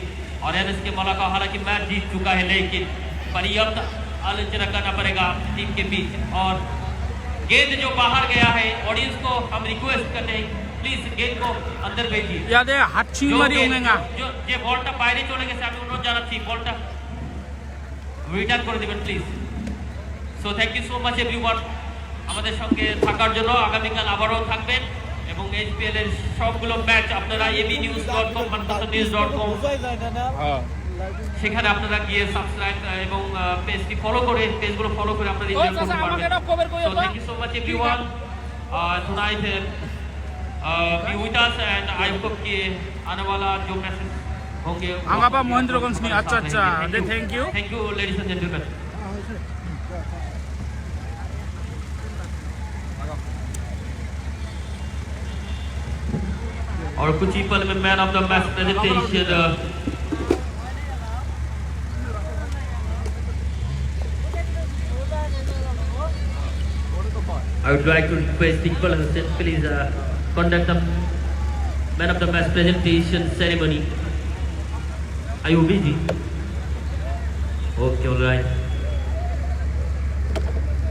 और एनएस के मलाका हालांकि मैच जीत चुका है, लेकिन पर्याप्त आलोचना करना पड़ेगा टीम के बीच। और गेंद जो बाहर गया है, ऑडियंस को हम रिक्वेस्ट करते हैं प्लीज गेंद को अंदर भेजिए। ইয়াদে হাতছি মারি ওঙ্গা जो যে বলটা বাইরে চলে গেছে আমি অনুরোধ জানাচ্ছি বলটা রিটার্ন করে দিবেন please. So thank you so much everyone আমাদের সঙ্গে থাকার জন্য। আগামীকাল আবারও থাকবেন এবং এইচপিএল এর সবগুলো ম্যাচ আপনারা abnews.com manpasandnews.com সেখানে আপনারা গিয়ে সাবস্ক্রাইব এবং পেজটি ফলো করে পেজগুলো ফলো করে আপনারা এনজয় করতে পারবেন। So thank you so much everyone. tonight be with us and I hope कि आने वाला जो मैसेज होंगे আঙ্গাবা মহেন্দ্রগঞ্জ নি আচ্ছা আচ্ছা দে thank you. Thank you ladies and gentleman. और कुछ ही पल में man of the match presentation I would like to request Iqbal Hussain please conduct the man of the match presentation ceremony. Are you busy? Okay, all right.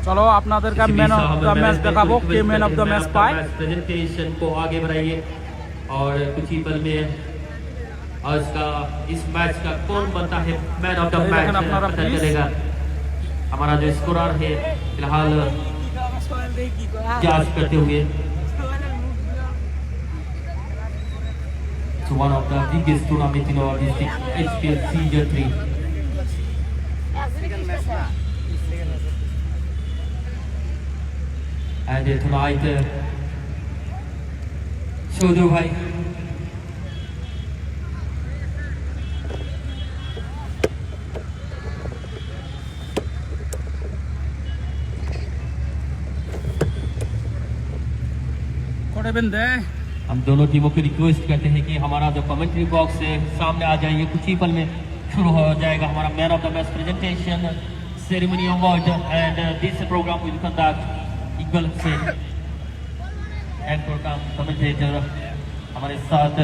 চলো আপনাদেরকে ম্যান অফ দ্য ম্যাচ দেখাবো কে ম্যান অফ দ্য ম্যাচ পায়। प्रेजेंटेशन को आगे बढ़ाइए और कुछ ही पल में आज का इस मैच का कौन बनता है मैन ऑफ द मैच पता चलेगा। हमारा जो स्कोरर है फिलहाल जांच करते हुए It's one of the biggest tournament in our district, HPL Season 3. And tonight Chowdhury ভাই। कोड़े बिंदे हम दोनों टीमों को रिक्वेस्ट करते हैं कि हमारा जो कमेंट्री बॉक्स है सामने आ जाइए, कुछ ही पल में शुरू हो जाएगा हमारा man of the match presentation ceremony award and this programme will conduct equal से एंड प्रोग्राम कमेंटेटर हमारे साथ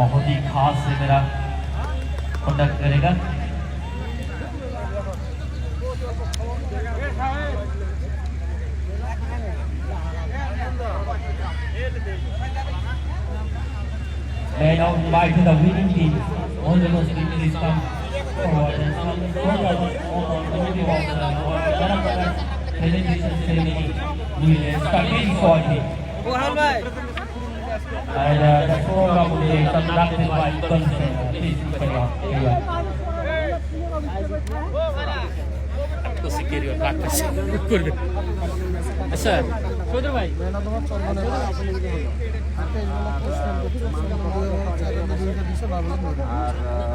बहुत ही खास से मेरा कंडक्ट करेगा। May I now invite the winning team. All the most team is come forward and some program on the video of the presentation ceremony will start very shortly. And the program will be conducted by Consent. Please carry on. আচ্ছা চৌধুরী ভাই আর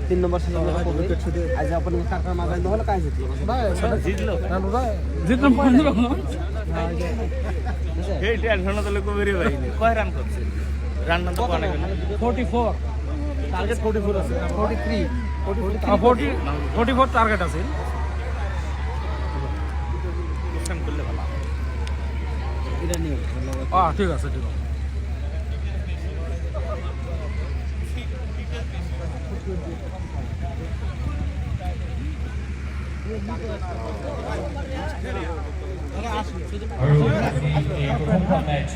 3 নম্বর সিজন উইকেট শুধু আজ आपण কাকার মাগাই নহলে काय জিতলো জিতলাম 15 এই টেনশন তো লোক বেরি ভাই কয় রান করছে রান না তো কোনে গেল 44 টার্গেট 44 আছে 43 44 টার্গেট আছে সিস্টেম করলে ভালো এটা নিয়ে ঠিক আছে ঠিক আছে match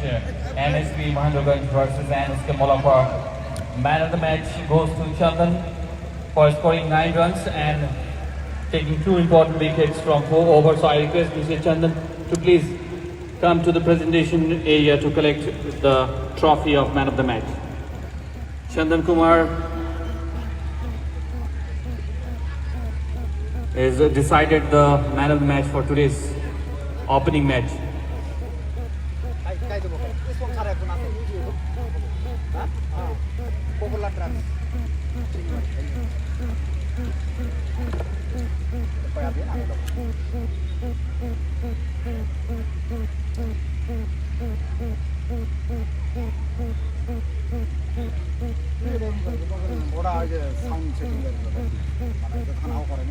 NSP Mahendraganj versus NSK Molapur. Man of the match goes to Chandan for scoring 9 runs and taking 2 important wickets from 4 overs. So I request Mr. Chandan to please come to the presentation area to collect the trophy of Man of the Match. Chandan Kumar is decided the Man of the Match for today's opening match. ওরা আজ সাউন্ড সেটিং করে মানে যখন আও করে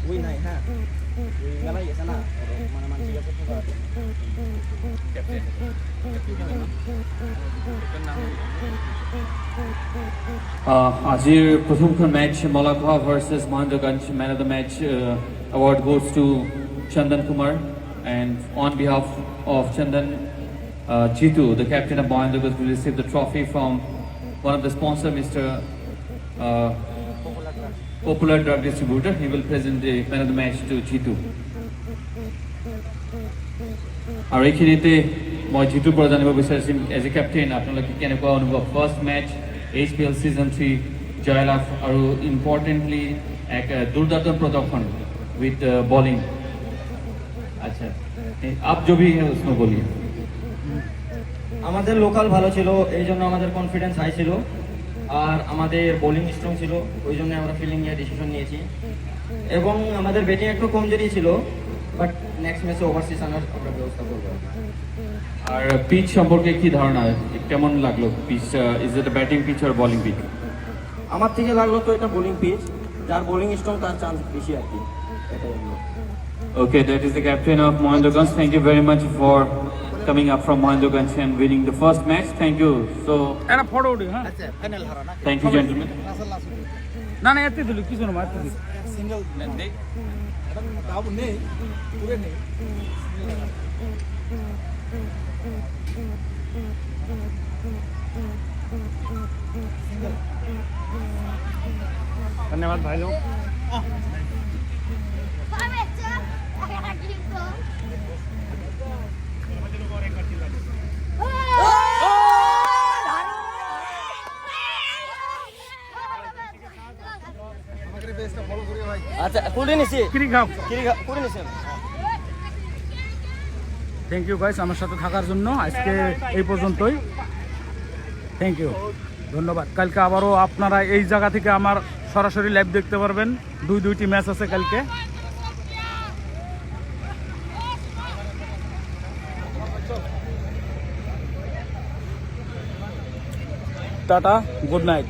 ওই নাই হ্যাঁ ওই গেলাই আছে না মানে মানে ঠিক আছে আজির প্রথমখন match Molakuwa versus Mahendraganj man of the match award goes to Chandan Kumar, and on behalf of Chandan, Jitu, the captain of Mohendraganj, will receive the trophy from one of the sponsor, Mr. Popular Drug Distributor. He will present the man of the match to Jitu. আর এইখিনিতে মই জিতুৰ পৰা জানিব বিচাৰিম এজ এ কেপ্টেইন আপোনালোকে কেনেকুৱা অনুভৱ ফাৰ্ষ্ট মেচ HPL Season 3 জয়লাভ আৰু ইম্পৰ্টেণ্টলি এক দুৰ্দান্ত প্ৰদৰ্শন উইথ বলিং। আচ্ছা আপ जो भी है उसमें बोलिए। আমাদের লোকাল ভালো ছিল, এই জন্য আমাদের কনফিডেন্স হাই ছিল, আর আমাদের বোলিং স্ট্রং ছিল, ওই জন্য আমরা ফিল্ডিং নিয়ে ডিসিশন নিয়েছি। এবং আমাদের ব্যাটিং একটু কমজোরি ছিল, বাট নেক্সট ম্যাচে ওভারসিজ আনার আমরা ব্যবস্থা করবো। আর পিচ সম্পর্কে কি ধারণা, কেমন লাগলো pitch? Is it a batting pitch or bowling pitch? আমার থেকে লাগলো তো এটা বোলিং পিচ, যার বোলিং স্ট্রং তার চান্স বেশি আর কি। Okay, that is the captain of Mohendraganj. Thank you very much for coming up from Mohendraganj and winning the first match. Thank you. So, একটা ফটো উঠি হ্যাঁ আচ্ছা ফাইনাল হারা না thank you, gentlemen. না না এতে দিল কিছু না মারতে দিল সিঙ্গেল নেই এটা দাও নেই পুরো নেই धन्यवाद भाई लोग। আচ্ছা করে নিছি কিরি খাও করে নিছি। থ্যাংক ইউ গাইস আমার সাথে থাকার জন্য। আজকে এই পর্যন্তই, থ্যাংক ইউ, ধন্যবাদ। কালকে আবারও আপনারা এই জায়গা থেকে আমার সরাসরি লাইভ দেখতে পারবেন। দুইটি ম্যাচ আছে কালকে। Tata, good night.